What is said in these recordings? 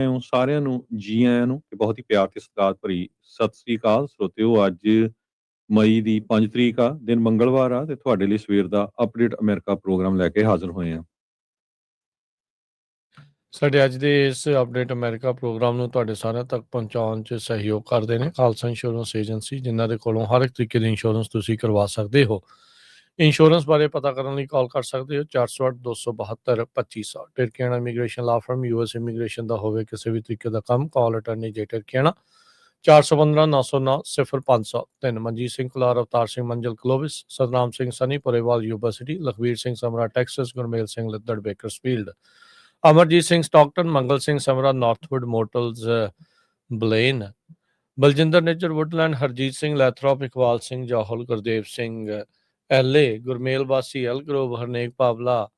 ਸਾਰਿਆਂ ਨੂੰ ਜੀ ਆਇਆਂ ਨੂੰ ਤੇ ਬਹੁਤ ਹੀ ਪਿਆਰ ਤੇ ਸਤਿਕਾਰ ਭਰੀ ਸਤਿ ਸ੍ਰੀ ਅਕਾਲ ਸਰੋਤਿਓ। ਅੱਜ ਮਈ ਦੀ 5 ਤਰੀਕ ਆ, ਦਿਨ ਮੰਗਲਵਾਰ ਆ ਤੇ ਤੁਹਾਡੇ ਲਈ ਸਵੇਰ ਦਾ ਅਪਡੇਟ ਅਮਰੀਕਾ ਪ੍ਰੋਗਰਾਮ ਲੈ ਕੇ ਹਾਜ਼ਰ ਹੋਏ ਆ। ਸਾਡੇ ਅੱਜ ਦੇ ਇਸ ਅਪਡੇਟ ਅਮਰੀਕਾ ਪ੍ਰੋਗਰਾਮ ਨੂੰ ਤੁਹਾਡੇ ਸਾਰਿਆਂ ਤੱਕ ਪਹੁੰਚਾਉਣ 'ਚ ਸਹਿਯੋਗ ਕਰਦੇ ਨੇ ਖਾਲਸਾ ਇੰਸ਼ੋਰੈਂਸ ਏਜੰਸੀ, ਜਿਨ੍ਹਾਂ ਦੇ ਕੋਲੋਂ ਹਰ ਇੱਕ ਤਰੀਕੇ ਦੀ ਇੰਸ਼ੋਰੈਂਸ ਤੁਸੀਂ ਕਰਵਾ ਸਕਦੇ ਹੋ। ਇੰਸ਼ੋਰੈਂਸ ਬਾਰੇ ਪਤਾ ਕਰਨ ਲਈ ਕਾਲ ਕਰ ਸਕਦੇ ਹੋ 408-272-2500। ਟਿਰਕੀਆਣਾ ਇਮੀਗ੍ਰੇਸ਼ਨ ਲਾ ਫਰਮ, US ਇਮੀਗ੍ਰੇਸ਼ਨ ਦਾ ਹੋਵੇ ਕਿਸੇ ਵੀ ਤਰੀਕੇ ਦਾ ਕੰਮ, ਕਾਲ ਅਟਰਨੀ ਜੇ ਟਿਰਕੀਆਣਾ 415-909-0503। Manjeet Singh Kular, Avtar Singh Manzal Clovis, Satnam Singh Sunny Purewal Yuba City, Lakhvir Singh Samra Texas, Gurmel Singh Laddar Bakersfield, Amarjit Singh Stockton, Mangal Singh Samra Northwood motels Blaine, Baljinder Nejar Woodland, Harjit Singh Lathrop, Iqbal Singh Johal, Gurdev Singh LA, Gurmel ਵਾਸੀ Elk Grove, Harnek Pawla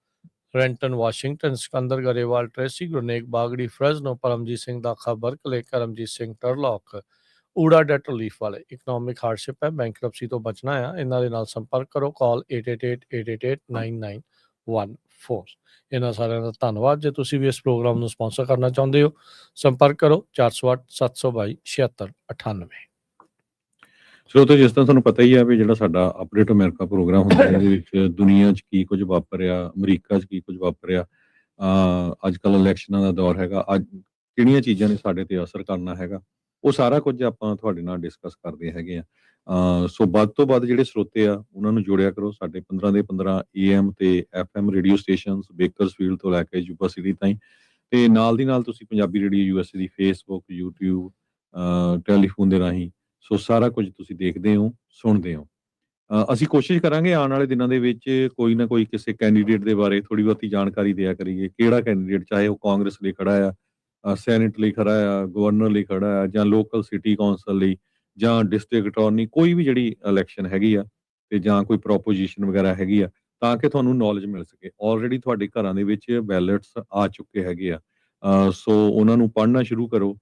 Renton Washington, Sikander Grewal Tracy, Gurnek Bagri Fresno, Paramjit Singh Dakha Berkeley, Karamjit Singh Turlock ਊੜਾ ਡੈਟ ਰਿਲੀਫ ਵਾਲੇ। ਇਕਨੋਮਿਕ ਹਾਰਡਸ਼ਿਪ ਹੈ, ਬੈਂਕਰਪਸੀ ਤੋਂ ਬਚਣਾ ਆ, ਇਹਨਾਂ ਦੇ ਨਾਲ ਸੰਪਰਕ ਕਰੋ, ਕਾਲ 8888889914। ਇਹਨਾਂ ਸਾਰਿਆਂ ਦਾ ਧੰਨਵਾਦ। ਜੇ ਤੁਸੀਂ ਵੀ ਇਸ ਪ੍ਰੋਗਰਾਮ ਨੂੰ ਸਪਾਂਸਰ ਕਰਨਾ ਚਾਹੁੰਦੇ ਹੋ, ਸੰਪਰਕ ਕਰੋ 408-722-7698। ਸਰੋਤਿਓ, ਜਿਸ ਤਰ੍ਹਾਂ ਤੁਹਾਨੂੰ ਪਤਾ ਹੀ ਆ ਵੀ ਜਿਹੜਾ ਸਾਡਾ ਅਪਡੇਟ ਅਮਰੀਕਾ ਪ੍ਰੋਗਰਾਮ ਹੁੰਦਾ ਇਹਦੇ ਵਿੱਚ ਦੁਨੀਆ 'ਚ ਕੀ ਕੁਝ ਵਾਪਰਿਆ, ਅਮਰੀਕਾ 'ਚ ਕੀ ਕੁਝ ਵਾਪਰਿਆ, ਅੱਜ ਕੱਲ੍ਹ ਇਲੈਕਸ਼ਨਾਂ ਦਾ ਦੌਰ ਹੈਗਾ, ਅੱਜ ਕਿਹੜੀਆਂ ਚੀਜ਼ਾਂ ਨੇ ਸਾਡੇ ਤੇ ਅਸਰ ਕਰਨਾ ਹੈਗਾ, ਉਹ ਸਾਰਾ ਕੁਝ ਆਪਾਂ ਤੁਹਾਡੇ ਨਾਲ ਡਿਸਕਸ ਕਰਦੇ ਹੈਗੇ ਆ। ਸੋ ਵੱਧ ਤੋਂ ਵੱਧ ਜਿਹੜੇ ਸਰੋਤੇ ਆ ਉਹਨਾਂ ਨੂੰ ਜੋੜਿਆ ਕਰੋ ਸਾਡੇ 15 ਦੇ 15 AM ਤੇ FM ਰੇਡੀਓ ਸਟੇਸ਼ਨਸ, ਬੇਕਰਸਫੀਲਡ ਤੋਂ ਲੈ ਕੇ ਯੂਬਾ ਸਿਟੀ ਤਾਈਂ, ਤੇ ਨਾਲ ਦੀ ਨਾਲ ਤੁਸੀਂ ਪੰਜਾਬੀ ਰੇਡੀਓ USA ਦੀ ਫੇਸਬੁੱਕ, YouTube, ਟੈਲੀਫੋਨ ਦੇ ਰਾਹੀਂ ਸੋ ਸਾਰਾ ਕੁਝ ਤੁਸੀਂ ਦੇਖਦੇ ਹੋ, ਸੁਣਦੇ ਹੋ। ਅਸੀਂ ਕੋਸ਼ਿਸ਼ ਕਰਾਂਗੇ ਆਉਣ ਵਾਲੇ ਦਿਨਾਂ ਦੇ ਵਿੱਚ ਕੋਈ ਨਾ ਕੋਈ ਕਿਸੇ ਕੈਂਡੀਡੇਟ ਦੇ ਬਾਰੇ ਥੋੜ੍ਹੀ ਬਹੁਤੀ ਜਾਣਕਾਰੀ ਦਿਆ ਕਰੀਏ। ਕਿਹੜਾ ਕੈਂਡੀਡੇਟ, ਚਾਹੇ ਉਹ ਕਾਂਗਰਸ ਲਈ ਖੜਾ ਆ, ਸੈਨੇਟ ਲਈ ਖੜਾ ਆ, ਗਵਰਨਰ ਲਈ ਖੜਾ ਆ, ਜਾਂ ਲੋਕਲ ਸਿਟੀ ਕੌਂਸਲ ਲਈ, ਜਾਂ ਡਿਸਟ੍ਰਿਕਟ ਅਟਾਰਨੀ, ਕੋਈ ਵੀ ਜਿਹੜੀ ਇਲੈਕਸ਼ਨ ਹੈਗੀ ਆ, ਤੇ ਜਾਂ ਕੋਈ ਪ੍ਰੋਪੋਜੀਸ਼ਨ ਵਗੈਰਾ ਹੈਗੀ ਆ, ਤਾਂ ਕਿ ਤੁਹਾਨੂੰ ਨੌਲੇਜ ਮਿਲ ਸਕੇ। ਆਲਰੇਡੀ ਤੁਹਾਡੇ ਘਰਾਂ ਦੇ ਵਿੱਚ ਬੈਲਟਸ ਆ ਚੁੱਕੇ ਹੈਗੇ ਆ, ਸੋ ਉਹਨਾਂ ਨੂੰ ਪੜ੍ਹਨਾ ਸ਼ੁਰੂ ਕਰੋ,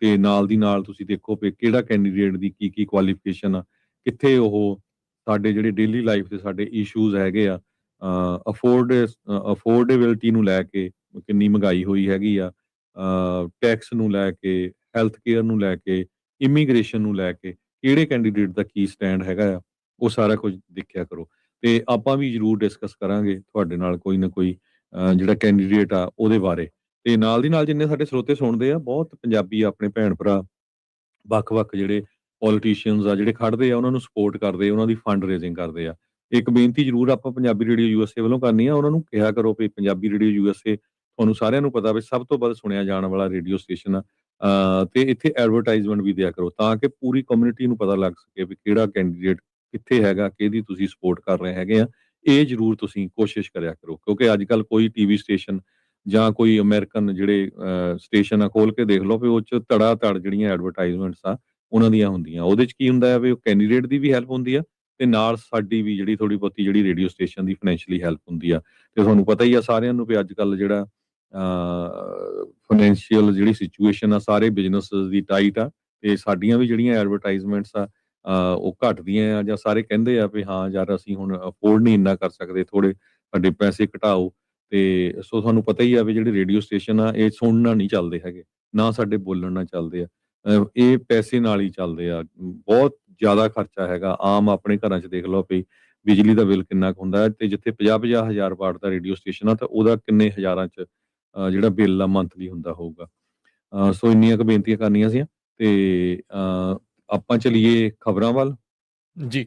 ਤੇ ਨਾਲ ਦੀ ਨਾਲ ਤੁਸੀਂ ਦੇਖੋ ਵੀ ਕਿਹੜਾ ਕੈਂਡੀਡੇਟ ਦੀ ਕੀ ਕੀ ਕੁਆਲੀਫਿਕੇਸ਼ਨ ਆ, ਕਿੱਥੇ ਉਹ ਸਾਡੇ ਜਿਹੜੇ ਡੇਲੀ ਲਾਈਫ ਦੇ ਸਾਡੇ ਇਸ਼ੂਜ਼ ਹੈਗੇ ਆ, ਅਫੋਰਡੇਬਿਲਟੀ ਨੂੰ ਲੈ ਕੇ ਕਿੰਨੀ ਮਹਿੰਗਾਈ ਹੋਈ ਹੈਗੀ ਆ, ਟੈਕਸ ਨੂੰ ਲੈ ਕੇ, ਹੈਲਥ ਕੇਅਰ ਨੂੰ ਲੈ ਕੇ, ਇਮੀਗ੍ਰੇਸ਼ਨ ਨੂੰ ਲੈ ਕੇ, ਕਿਹੜੇ ਕੈਂਡੀਡੇਟ ਦਾ ਕੀ ਸਟੈਂਡ ਹੈਗਾ ਆ, ਉਹ ਸਾਰਾ ਕੁਝ ਦੇਖਿਆ ਕਰੋ। ਤੇ ਆਪਾਂ ਵੀ ਜ਼ਰੂਰ ਡਿਸਕਸ ਕਰਾਂਗੇ ਤੁਹਾਡੇ ਨਾਲ ਕੋਈ ਨਾ ਕੋਈ ਜਿਹੜਾ ਕੈਂਡੀਡੇਟ ਆ ਉਹਦੇ ਬਾਰੇ। ਤੇ ਨਾਲ ਦੀ ਨਾਲ ਜਿੰਨੇ ਸਾਡੇ ਸਰੋਤੇ ਸੁਣਦੇ ਆ, ਬਹੁਤ ਪੰਜਾਬੀ ਆਪਣੇ ਭੈਣ ਭਰਾ ਵੱਖ-ਵੱਖ ਜਿਹੜੇ ਪੋਲੀਟੀਸ਼ੀਅਨਸ ਆ ਜਿਹੜੇ ਖੜਦੇ ਆ, ਉਹਨਾਂ ਨੂੰ ਸਪੋਰਟ ਕਰਦੇ, ਉਹਨਾਂ ਦੀ ਫੰਡ ਰੇਜ਼ਿੰਗ ਕਰਦੇ ਆ। ਇੱਕ ਬੇਨਤੀ ਜ਼ਰੂਰ ਆਪਾਂ ਪੰਜਾਬੀ ਰੇਡੀਓ USA ਵੱਲੋਂ ਕਰਨੀ ਆ, ਉਹਨਾਂ ਨੂੰ ਕਿਹਾ ਕਰੋ ਵੀ ਪੰਜਾਬੀ ਰੇਡੀਓ USA ਤੁਹਾਨੂੰ ਸਾਰਿਆਂ ਨੂੰ ਪਤਾ ਵੀ ਸਭ ਤੋਂ ਵੱਧ ਸੁਣਿਆ ਜਾਣ ਵਾਲਾ ਰੇਡੀਓ ਸਟੇਸ਼ਨ ਆ, ਤੇ ਇੱਥੇ ਐਡਵਰਟਾਈਜ਼ਮੈਂਟ ਵੀ ਦਿਆ ਕਰੋ ਤਾਂ ਕਿ ਪੂਰੀ ਕਮਿਊਨਿਟੀ ਨੂੰ ਪਤਾ ਲੱਗ ਸਕੇ ਵੀ ਕਿਹੜਾ ਕੈਂਡੀਡੇਟ ਕਿੱਥੇ ਹੈਗਾ, ਕਿਹਦੀ ਤੁਸੀਂ ਸਪੋਰਟ ਕਰ ਰਹੇ ਹੈਗੇ ਆ। ਇਹ ਜ਼ਰੂਰ ਤੁਸੀਂ ਕੋਸ਼ਿਸ਼ ਕਰਿਆ ਕਰੋ, ਕਿਉਂਕਿ ਅੱਜ ਕੱਲ੍ਹ ਕੋਈ TV ਸਟੇਸ਼ਨ ਜਾਂ ਕੋਈ ਅਮਰੀਕਨ ਜਿਹੜੇ ਸਟੇਸ਼ਨ ਆ ਖੋਲ ਕੇ ਦੇਖ ਲਓ ਵੀ ਉਹ 'ਚ ਧੜਾ ਧੜ ਜਿਹੜੀਆਂ ਐਡਵਰਟਾਈਜ਼ਮੈਂਟਸ ਆ ਉਹਨਾਂ ਦੀਆਂ ਹੁੰਦੀਆਂ। ਉਹਦੇ 'ਚ ਕੀ ਹੁੰਦਾ ਹੈ ਵੀ ਉਹ ਕੈਂਡੀਡੇਟ ਦੀ ਵੀ ਹੈਲਪ ਹੁੰਦੀ ਆ, ਤੇ ਨਾਲ ਸਾਡੀ ਵੀ ਜਿਹੜੀ ਥੋੜ੍ਹੀ ਬਹੁਤੀ ਜਿਹੜੀ ਰੇਡੀਓ ਸਟੇਸ਼ਨ ਦੀ ਫਾਈਨੈਂਸ਼ੀਅਲੀ ਹੈਲਪ ਹੁੰਦੀ ਆ। ਤੇ ਤੁਹਾਨੂੰ ਪਤਾ ਹੀ ਆ ਸਾਰਿਆਂ ਨੂੰ ਵੀ ਅੱਜ ਕੱਲ੍ਹ ਜਿਹੜਾ ਫਾਈਨੈਂਸ਼ੀਅਲ ਜਿਹੜੀ ਸਿਚੁਏਸ਼ਨ ਆ, ਸਾਰੇ ਬਿਜ਼ਨਸਿਸ ਦੀ ਟਾਈਟ ਆ, ਤੇ ਸਾਡੀਆਂ ਵੀ ਜਿਹੜੀਆਂ ਐਡਵਰਟਾਈਜ਼ਮੈਂਟਸ ਆ ਉਹ ਘਟਦੀਆਂ ਆ, ਜਾਂ ਸਾਰੇ ਕਹਿੰਦੇ ਆ ਵੀ ਹਾਂ ਯਾਰ ਅਸੀਂ ਹੁਣ ਅਫੋਰਡ ਨਹੀਂ ਇੰਨਾ ਕਰ ਸਕਦੇ, ਥੋੜ੍ਹੇ ਸਾਡੇ ਪੈਸੇ ਘਟਾਓ। ਤੇ ਸੋ ਤੁਹਾਨੂੰ ਪਤਾ ਹੀ ਆ ਵੀ ਜਿਹੜੇ ਰੇਡੀਓ ਸਟੇਸ਼ਨ ਆ ਇਹ ਸੁਣਨ ਨਾਲ ਨਹੀਂ ਚੱਲਦੇ ਹੈਗੇ, ਨਾ ਸਾਡੇ ਬੋਲਣ ਨਾਲ ਚੱਲਦੇ ਆ, ਇਹ ਪੈਸੇ ਨਾਲ ਹੀ ਚੱਲਦੇ ਆ। ਬਹੁਤ ਜ਼ਿਆਦਾ ਖਰਚਾ ਹੈਗਾ। ਆਮ ਆਪਣੇ ਘਰਾਂ 'ਚ ਦੇਖ ਲਓ ਵੀ ਬਿਜਲੀ ਦਾ ਬਿੱਲ ਕਿੰਨਾ ਕੁ ਹੁੰਦਾ ਹੈ, ਤੇ ਜਿੱਥੇ 50-50 ਹਜ਼ਾਰ ਵਾਟ ਦਾ ਰੇਡੀਓ ਸਟੇਸ਼ਨ ਆ ਤਾਂ ਉਹਦਾ ਕਿੰਨੇ ਹਜ਼ਾਰਾਂ 'ਚ ਜਿਹੜਾ ਬਿੱਲ ਆ ਮੰਥਲੀ ਹੁੰਦਾ ਹੋਊਗਾ। ਸੋ ਇੰਨੀਆਂ ਕੁ ਬੇਨਤੀਆਂ ਕਰਨੀਆਂ ਸੀ, ਤੇ ਆਪਾਂ ਚਲੀਏ ਖਬਰਾਂ ਵੱਲ ਜੀ।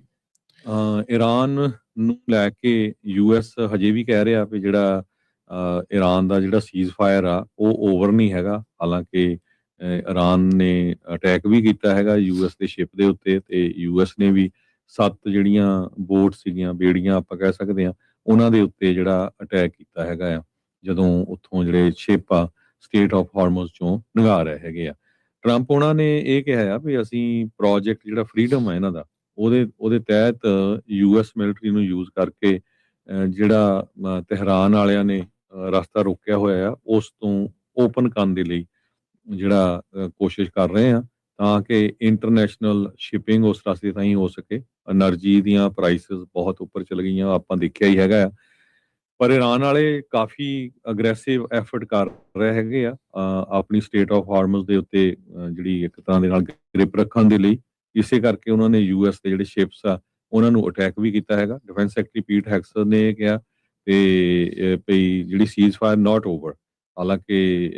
ਈਰਾਨ ਨੂੰ ਲੈ ਕੇ US ਹਜੇ ਵੀ ਕਹਿ ਰਿਹਾ ਵੀ ਜਿਹੜਾ ਈਰਾਨ ਦਾ ਜਿਹੜਾ ਸੀਜ਼ਫਾਇਰ ਆ ਉਹ ਓਵਰ ਨਹੀਂ ਹੈਗਾ। ਹਾਲਾਂਕਿ ਈਰਾਨ ਨੇ ਅਟੈਕ ਵੀ ਕੀਤਾ ਹੈਗਾ US ਦੇ ਸ਼ਿਪ ਦੇ ਉੱਤੇ, ਤੇ US ਨੇ ਵੀ 7 ਜਿਹੜੀਆਂ ਬੋਟ ਸੀਗੀਆਂ, ਬੇੜੀਆਂ ਆਪਾਂ ਕਹਿ ਸਕਦੇ ਹਾਂ, ਉਹਨਾਂ ਦੇ ਉੱਤੇ ਜਿਹੜਾ ਅਟੈਕ ਕੀਤਾ ਹੈਗਾ ਆ, ਜਦੋਂ ਉੱਥੋਂ ਜਿਹੜੇ ਸ਼ਿਪ ਆ ਸਟੇਟ ਆਫ ਹਾਰਮੋਜ਼ ਚੋਂ ਲੰਘਾ ਰਹੇ ਹੈਗੇ ਆ। ਟਰੰਪ ਉਹਨਾਂ ਨੇ ਇਹ ਕਿਹਾ ਆ ਵੀ ਅਸੀਂ ਪ੍ਰੋਜੈਕਟ ਜਿਹੜਾ ਫਰੀडम ਆ ਇਹਨਾਂ ਦਾ, ਉਹਦੇ ਤਹਿਤ US ਮਿਲਟਰੀ ਨੂੰ ਯੂਜ਼ ਕਰਕੇ ਜਿਹੜਾ ਤਹਿਰਾਨ ਵਾਲਿਆਂ ਨੇ ਰਸਤਾ ਰੋਕਿਆ ਹੋਇਆ ਆ, ਉਸ ਤੋਂ ਓਪਨ ਕਰਨ ਦੇ ਲਈ ਜਿਹੜਾ ਕੋਸ਼ਿਸ਼ ਕਰ ਰਹੇ ਆ, ਤਾਂ ਕਿ ਇੰਟਰਨੈਸ਼ਨਲ ਸ਼ਿਪਿੰਗ ਉਸ ਰਸਤੇ ਤਾਂ ਹੀ ਹੋ ਸਕੇ। એનર્ਜੀ ਦੀਆਂ ਪ੍ਰਾਈਸਿਸ ਬਹੁਤ ਉੱਪਰ ਚਲ ਗਈਆਂ, ਆਪਾਂ ਦੇਖਿਆ ਹੀ ਹੈਗਾ ਆ। ਪਰ ਈਰਾਨ ਵਾਲੇ ਕਾਫੀ ਅਗਰੈਸਿਵ ਐਫਰਟ ਕਰ ਰਹੇ ਹੈਗੇ ਆ ਆਪਣੀ ਸਟੇਟ ਆਫ ਹਾਰਮਸ ਦੇ ਉੱਤੇ ਜਿਹੜੀ ਇੱਕ ਤਰ੍ਹਾਂ ਦੇ ਨਾਲ ਗ੍ਰਿਪ ਰੱਖਣ ਦੇ ਲਈ। ਇਸੇ ਕਰਕੇ ਉਹਨਾਂ ਨੇ ਯੂਐਸ ਦੇ ਜਿਹੜੇ ਸ਼ਿਪਸ ਆ ਉਹਨਾਂ ਨੂੰ ਅਟੈਕ ਵੀ ਕੀਤਾ ਹੈਗਾ। ਡਿਫੈਂਸ ਸੈਕਟਰੀ ਪੀਟ ਹੈਕਸਨ ਨੇ ਇਹ ਕਿਹਾ ਤੇ ਭਈ ਜਿਹੜੀ ਸੀਜ਼ ਫਾਇਰ ਨਾਟ ਓਵਰ। ਹਾਲਾਂਕਿ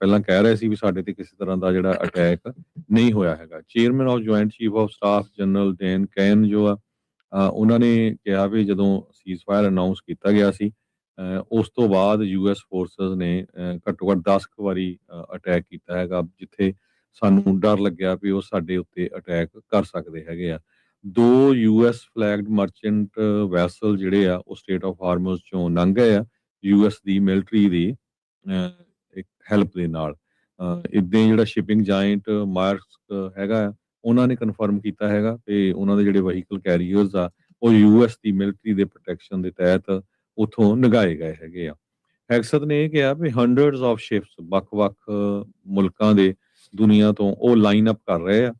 ਪਹਿਲਾਂ ਕਹਿ ਰਹੇ ਸੀ ਵੀ ਸਾਡੇ ਤੇ ਕਿਸੇ ਤਰ੍ਹਾਂ ਦਾ ਜਿਹੜਾ ਅਟੈਕ ਨਹੀਂ ਹੋਇਆ ਹੈਗਾ। Chairman of joint chief of staff general Dan Caine ਜੋ ਆ ਉਹਨਾਂ ਨੇ ਕਿਹਾ ਵੀ ਜਦੋਂ ਸੀਜ਼ ਫਾਇਰ ਅਨਾਉਂਸ ਕੀਤਾ ਗਿਆ ਸੀ ਉਸ ਤੋਂ ਬਾਅਦ ਯੂਐਸ ਫੋਰਸਸ ਨੇ ਘੱਟੋ ਘੱਟ 10 ਕੁ ਵਾਰੀ ਅਟੈਕ ਕੀਤਾ ਹੈਗਾ, ਜਿੱਥੇ ਸਾਨੂੰ ਡਰ ਲੱਗਿਆ ਵੀ ਉਹ ਸਾਡੇ ਉੱਤੇ ਅਟੈਕ ਕਰ ਸਕਦੇ ਹੈਗੇ ਆ। 2 ਯੂਐਸ ਫਲੈਗਡ ਮਰਚੈਂਟ ਵੈਸਲ ਜਿਹੜੇ ਆ ਉਹ ਸਟੇਟ ਆਫ ਹਾਰਮਸ ਚੋਂ ਲੰਘ ਗਏ ਆ ਯੂਐਸ ਦੀ ਮਿਲਟਰੀ ਦੀ ਇੱਕ ਹੈਲਪ ਦੇ ਨਾਲ। ਇੱਦਾਂ ਹੀ ਜਿਹੜਾ ਸ਼ਿਪਿੰਗ ਜਾਇੰਟ ਮਾਰਕਸ ਹੈਗਾ ਉਹਨਾਂ ਨੇ ਕਨਫਰਮ ਕੀਤਾ ਹੈਗਾ ਤੇ ਉਹਨਾਂ ਦੇ ਜਿਹੜੇ ਵਹੀਕਲ ਕੈਰੀਅਰਸ ਆ ਉਹ ਯੂਐਸ ਦੀ ਮਿਲਟਰੀ ਦੇ ਪ੍ਰੋਟੈਕਸ਼ਨ ਦੇ ਤਹਿਤ ਉੱਥੋਂ ਲੰਘਾਏ ਗਏ ਹੈਗੇ ਆ। ਹੈਕਸਤ ਨੇ ਇਹ ਕਿਹਾ ਵੀ ਹੰਡਰਡਸ ਆਫ ਸ਼ਿਪਸ ਵੱਖ-ਵੱਖ ਮੁਲਕਾਂ ਦੇ ਦੁਨੀਆ ਤੋਂ ਉਹ ਲਾਈਨ ਅਪ ਕਰ ਰਹੇ ਆ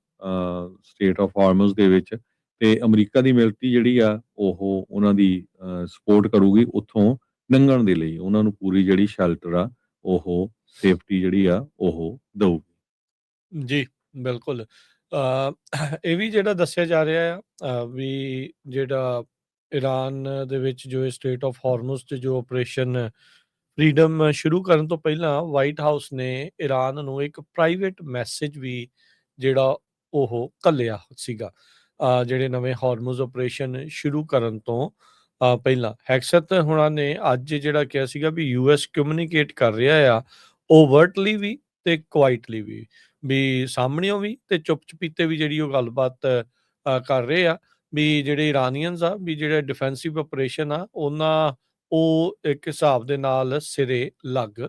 ਸਟੇਟ ਆਫ ਹਾਰਮਸ ਦੇ ਵਿੱਚ ਤੇ ਅਮਰੀਕਾ ਦੀ ਮਿਲਟਰੀ ਜਿਹੜੀ ਆ ਉਹ ਉਹਨਾਂ ਦੀ ਸਪੋਰਟ ਕਰੂਗੀ ਉੱਥੋਂ ਲੰਘਣ ਦੇ ਲਈ। ਉਹਨਾਂ ਨੂੰ ਪੂਰੀ ਜਿਹੜੀ ਸ਼ੈਲਟਰ ਆ ਉਹ ਸੇਫਟੀ ਜਿਹੜੀ ਆ ਉਹ ਦਊਗੀ। ਜੀ ਬਿਲਕੁਲ। ਇਹ ਵੀ ਜਿਹੜਾ ਦੱਸਿਆ ਜਾ ਰਿਹਾ ਆ ਵੀ ਜਿਹੜਾ ਈਰਾਨ ਦੇ ਵਿੱਚ ਜੋ ਸਟੇਟ ਆਫ ਹਾਰਮਸ 'ਚ ਜੋ ਆਪਰੇਸ਼ਨ ਫਰੀडम ਸ਼ੁਰੂ ਕਰਨ ਤੋਂ ਪਹਿਲਾਂ ਵਾਈਟ ਹਾਊਸ ਨੇ ਈਰਾਨ ਨੂੰ ਇੱਕ ਪ੍ਰਾਈਵੇਟ ਮੈਸੇਜ ਵੀ ਜਿਹੜਾ ਉਹ ਘੱਲਿਆ ਸੀਗਾ ਜਿਹੜੇ ਨਵੇਂ ਹਾਰਮਸ ਆਪਰੇਸ਼ਨ ਸ਼ੁਰੂ ਕਰਨ ਤੋਂ ਪਹਿਲਾਂ। ਹੈਕਸਤ ਹੁਣਾਂ ਨੇ ਅੱਜ ਜਿਹੜਾ ਕਿਹਾ ਸੀਗਾ ਵੀ ਯੂਐਸ ਕਮਿਊਨੀਕੇਟ ਕਰ ਰਿਹਾ ਆ ਓਵਰਟਲੀ ਵੀ ਤੇ ਕੁਆਇਟਲੀ ਵੀ ਸਾਹਮਣਿਓਂ ਵੀ ਤੇ ਚੁੱਪ ਚਪੀਤੇ ਵੀ ਜਿਹੜੀ ਉਹ ਗੱਲਬਾਤ ਕਰ ਰਹੇ ਆ ਵੀ ਜਿਹੜੇ ਇਰਾਨੀਅਨਸ ਆ ਵੀ ਜਿਹੜੇ ਡਿਫੈਂਸਿਵ ਆਪਰੇਸ਼ਨ ਆ ਉਹਨਾਂ ਉਹ ਇੱਕ ਹਿਸਾਬ ਦੇ ਨਾਲ ਸਿਰੇ ਲੱਗ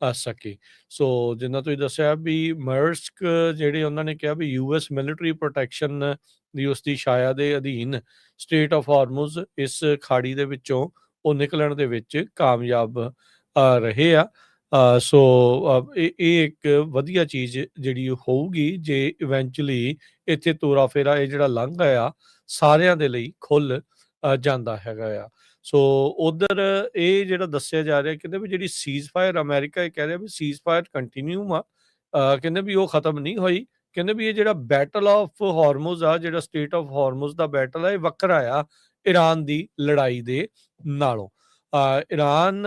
ਸਕੇ। ਸੋ ਜਿੰਨਾ ਤੁਸੀਂ ਦੱਸਿਆ ਵੀ ਮਰਸਕ ਜਿਹੜੇ ਉਹਨਾਂ ਨੇ ਕਿਹਾ ਵੀ ਯੂਐਸ ਮਿਲਟਰੀ ਪ੍ਰੋਟੈਕਸ਼ਨ ਦੀ ਉਸਦੀ ਛਾਇਆ ਦੇ ਅਧੀਨ ਸਟੇਟ ਆਫ ਹਾਰਮਸ ਇਸ ਖਾੜੀ ਦੇ ਵਿੱਚੋਂ ਉਹ ਨਿਕਲਣ ਦੇ ਵਿੱਚ ਕਾਮਯਾਬ ਰਹੇ ਆ। ਸੋ ਇਹ ਇੱਕ ਵਧੀਆ ਚੀਜ਼ ਜਿਹੜੀ ਹੋਊਗੀ ਜੇ ਇਵੈਂਚੁਅਲੀ ਇੱਥੇ ਤੋਰਾ ਫੇਰਾ ਇਹ ਜਿਹੜਾ ਲੰਘ ਆ ਸਾਰਿਆਂ ਦੇ ਲਈ ਖੁੱਲ ਜਾਂਦਾ ਹੈਗਾ ਆ। ਸੋ ਉਧਰ ਇਹ ਜਿਹੜਾ ਦੱਸਿਆ ਜਾ ਰਿਹਾ ਕਹਿੰਦੇ ਵੀ ਜਿਹੜੀ ਸੀਜ਼ ਫਾਇਰ ਅਮਰੀਕਾ ਇਹ ਕਹਿ ਰਿਹਾ ਵੀ ਸੀਜ਼ ਫਾਇਰ ਕੰਟੀਨਿਊ ਆ ਕਹਿੰਦੇ ਵੀ ਉਹ ਖਤਮ ਨਹੀਂ ਹੋਈ। ਕਹਿੰਦੇ ਵੀ ਇਹ ਜਿਹੜਾ ਬੈਟਲ ਆਫ ਹਾਰਮਸ ਆ ਜਿਹੜਾ state of harms the battle ਆ ਇਹ ਵੱਖਰਾ ਆ ਈਰਾਨ ਦੀ ਲੜਾਈ ਦੇ ਨਾਲੋਂ। ਈਰਾਨ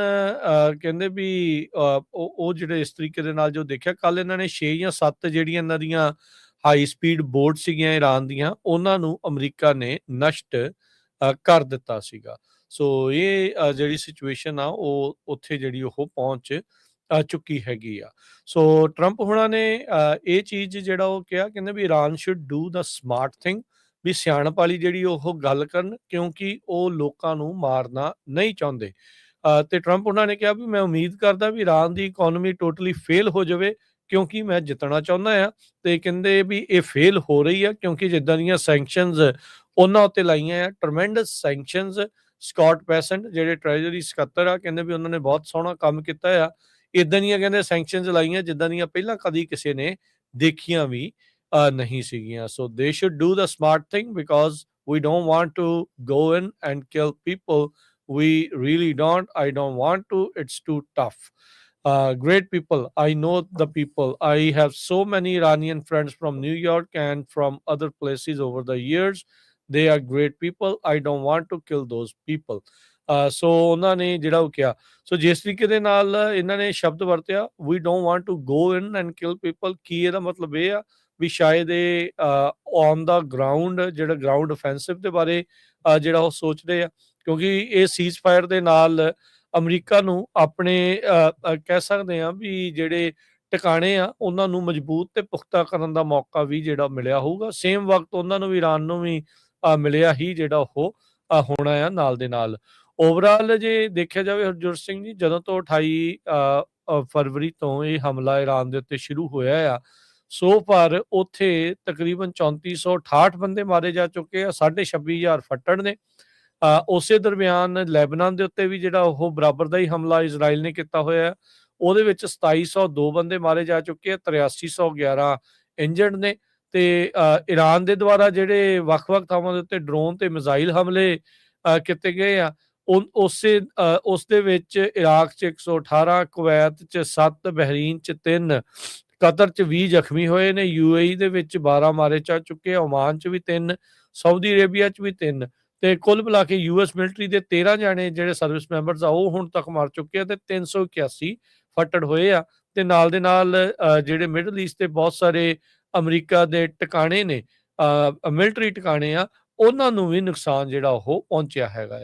ਕਹਿੰਦੇ ਵੀ ਉਹ ਜਿਹੜੇ ਇਸ ਤਰੀਕੇ ਦੇ ਨਾਲ ਜੋ ਦੇਖਿਆ ਕੱਲ ਇਹਨਾਂ ਨੇ 6 ਜਾਂ 7 ਜਿਹੜੀਆਂ ਇਹਨਾਂ ਦੀਆਂ ਹਾਈ ਸਪੀਡ ਬੋਟ ਸੀਗੀਆਂ ਈਰਾਨ ਦੀਆਂ ਉਹਨਾਂ ਨੂੰ ਅਮਰੀਕਾ ਨੇ ਨਸ਼ਟ ਕਰ ਦਿੱਤਾ ਸੀਗਾ। ਸੋ ਇਹ ਜਿਹੜੀ ਸਿਚੁਏਸ਼ਨ ਆ ਉਹ ਉੱਥੇ ਜਿਹੜੀ ਉਹ ਪਹੁੰਚ ਚੁੱਕੀ ਹੈਗੀ ਆ। ਸੋ ਟਰੰਪ ਹੁਣਾਂ ਨੇ ਇਹ ਚੀਜ਼ ਜਿਹੜਾ ਉਹ ਕਿਹਾ ਕਹਿੰਦੇ ਵੀ Iran should do the smart thing ਵੀ ਸਿਆਣਪ ਵਾਲੀ ਜਿਹੜੀ ਉਹ ਗੱਲ ਕਰਨ ਕਿਉਂਕਿ ਉਹ ਲੋਕਾਂ ਨੂੰ ਮਾਰਨਾ ਨਹੀਂ ਚਾਹੁੰਦੇ। ਤੇ ਟਰੰਪ ਉਹਨਾਂ ਨੇ ਕਿਹਾ ਵੀ ਮੈਂ ਉਮੀਦ ਕਰਦਾ ਵੀ ਈਰਾਨ ਦੀ ਇਕਨੋਮੀ ਟੋਟਲੀ ਫੇਲ ਹੋ ਜਾਵੇ ਕਿਉਂਕਿ ਮੈਂ ਜਿੱਤਣਾ ਚਾਹੁੰਦਾ ਆ। ਤੇ ਕਹਿੰਦੇ ਵੀ ਇਹ ਫੇਲ ਹੋ ਰਹੀ ਆ ਕਿਉਂਕਿ ਜਿੱਦਾਂ ਦੀਆਂ ਸੈਂਕਸ਼ਨਸ ਉਹਨਾਂ ਉੱਤੇ ਲਾਈਆਂ ਆ ਟਰਮੈਂਡਸ ਸੈਂਕਸ਼ਨਸ। ਸਕਾਟ ਪੈਸੈਂਟ ਜਿਹੜੇ ਟ੍ਰੈਜਰੀ ਸਕੱਤਰ ਆ ਕਹਿੰਦੇ ਵੀ ਉਹਨਾਂ ਨੇ ਬਹੁਤ ਸੋਹਣਾ ਕੰਮ ਕੀਤਾ ਆ। ਇਦਾਂ ਦੀਆਂ ਕਹਿੰਦੇ ਸੈਂਕਸ਼ਨਸ ਲਾਈਆਂ ਜਿੱਦਾਂ ਦੀਆਂ ਪਹਿਲਾਂ ਕਦੀ ਕਿਸੇ ਨੇ ਦੇਖੀਆਂ ਵੀ ਨਹੀਂ ਸੀਗੀਆਂ। So they should do the smart thing because we don't want to go in and kill people. We really don't. I don't want to. It's too tough. Great people. I know the people. I have so many Iranian friends from New York and from other places over the years. They are great people. I don't want to kill those people. ਸੋ ਉਹਨਾਂ ਨੇ ਜਿਹੜਾ ਉਹ ਕਿਹਾ ਸੋ ਜਿਸ ਤਰੀਕੇ ਦੇ ਨਾਲ ਇਹਨਾਂ ਨੇ ਸ਼ਬਦ ਵਰਤਿਆ we don't want to go in and kill people ਕੀ ਇਹਦਾ ਮਤਲਬ ਇਹ ਆ ਵੀ ਸ਼ਾਇਦ ਇਹ ਔਨ ਦਾ ਗਰਾਊਂਡ ਜਿਹੜਾ ਗਰਾਊਂਡ ਅਫੈਂਸਿਵ ਦੇ ਬਾਰੇ ਜਿਹੜਾ ਉਹ ਸੋਚਦੇ ਆ ਕਿਉਂਕਿ ਇਹ ਸੀਜ਼ ਫਾਇਰ ਦੇ ਨਾਲ ਅਮਰੀਕਾ ਨੂੰ ਆਪਣੇ ਕਹਿ ਸਕਦੇ ਆ ਵੀ ਜਿਹੜੇ ਟਿਕਾਣੇ ਆ ਉਹਨਾਂ ਨੂੰ ਮਜ਼ਬੂਤ ਤੇ ਪੁਖਤਾ ਕਰਨ ਦਾ ਮੌਕਾ ਵੀ ਜਿਹੜਾ ਮਿਲਿਆ ਹੋਊਗਾ। ਸੇਮ ਵਕਤ ਉਹਨਾਂ ਨੂੰ ਵੀ ਈਰਾਨ ਨੂੰ ਵੀ ਮਿਲਿਆ ਹੀ ਜਿਹੜਾ ਉਹ ਹੋਣਾ ਆ ਨਾਲ ਦੇ ਨਾਲ। ਓਵਰਆਲ ਜੇ ਦੇਖਿਆ ਜਾਵੇ ਹਰਜੋਤ ਸਿੰਘ ਜੀ ਜਦੋਂ ਤੋਂ 28 ਫਰਵਰੀ ਤੋਂ ਇਹ ਹਮਲਾ ਈਰਾਨ ਦੇ ਉੱਤੇ ਸ਼ੁਰੂ ਹੋਇਆ ਆ ਸੋ ਫਾਰ ਉੱਥੇ ਤਕਰੀਬਨ 3468 ਬੰਦੇ ਮਾਰੇ ਜਾ ਚੁੱਕੇ ਆ 26,500 ਫੱਟੜ ਨੇ। ਉਸੇ ਦਰਮਿਆਨ ਲੈਬਨਾਨ ਦੇ ਉੱਤੇ ਵੀ ਜਿਹੜਾ ਉਹ ਬਰਾਬਰ ਦਾ ਹੀ ਹਮਲਾ ਇਜ਼ਰਾਈਲ ਨੇ ਕੀਤਾ ਹੋਇਆ ਉਹਦੇ ਵਿੱਚ 2702 ਬੰਦੇ ਮਾਰੇ ਜਾ ਚੁੱਕੇ ਆ 8311 ਇੰਜਰਡ ਨੇ। ਤੇ ਈਰਾਨ ਦੇ ਦੁਆਰਾ ਜਿਹੜੇ ਵੱਖ-ਵੱਖ ਥਾਵਾਂ ਦੇ ਉੱਤੇ ਡਰੋਨ ਤੇ ਮਿਜ਼ਾਈਲ ਹਮਲੇ ਕੀਤੇ ਗਏ ਆ ਉਸ ਦੇ ਵਿੱਚ ਇਰਾਕ 'ਚ 118, ਕੁਵੈਤ 'ਚ 7, ਬਹਿਰੀਨ 'ਚ 3, ਕਤਰ 'ਚ 20 ਜ਼ਖਮੀ ਹੋਏ ਨੇ, UAE ਦੇ ਵਿੱਚ 12 ਮਾਰੇ ਜਾ ਚੁੱਕੇ, ਓਮਾਨ 'ਚ ਵੀ 3, ਸਾਊਦੀ ਅਰੇਬੀਆ 'ਚ ਵੀ 3, ਤੇ ਕੁੱਲ ਮਿਲਾ ਕੇ US ਮਿਲਟਰੀ ਦੇ 13 ਜਾਣੇ ਜਿਹੜੇ ਸਰਵਿਸ ਮੈਂਬਰਸ ਆ ਉਹ ਹੁਣ ਤੱਕ ਮਰ ਚੁੱਕੇ ਆ ਤੇ 381 ਫੱਟੜ ਹੋਏ ਆ। ਤੇ ਨਾਲ ਦੇ ਨਾਲ ਜਿਹੜੇ ਮਿਡਲ ਈਸਟ ਤੇ ਬਹੁਤ ਸਾਰੇ ਅਮਰੀਕਾ ਦੇ ਟਿਕਾਣੇ ਨੇ, ਮਿਲਟਰੀ ਟਿਕਾਣੇ ਆ, ਉਹਨਾਂ ਨੂੰ ਵੀ ਨੁਕਸਾਨ ਜਿਹੜਾ ਉਹ ਪਹੁੰਚਿਆ ਹੈਗਾ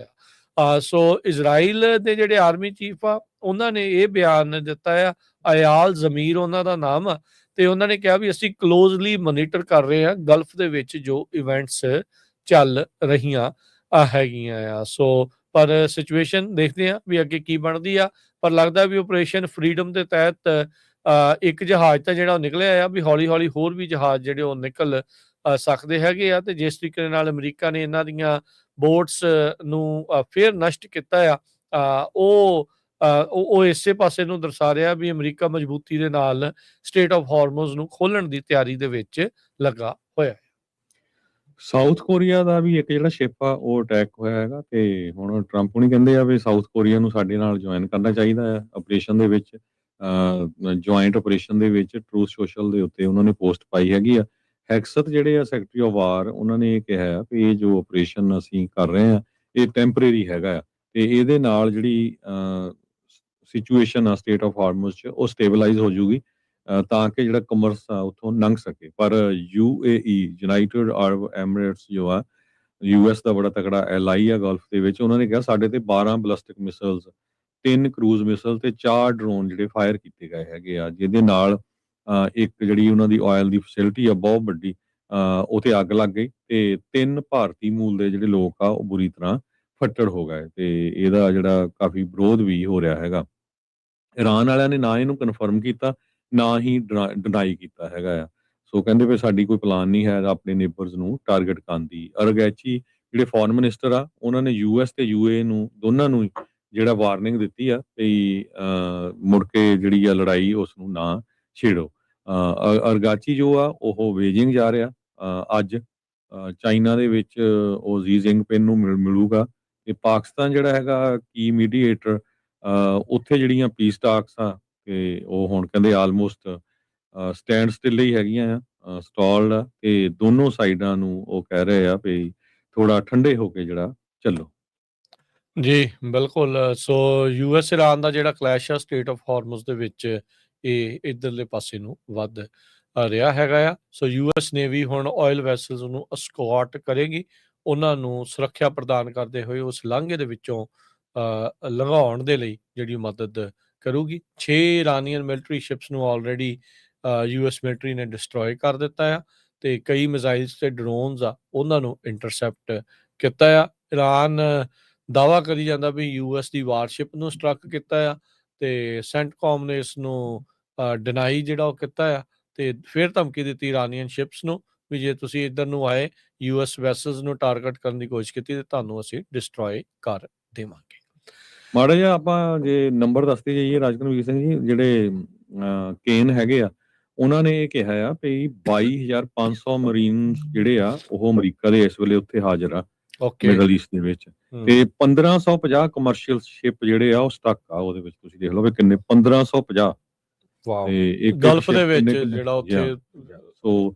ਆ। ਸੋ ਇਜ਼ਰਾਈਲ ਦੇ ਜਿਹੜੇ ਆਰਮੀ ਚੀਫ ਆ ਉਹਨਾਂ ਨੇ ਇਹ ਬਿਆਨ ਦਿੱਤਾ ਆ, ਅਯਾਲ ਜ਼ਮੀਰ ਉਹਨਾਂ ਦਾ ਨਾਮ ਆ, ਤੇ ਉਹਨਾਂ ਨੇ ਕਿਹਾ ਵੀ ਅਸੀਂ ਕਲੋਜ਼ਲੀ ਮੋਨੀਟਰ ਕਰ ਰਹੇ ਹਾਂ ਗਲਫ ਦੇ ਵਿੱਚ ਜੋ ਇਵੈਂਟਸ ਚੱਲ ਰਹੀਆਂ ਹੈਗੀਆਂ ਆ। ਸੋ ਪਰ ਸਿਚੁਏਸ਼ਨ ਦੇਖਦੇ ਆ ਵੀ ਅੱਗੇ ਕੀ ਬਣਦੀ ਆ, ਪਰ ਲੱਗਦਾ ਵੀ ਆਪਰੇਸ਼ਨ ਫਰੀडम ਦੇ ਤਹਿਤ ਇੱਕ ਜਹਾਜ਼ ਤਾਂ ਜਿਹੜਾ ਉਹ ਨਿਕਲਿਆ ਆ, ਵੀ ਹੌਲੀ ਹੌਲੀ ਹੋਰ ਵੀ ਜਹਾਜ਼ ਜਿਹੜੇ ਉਹ ਨਿਕਲ ਸਕਦੇ ਹੈਗੇ ਆ। ਤੇ ਜਿਸ ਤਰੀਕੇ ਨਾਲ ਅਮਰੀਕਾ ਨੇ ਇਹਨਾਂ ਦੀਆਂ ਬੋਟਸ ਨੂੰ ਫਿਰ ਨਸ਼ਟ ਕੀਤਾ ਆ, ਉਹ ਇਸੇ ਪਾਸੇ ਨੂੰ ਦਰਸਾ ਰਿਹਾ ਵੀ ਅਮਰੀਕਾ ਮਜ਼ਬੂਤੀ ਦੇ ਨਾਲ ਸਟੇਟ ਆਫ ਹਾਰਮੋਜ਼ ਨੂੰ ਖੋਲਣ ਦੀ ਤਿਆਰੀ ਦੇ ਵਿੱਚ ਲੱਗਾ ਹੋਇਆ। ਸਾਊਥ ਕੋਰੀਆ ਦਾ ਵੀ ਇੱਕ ਜਿਹੜਾ ਸ਼ਿਪ ਆ ਉਹ ਅਟੈਕ ਹੋਇਆ ਹੈਗਾ, ਤੇ ਹੁਣ ਟਰੰਪ ਹੁਣੀ ਕਹਿੰਦੇ ਆ ਵੀ ਸਾਊਥ ਕੋਰੀਆ ਨੂੰ ਸਾਡੇ ਨਾਲ ਜੁਆਇਨ ਕਰਨਾ ਚਾਹੀਦਾ ਹੈ ਆਪਰੇਸ਼ਨ ਦੇ ਵਿੱਚ, ਜੁਆਇੰਟ ਆਪਰੇਸ਼ਨ ਦੇ ਵਿੱਚ। ਟਰੂਥ ਸੋਸ਼ਲ ਦੇ ਉੱਤੇ ਉਹਨਾਂ ਨੇ ਪੋਸਟ ਪਾਈ ਹੈਗੀ ਆ। ਹੈਕਸਤ ਜਿਹੜੇ ਆ ਸੈਕਟਰੀ ਆਫ ਵਾਰ, ਉਹਨਾਂ ਨੇ ਇਹ ਕਿਹਾ ਆ ਵੀ ਇਹ ਜੋ ਆਪਰੇਸ਼ਨ ਅਸੀਂ ਕਰ ਰਹੇ ਆ ਇਹ ਟੈਂਪਰੇਰੀ ਹੈਗਾ ਆ, ਤੇ ਇਹਦੇ ਨਾਲ ਜਿਹੜੀ ਸਿਚੁਏਸ਼ਨ ਆ ਸਟੇਟ ਆਫ ਹਾਰਮੋਜ਼ 'ਚ ਉਹ ਸਟੇਬਲਾਈਜ਼ ਹੋ ਜੂਗੀ, ਤਾਂ ਕਿ ਜਿਹੜਾ ਕਮਰਸ ਆ ਉੱਥੋਂ ਲੰਘ ਸਕੇ। ਪਰ UAE ਯੂਨਾਈਟਿਡ ਅਰਬ ਐਮਿਰੇਟਸ ਜੋ ਆ US ਦਾ ਬੜਾ ਤਕੜਾ ਐਲਾਈ ਆ ਗਲਫ ਦੇ ਵਿੱਚ, ਉਹਨਾਂ ਨੇ ਕਿਹਾ ਸਾਡੇ ਤੇ 12 ਬਲਿਸਟਿਕ ਮਿਸਲਸ, 3 ਕਰੂਜ਼ ਮਿਸਲ ਤੇ 4 ਡਰੋਨ ਜਿਹੜੇ ਫਾਇਰ ਕੀਤੇ ਗਏ ਹੈਗੇ ਆ, ਜਿਹਦੇ ਨਾਲ ਇੱਕ ਜਿਹੜੀ ਉਹਨਾਂ ਦੀ ਆਇਲ ਦੀ ਫੈਸਿਲਿਟੀ ਆ ਬਹੁਤ ਵੱਡੀ, ਉਹ ਤੇ ਅੱਗ ਲੱਗ ਗਈ ਤੇ 3 ਭਾਰਤੀ ਮੂਲ ਦੇ ਜਿਹੜੇ ਲੋਕ ਆ ਉਹ ਬੁਰੀ ਤਰ੍ਹਾਂ ਫੱਟੜ ਹੋ ਗਏ, ਤੇ ਇਹਦਾ ਜਿਹੜਾ ਕਾਫੀ ਵਿਰੋਧ ਵੀ ਹੋ ਰਿਹਾ ਹੈਗਾ। ਇਰਾਨ ਵਾਲਿਆਂ ਨੇ ਨਾ ਇਹਨੂੰ ਕਨਫਰਮ ਕੀਤਾ, ਨਾ ਹੀ ਡਿਨਾਈ ਕੀਤਾ ਹੈਗਾ ਆ। ਸੋ ਕਹਿੰਦੇ ਵੀ ਸਾਡੀ ਕੋਈ ਪਲਾਨ ਨਹੀਂ ਹੈ ਆਪਣੇ ਨੇਬਰਸ ਨੂੰ ਟਾਰਗੇਟ ਕਰਨ ਦੀ। ਅਰਗੈਚੀ ਜਿਹੜੇ ਫੋਰਨ ਮਿਨਿਸਟਰ ਆ, ਉਹਨਾਂ ਨੇ US ਤੇ UAE ਨੂੰ ਦੋਨਾਂ ਨੂੰ ਜਿਹੜਾ ਵਾਰਨਿੰਗ ਦਿੱਤੀ ਆ ਵੀ ਮੁੜ ਕੇ ਜਿਹੜੀ ਆ ਲੜਾਈ ਉਸ ਨੂੰ ਨਾ ਛੇੜੋ। ਅਰਗਾਚੀ ਜੋ ਆ ਉਹ ਬੀਜਿੰਗ ਜਾ ਰਿਹਾ ਅੱਜ, ਚਾਈਨਾ ਦੇ ਵਿੱਚ ਉਹ ਜੀ ਜਿੰਗਪਿੰਗ ਨੂੰ ਮਿਲੂਗਾ, ਤੇ ਪਾਕਿਸਤਾਨ ਜਿਹੜਾ ਹੈਗਾ ਕੀ ਮੀਡੀਏਟਰ, ਉੱਥੇ ਜਿਹੜੀਆਂ ਪੀਸ ਟਾਕਸ ਆ ਤੇ ਉਹ ਹੁਣ ਕਹਿੰਦੇ ਆਲਮੋਸਟ ਸਟੈਂਡ ਸਟਿਲ ਹੀ ਹੈਗੀਆਂ ਆ, ਸਟਾਲਡ ਆ, ਤੇ ਦੋਨੋਂ ਸਾਈਡਾਂ ਨੂੰ ਉਹ ਕਹਿ ਰਹੇ ਆ ਵੀ ਥੋੜਾ ਠੰਡੇ ਹੋ ਕੇ ਜਿਹੜਾ ਚੱਲੋ। ਜੀ ਬਿਲਕੁਲ। ਸੋ US ਇਰਾਨ ਦਾ ਜਿਹੜਾ ਕਲੈਸ਼ ਆ ਸਟੇਟ ਆਫ ਹਾਰਮੋਜ਼ ਦੇ ਵਿੱਚ ਇਹ ਇਧਰਲੇ ਪਾਸੇ ਨੂੰ ਵੱਧ ਰਿਹਾ ਹੈਗਾ ਆ। ਸੋ US ਨੇਵੀ ਹੁਣ ਆਇਲ ਵੈਸਲਸ ਨੂੰ ਅਸਕੌਟ ਕਰੇਗੀ, ਉਹਨਾਂ ਨੂੰ ਸੁਰੱਖਿਆ ਪ੍ਰਦਾਨ ਕਰਦੇ ਹੋਏ ਉਸ ਲਾਂਘੇ ਦੇ ਵਿੱਚੋਂ ਲੰਘਾਉਣ ਦੇ ਲਈ ਜਿਹੜੀ ਮਦਦ ਕਰੂਗੀ। 6 ਇਰਾਨੀਅਨ ਮਿਲਟਰੀ ਸ਼ਿਪਸ ਨੂੰ ਆਲਰੇਡੀ US ਮਿਲਟਰੀ ਨੇ ਡਿਸਟਰੋਏ ਕਰ ਦਿੱਤਾ ਆ, ਤੇ ਕਈ ਮਿਜ਼ਾਈਲਸ ਤੇ ਡਰੋਨਸ ਆ ਉਹਨਾਂ ਨੂੰ ਇੰਟਰਸੈਪਟ ਕੀਤਾ ਆ। ਇਰਾਨ ਦਾਅਵਾ ਕਰੀ ਜਾਂਦਾ ਵੀ US ਦੀ ਵਾਰਸ਼ਿਪ ਨੂੰ ਸਟਰੱਕ ਕੀਤਾ ਆ, ਤੇ ਸੈਂਟਕੌਮ ਨੇ ਇਸ ਨੂੰ ਡਿਨਾਈ ਜਿਹੜਾ ਉਹ ਕੀਤਾ ਆ, ਤੇ ਫਿਰ ਧਮਕੀ ਦਿੱਤੀ ਇਰਾਨੀਅਨ ਸ਼ਿਪਸ ਨੂੰ ਵੀ ਜੇ ਤੁਸੀਂ ਇੱਧਰ ਨੂੰ ਆਏ US ਵੈਸਲਸ ਨੂੰ ਟਾਰਗੇਟ ਕਰਨ ਦੀ ਕੋਸ਼ਿਸ਼ ਕੀਤੀ ਤੇ ਤੁਹਾਨੂੰ ਅਸੀਂ ਡਿਸਟਰੋਏ ਕਰ ਦੇਵਾਂਗੇ। ਮਾੜਾ ਜਿਹਾ ਆਪਾਂ ਜੇ ਨੰਬਰ ਦੱਸਦੇ ਜਾਈਏ ਰਾਜਕਨਵੀਰ ਸਿੰਘ ਜੀ, ਜਿਹੜੇ ਕੇਨ ਹੈਗੇ ਆ, ਉਹਨਾਂ ਨੇ ਇਹ ਕਿਹਾ ਆ ਵੀ 22,500 ਮਰੀਨਸ ਜਿਹੜੇ ਆ ਉਹ ਅਮਰੀਕਾ ਦੇ ਇਸ ਵੇਲੇ ਉੱਥੇ ਹਾਜ਼ਰ ਆ ਮਿਡਲ ਈਸਟ ਦੇ ਵਿੱਚ, ਤੇ 1550 ਕਮਰਸ਼ੀਅਲ ਸ਼ਿਪ ਜਿਹੜੇ ਆ ਉਹ ਸਟਕ ਆ ਉਹਦੇ ਵਿੱਚ। ਤੁਸੀਂ ਦੇਖ ਲਓ ਵੀ ਕਿੰਨੇ 1550 ਤੇ ਗਲਫ ਦੇ ਵਿੱਚ ਜਿਹੜਾ ਉੱਥੇ ਸੋ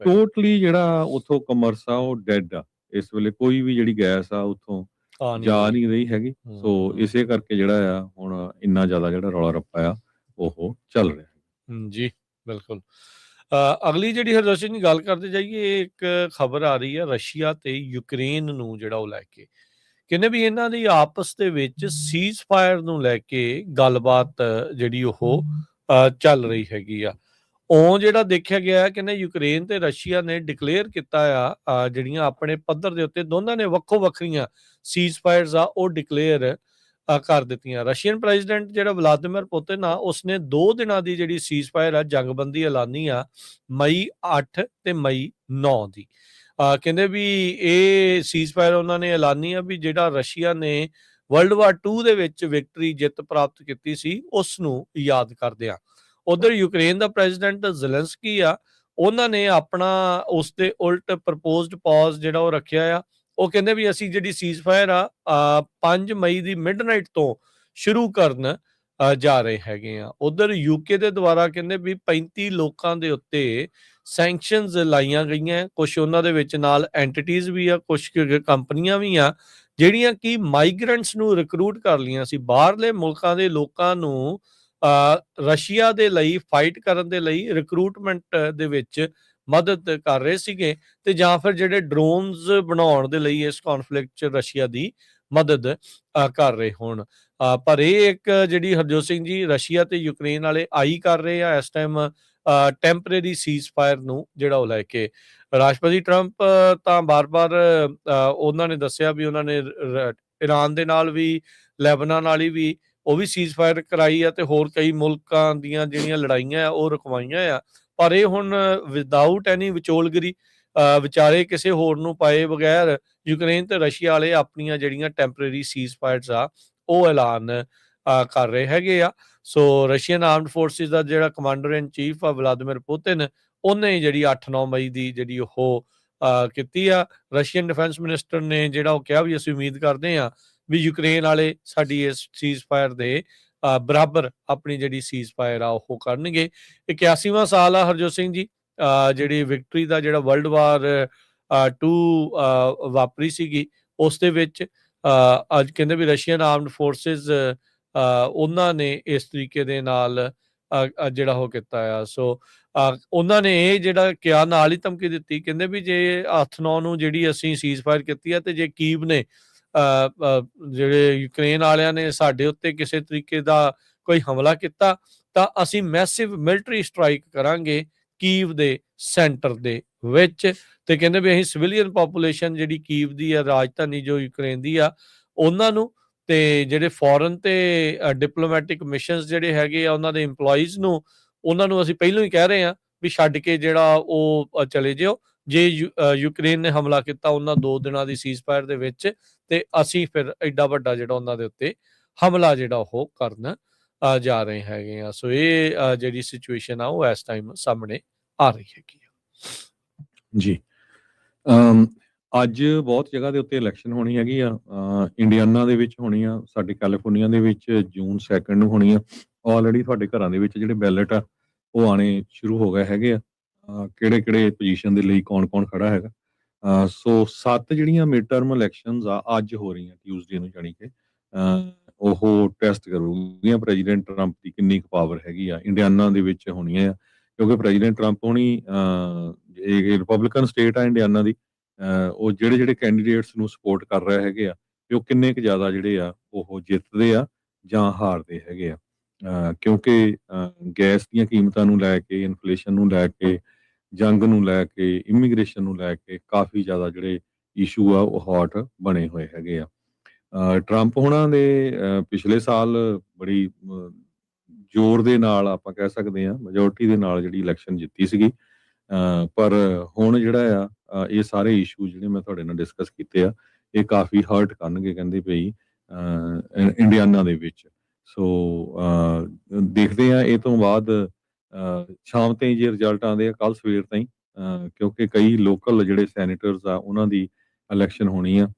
ਟੋਟਲੀ ਜਿਹੜਾ ਉੱਥੋਂ ਕਮਰਸ ਆ ਉਹ ਡੈਡ ਆ ਇਸ ਵੇਲੇ, ਕੋਈ ਵੀ ਜਿਹੜੀ ਗੈਸ ਆ ਉੱਥੋਂ ਜਾ ਨਹੀਂ ਰਹੀ ਹੈਗੀ। ਸੋ ਇਸੇ ਕਰਕੇ ਜਿਹੜਾ ਆ ਹੁਣ ਇੰਨਾ ਜ਼ਿਆਦਾ ਜਿਹੜਾ ਰੌਲਾ ਰੱਪਾ ਆ ਉਹ ਚੱਲ ਰਿਹਾ। ਜੀ ਬਿਲਕੁਲ। ਅਗਲੀ ਜਿਹੜੀ ਹਰਜੋਸ਼ਨ ਦੀ ਗੱਲ ਕਰਦੇ ਜਾਈਏ, ਇੱਕ ਖਬਰ ਆ ਰਹੀ ਹੈ ਰਸ਼ੀਆ ਤੇ ਯੂਕਰੇਨ ਨੂੰ ਜਿਹੜਾ ਉਹ ਲੈ ਕੇ, ਕਹਿੰਦੇ ਵੀ ਇਹਨਾਂ ਦੀ ਆਪਸ ਦੇ ਵਿੱਚ ਸੀਜ਼ ਫਾਇਰ ਨੂੰ ਲੈ ਕੇ ਗੱਲਬਾਤ ਜਿਹੜੀ ਉਹ ਚੱਲ ਰਹੀ ਹੈਗੀ ਆ। ਉਹ ਜਿਹੜਾ ਦੇਖਿਆ ਗਿਆ ਕਹਿੰਦੇ ਯੂਕਰੇਨ ਤੇ ਰਸ਼ੀਆ ਨੇ ਡਿਕਲੇਅਰ ਕੀਤਾ ਆ, ਜਿਹੜੀਆਂ ਆਪਣੇ ਪੱਧਰ ਦੇ ਉੱਤੇ ਦੋਨਾਂ ਨੇ ਵੱਖੋ ਵੱਖਰੀਆਂ ਸੀਜ਼ ਫਾਇਰਸ ਆ ਉਹ ਡਿਕਲੇਅਰ ਕਰ ਦਿੱਤੀਆਂ। ਰਸ਼ੀਅਨ ਪ੍ਰੈਜ਼ੀਡੈਂਟ ਜਿਹੜਾ ਵਲਾਦੀਮੀਰ ਪੁਤਿਨ ਆ ਉਸਨੇ 2 ਦਿਨਾਂ ਦੀ ਜਿਹੜੀ ਸੀਜ਼ ਫਾਇਰ ਆ ਜੰਗਬੰਦੀ ਐਲਾਨੀ ਆ, ਮਈ 8 ਤੇ ਮਈ 9 ਦੀ। ਕਹਿੰਦੇ ਵੀ ਇਹ ਸੀਜ਼ ਫਾਇਰ ਉਹਨਾਂ ਨੇ ਐਲਾਨੀ ਆ ਵੀ ਜਿਹੜਾ ਰਸ਼ੀਆ ਨੇ ਵਰਲਡ ਵਾਰ 2 ਦੇ ਵਿੱਚ ਵਿਕਟਰੀ ਜਿੱਤ ਪ੍ਰਾਪਤ ਕੀਤੀ ਸੀ ਉਸ ਨੂੰ ਯਾਦ ਕਰਦੇ ਆ। ਉਧਰ ਯੂਕਰੇਨ ਦਾ ਪ੍ਰੈਜ਼ੀਡੈਂਟ ਜ਼ੈਲੈਂਸਕੀ ਆ, ਉਹਨਾਂ ਨੇ ਆਪਣਾ ਉਸ ਦੇ ਉਲਟ ਪ੍ਰਪੋਜ਼ਡ ਪੌਜ਼ ਜਿਹੜਾ ਉਹ ਰੱਖਿਆ ਆ, ਉਹ ਕਹਿੰਦੇ ਵੀ ਅਸੀਂ ਜਿਹੜੀ ਸੀਜ਼ਫਾਇਰ ਆ 5 ਮਈ ਦੀ ਮਿਡਨਾਈਟ ਤੋਂ ਸ਼ੁਰੂ ਕਰਨ ਜਾ ਰਹੇ ਹੈਗੇ ਆ। ਉਧਰ ਯੂਕੇ ਦੇ ਦੁਆਰਾ ਕਹਿੰਦੇ ਵੀ 35 ਲੋਕਾਂ ਦੇ ਉੱਤੇ ਸੈਂਕਸ਼ਨਸ ਲਾਈਆਂ ਗਈਆਂ। ਕੁਝ ਉਹਨਾਂ ਦੇ ਵਿੱਚ ਨਾਲ ਐਂਟੀਟੀਜ਼ ਵੀ ਆ, ਕੁਝ ਕੰਪਨੀਆਂ ਵੀ ਆ ਜਿਹੜੀਆਂ ਕਿ ਮਾਈਗ੍ਰੈਂਟਸ ਨੂੰ ਰਿਕਰੂਟ ਕਰ ਲਈਆਂ ਸੀ। ਬਾਹਰਲੇ ਮੁਲਕਾਂ ਦੇ ਲੋਕਾਂ ਨੂੰ ਰਸ਼ੀਆ ਦੇ ਲਈ ਫਾਈਟ ਕਰਨ ਦੇ ਲਈ ਰਿਕਰੂਟਮੈਂਟ ਦੇ ਵਿੱਚ ਮਦਦ ਕਰ ਰਹੇ ਸੀਗੇ, ਤੇ ਜਾਂ ਫਿਰ ਜਿਹੜੇ ਡਰੋਨਸ ਬਣਾਉਣ ਦੇ ਲਈ ਇਸ ਕੌਨਫਲਿਕਟ 'ਚ ਰਸ਼ੀਆ ਦੀ ਮਦਦ ਕਰ ਰਹੇ ਹੋਣ। ਪਰ ਇਹ ਇੱਕ ਜਿਹੜੀ ਹਰਜੋਤ ਸਿੰਘ ਜੀ ਰਸ਼ੀਆ ਤੇ ਯੂਕਰੇਨ ਵਾਲੇ ਆਈ ਕਰ ਰਹੇ ਆ ਇਸ ਟਾਈਮ ਟੈਂਪਰੇਰੀ ਸੀਜ਼ਫਾਇਰ ਨੂੰ ਜਿਹੜਾ ਉਹ ਲੈ ਕੇ। ਰਾਸ਼ਟਰਪਤੀ ਟਰੰਪ ਤਾਂ ਬਾਰ-ਬਾਰ ਉਹਨਾਂ ਨੇ ਦੱਸਿਆ ਵੀ ਉਹਨਾਂ ਨੇ ਇਰਾਨ ਦੇ ਨਾਲ ਵੀ, ਲੈਬਨਾਨ ਨਾਲ ਵੀ ਉਹ ਵੀ ਸੀਜ਼ਫਾਇਰ ਕਰਾਈ ਆ, ਤੇ ਹੋਰ ਕਈ ਮੁਲਕਾਂ ਦੀਆਂ ਜਿਹੜੀਆਂ ਲੜਾਈਆਂ ਆ ਉਹ ਰੁਕਵਾਈਆਂ ਆ। ਪਰ ਇਹ ਹੁਣ ਵਿਦਆਊਟ ਐਨੀ ਵਿਚੋਲਗਰੀ, ਵਿਚਾਰੇ ਕਿਸੇ ਹੋਰ ਨੂੰ ਪਾਏ ਬਗੈਰ ਯੂਕਰੇਨ ਤੇ ਰਸ਼ੀਆ ਵਾਲੇ ਆਪਣੀਆਂ ਜਿਹੜੀਆਂ ਟੈਂਪਰੇਰੀ ਸੀਜ਼ਫਾਇਰਸ ਆ ਉਹ ਐਲਾਨ ਕਰ ਰਹੇ ਹੈਗੇ ਆ। ਸੋ ਰਸ਼ੀਅਨ ਆਰਮਡ ਫੋਰਸਿਸ ਦਾ ਜਿਹੜਾ ਕਮਾਂਡਰ ਇਨ ਚੀਫ ਆ ਵਲਾਦੀਮੀਰ ਪੁਤਿਨ, ਉਹਨੇ ਜਿਹੜੀ 8-9 ਮਈ ਦੀ ਜਿਹੜੀ ਉਹ ਕੀਤੀ ਆ। ਰਸ਼ੀਅਨ ਡਿਫੈਂਸ ਮਿਨਿਸਟਰ ਨੇ ਜਿਹੜਾ ਉਹ ਕਿਹਾ ਵੀ ਅਸੀਂ ਉਮੀਦ ਕਰਦੇ ਹਾਂ ਵੀ ਯੂਕਰੇਨ ਵਾਲੇ ਸਾਡੀ ਇਸ ਸੀਜ਼ਫਾਇਰ ਦੇ ਬਰਾਬਰ ਆਪਣੀ ਜਿਹੜੀ ਸੀਜ਼ਫਾਇਰ ਆ ਉਹ ਕਰਨਗੇ। 81ਵਾਂ ਸਾਲ ਆ ਹਰਜੋਤ ਸਿੰਘ ਜੀ ਜਿਹੜੀ ਵਿਕਟਰੀ ਦਾ ਜਿਹੜਾ ਵਰਲਡ ਵਾਰ 2 ਵਾਪਰੀ ਸੀਗੀ, ਉਸ ਦੇ ਵਿੱਚ ਅੱਜ ਕਹਿੰਦੇ ਵੀ ਰਸ਼ੀਅਨ ਆਰਮਡ ਫੋਰਸਿਸ ਉਹਨਾਂ ਨੇ ਇਸ ਤਰੀਕੇ ਦੇ ਨਾਲ ਜਿਹੜਾ ਉਹ ਕੀਤਾ ਆ। ਸੋ ਉਹਨਾਂ ਨੇ ਇਹ ਜਿਹੜਾ ਕਿਹਾ, ਨਾਲ ਹੀ ਧਮਕੀ ਦਿੱਤੀ, ਕਹਿੰਦੇ ਵੀ ਜੇ 8-9 ਨੂੰ ਜਿਹੜੀ ਅਸੀਂ ਸੀਜ਼ਫਾਇਰ ਕੀਤੀ ਆ, ਤੇ ਜੇ ਕੀਵ ਨੇ ਜਿਹੜੇ ਯੂਕਰੇਨ ਵਾਲਿਆਂ ਨੇ ਸਾਡੇ ਉੱਤੇ ਕਿਸੇ ਤਰੀਕੇ ਦਾ ਕੋਈ ਹਮਲਾ ਕੀਤਾ, ਤਾਂ ਅਸੀਂ ਮੈਸਿਵ ਮਿਲਟਰੀ ਸਟ੍ਰਾਈਕ ਕਰਾਂਗੇ ਕੀਵ ਦੇ ਸੈਂਟਰ ਦੇ ਵਿੱਚ। ਤੇ ਕਹਿੰਦੇ ਵੀ ਅਸੀਂ ਸਿਵਿਲੀਅਨ ਪਾਪੂਲੇਸ਼ਨ ਜਿਹੜੀ ਕੀਵ ਦੀ ਆ, ਰਾਜਧਾਨੀ ਜੋ ਯੂਕਰੇਨ ਦੀ ਆ, ਉਹਨਾਂ ਨੂੰ, ਤੇ ਜਿਹੜੇ ਫੋਰਨ ਤੇ ਡਿਪਲੋਮੈਟਿਕ ਮਿਸ਼ਨਸ ਜਿਹੜੇ ਹੈਗੇ ਆ ਉਹਨਾਂ ਦੇ ਇੰਪਲੋਈਜ਼ ਨੂੰ, ਉਹਨਾਂ ਨੂੰ ਅਸੀਂ ਪਹਿਲਾਂ ਹੀ ਕਹਿ ਰਹੇ ਹਾਂ ਵੀ ਛੱਡ ਕੇ ਜਿਹੜਾ ਉਹ ਚਲੇ ਜਿਓ। ਜੇ ਯੂਕਰੇਨ ਨੇ ਹਮਲਾ ਕੀਤਾ ਉਹਨਾਂ 2 ਦਿਨਾਂ ਦੀ ਸੀਜ਼ਫਾਇਰ ਦੇ ਵਿੱਚ, ਤੇ ਅਸੀਂ ਫਿਰ ਐਡਾ ਵੱਡਾ ਜਿਹੜਾ ਉਹਨਾਂ ਦੇ ਉੱਤੇ ਹਮਲਾ ਜਿਹੜਾ ਉਹ ਕਰਨ ਜਾ ਰਹੇ ਹੈਗੇ ਆ। ਸੋ ਇਹ ਜਿਹੜੀ ਸਿਚੁਏਸ਼ਨ ਆ ਉਹ ਇਸ ਟਾਈਮ ਸਾਹਮਣੇ ਆ ਰਹੀ ਹੈਗੀ ਆ ਜੀ। ਅੱਜ ਬਹੁਤ ਜਗ੍ਹਾ ਦੇ ਉੱਤੇ ਇਲੈਕਸ਼ਨ ਹੋਣੀ ਹੈਗੀ ਆ। ਇੰਡੀਆਨਾ ਦੇ ਵਿੱਚ ਹੋਣੀ ਆ, ਸਾਡੇ ਕੈਲੀਫੋਰਨੀਆ ਦੇ ਵਿੱਚ ਜੂਨ 2 ਨੂੰ ਹੋਣੀ ਆ। ਆਲਰੇਡੀ ਤੁਹਾਡੇ ਘਰਾਂ ਦੇ ਵਿੱਚ ਜਿਹੜੇ ਬੈਲਟ ਆ ਉਹ ਆਣੇ ਸ਼ੁਰੂ ਹੋ ਗਏ ਹੈਗੇ ਆ। ਕਿਹੜੇ ਪੋਜੀਸ਼ਨ ਦੇ ਲਈ ਕੌਣ ਖੜਾ ਹੈਗਾ। ਸੋ 7 ਜਿਹੜੀਆਂ ਮਿਡ ਟਰਮ ਇਲੈਕਸ਼ਨਸ ਆ ਅੱਜ ਹੋ ਰਹੀਆਂ ਟਿਊਜ਼ਡੇ ਨੂੰ, ਜਾਣੀ ਕਿ ਉਹ ਟੈਸਟ ਕਰੂਗੀਆਂ ਪ੍ਰੈਜ਼ੀਡੈਂਟ ਟਰੰਪ ਦੀ ਕਿੰਨੀ ਕੁ ਪਾਵਰ ਹੈਗੀ ਆ। ਇੰਡੀਆਨਾ ਦੇ ਵਿੱਚ ਹੋਣੀਆਂ ਆ, ਕਿਉਂਕਿ ਪ੍ਰੈਜ਼ੀਡੈਂਟ ਟਰੰਪ ਹੋਣੀ ਇਹ ਰਿਪਬਲਿਕਨ ਸਟੇਟ ਆ ਇੰਡੀਆਨਾ ਦੀ। ਉਹ ਜਿਹੜੇ ਕੈਂਡੀਡੇਟਸ ਨੂੰ ਸਪੋਰਟ ਕਰ ਰਹੇ ਹੈਗੇ ਆ, ਤੇ ਉਹ ਕਿੰਨੇ ਕੁ ਜ਼ਿਆਦਾ ਜਿਹੜੇ ਆ ਉਹ ਜਿੱਤਦੇ ਆ ਜਾਂ ਹਾਰਦੇ ਹੈਗੇ ਆ। ਕਿਉਂਕਿ ਗੈਸ ਦੀਆਂ ਕੀਮਤਾਂ ਨੂੰ ਲੈ ਕੇ, ਇਨਫਲੇਸ਼ਨ ਨੂੰ ਲੈ ਕੇ, ਜੰਗ ਨੂੰ ਲੈ ਕੇ, ਇਮੀਗ੍ਰੇਸ਼ਨ ਨੂੰ ਲੈ ਕੇ ਕਾਫੀ ਜ਼ਿਆਦਾ ਜਿਹੜੇ ਇਸ਼ੂ ਆ ਉਹ ਹੌਟ ਬਣੇ ਹੋਏ ਹੈਗੇ ਆ। ਟਰੰਪ ਹੋਣਾ ਦੇ ਪਿਛਲੇ ਸਾਲ ਬੜੀ ਜ਼ੋਰ ਦੇ ਨਾਲ ਆਪਾਂ ਕਹਿ ਸਕਦੇ ਹਾਂ ਮੈਜੋਰਟੀ ਦੇ ਨਾਲ ਜਿਹੜੀ ਇਲੈਕਸ਼ਨ ਜਿੱਤੀ ਸੀਗੀ। ਪਰ ਹੁਣ ਜਿਹੜਾ ਆ ਇਹ ਸਾਰੇ ਇਸ਼ੂ ਜਿਹੜੇ ਮੈਂ ਤੁਹਾਡੇ ਨਾਲ ਡਿਸਕਸ ਕੀਤੇ ਆ, ਇਹ ਕਾਫੀ ਹਰਟ ਕਰਨਗੇ ਕਹਿੰਦੇ ਪਈ ਇੰਡੀਆਨਾ ਦੇ ਵਿੱਚ। ਸੋ ਦੇਖਦੇ ਆ ਇਹ ਤੋਂ ਬਾਅਦ ਸ਼ਾਮ ਤਾਈਂ ਜੇ ਰਿਜ਼ਲਟ ਆਉਂਦੇ ਆ, ਕੱਲ ਸਵੇਰ ਤਾਈਂ, ਕਿਉਂਕਿ ਕਈ ਲੋਕਲ ਜਿਹੜੇ ਸੈਨੇਟਰਸ ਆ ਉਹਨਾਂ ਦੀ ਇਲੈਕਸ਼ਨ ਹੋਣੀ ਆ।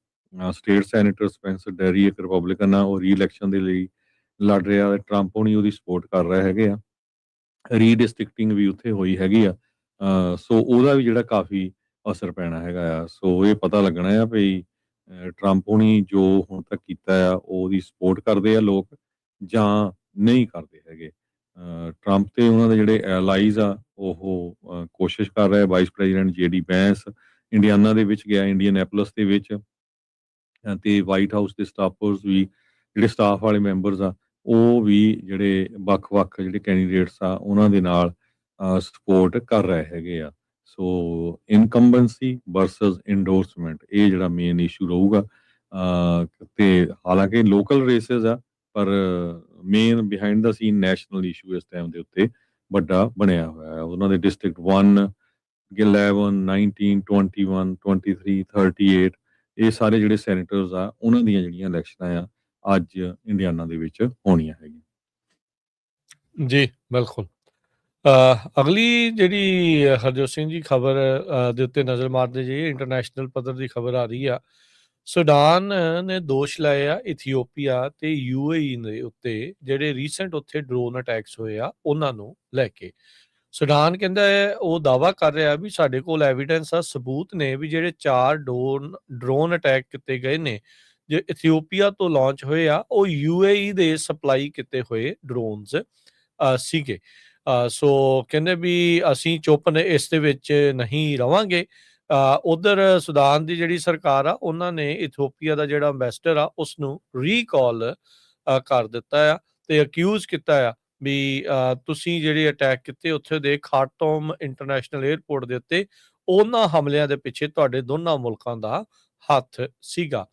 ਸਟੇਟ ਸੈਨੇਟਰ ਸਪੈਂਸਰ ਡੈਰੀ ਇੱਕ ਰਿਪਬਲਿਕਨ ਆ, ਉਹ ਰੀ-ਇਲੈਕਸ਼ਨ ਦੇ ਲਈ ਲੜ ਰਿਹਾ। ਟਰੰਪ ਹੋਣੀ ਉਹਦੀ ਸਪੋਰਟ ਕਰ ਰਹੇ ਹੈਗੇ ਆ। ਰੀਡਿਸਟ੍ਰਿਕਟਿੰਗ ਵੀ ਉੱਥੇ ਹੋਈ ਹੈਗੀ ਆ। ਸੋ ਉਹਦਾ ਵੀ ਜਿਹੜਾ ਕਾਫੀ ਅਸਰ ਪੈਣਾ ਹੈਗਾ ਆ। ਸੋ ਇਹ ਪਤਾ ਲੱਗਣਾ ਆ ਵੀ ਟਰੰਪ ਹੋਣੀ ਜੋ ਹੁਣ ਤੱਕ ਕੀਤਾ ਆ ਉਹਦੀ ਸਪੋਰਟ ਕਰਦੇ ਆ ਲੋਕ ਜਾਂ ਨਹੀਂ ਕਰਦੇ ਹੈਗੇ। ਟਰੰਪ ਤੇ ਉਹਨਾਂ ਦੇ ਜਿਹੜੇ ਐਲਾਈਜ਼ ਆ ਉਹ ਕੋਸ਼ਿਸ਼ ਕਰ ਰਹੇ। ਵਾਈਸ ਪ੍ਰੈਜ਼ੀਡੈਂਟ JD ਵੈਂਸ ਇੰਡੀਆਨਾ ਦੇ ਵਿੱਚ ਗਿਆ, ਇੰਡੀਅਨੈਪੋਲਿਸ ਦੇ ਵਿੱਚ, ਤੇ ਵਾਈਟ ਹਾਊਸ ਦੇ ਸਟਾਫਰਸ ਵੀ, ਜਿਹੜੇ ਸਟਾਫ ਵਾਲੇ ਮੈਂਬਰਸ ਆ, ਉਹ ਵੀ ਜਿਹੜੇ ਵੱਖ-ਵੱਖ ਜਿਹੜੇ ਕੈਂਡੀਡੇਟਸ ਆ ਉਹਨਾਂ ਦੇ ਨਾਲ ਸਪੋਰਟ ਕਰ ਰਹੇ ਹੈਗੇ ਆ। ਸੋ ਇਨਕੰਬੈਂਸੀ ਵਰਸਸ ਇੰਡੋਰਸਮੈਂਟ, ਇਹ ਜਿਹੜਾ ਮੇਨ ਇਸ਼ੂ ਰਹੂਗਾ। ਤੇ ਹਾਲਾਂਕਿ ਲੋਕਲ ਰੇਸਿਸ ਆ, ਪਰ ਮੇਨ ਬਿਹਾਈਂਡ ਦਾ ਸੀਨ ਨੈਸ਼ਨਲ ਇਸ਼ੂ ਇਸ ਟਾਈਮ ਦੇ ਉੱਤੇ ਵੱਡਾ ਬਣਿਆ ਹੋਇਆ ਹੈ। ਉਹਨਾਂ ਦੇ ਡਿਸਟ੍ਰਿਕਟ 1, 11, 19, 21, 23, 38, ਇਹ ਸਾਰੇ ਜਿਹੜੇ ਸੈਨੇਟਰਸ ਆ ਉਹਨਾਂ ਦੀਆਂ ਜਿਹੜੀਆਂ ਇਲੈਕਸ਼ਨਾਂ ਆ ਅੱਜ ਇੰਡੀਆਨਾ ਦੇ ਵਿੱਚ ਹੋਣੀਆਂ ਹੈਗੀਆਂ ਜੀ। ਬਿਲਕੁਲ। ਅਗਲੀ ਜਿਹੜੀ ਹਰਜੋਤ ਸਿੰਘ ਜੀ ਖਬਰ ਦੇ ਉੱਤੇ ਨਜ਼ਰ ਮਾਰਦੇ ਜਾਈਏ, ਇੰਟਰਨੈਸ਼ਨਲ ਪੱਧਰ ਦੀ ਖਬਰ ਆ ਰਹੀ ਆ ਸੁਡਾਨ ਨੇ ਦੋਸ਼ ਲਾਏ ਆ ਇਥੀਓਪੀਆ ਤੇ UAE ਦੇ ਉੱਤੇ ਜਿਹੜੇ ਰੀਸੈਂਟ ਉੱਥੇ ਡਰੋਨ ਅਟੈਕਸ ਹੋਏ ਆ ਉਹਨਾਂ ਨੂੰ ਲੈ ਕੇ। ਸੁਡਾਨ ਕਹਿੰਦਾ ਹੈ, ਉਹ ਦਾਅਵਾ ਕਰ ਰਿਹਾ ਵੀ ਸਾਡੇ ਕੋਲ ਐਵੀਡੈਂਸ ਆ, ਸਬੂਤ ਨੇ ਵੀ ਜਿਹੜੇ 4 ਡਰੋਨ ਅਟੈਕ ਕੀਤੇ ਗਏ ਨੇ ਜੇ ਇਥੀਓਪੀਆ ਤੋਂ ਲਾਂਚ ਹੋਏ ਆ, ਉਹ UAE ਦੇ ਸਪਲਾਈ ਕੀਤੇ ਹੋਏ ਡਰੋਨਸ ਸੀਗੇ। ਸੋ ਕਹਿੰਦੇ ਵੀ ਅਸੀਂ ਚੁੱਪ ਨੇ ਇਸ ਦੇ ਵਿੱਚ ਨਹੀਂ ਰਵਾਂਗੇ। ਉਧਰ ਸੁਦਾਨ ਦੀ ਜਿਹੜੀ ਸਰਕਾਰ ਆ ਉਹਨਾਂ ਨੇ ਇਥੀਓਪੀਆ ਦਾ ਜਿਹੜਾ ਅੰਬੈਸਡਰ ਆ ਉਸ ਨੂੰ ਰੀਕਾਲ ਕਰ ਦਿੱਤਾ ਆ ਤੇ ਅਕਿਊਜ਼ ਕੀਤਾ ਆ ਵੀ ਤੁਸੀਂ ਜਿਹੜੇ ਅਟੈਕ ਕੀਤੇ ਉੱਥੇ ਦੇ ਖਾਰਟੂਮ ਇੰਟਰਨੈਸ਼ਨਲ 에ਅਰਪੋਰਟ ਦੇ ਉੱਤੇ, ਉਹਨਾਂ ਹਮਲਿਆਂ ਦੇ ਪਿੱਛੇ ਤੁਹਾਡੇ ਦੋਨਾਂ ਮੁਲਕਾਂ ਦਾ ਹੱਥ ਸੀਗਾ।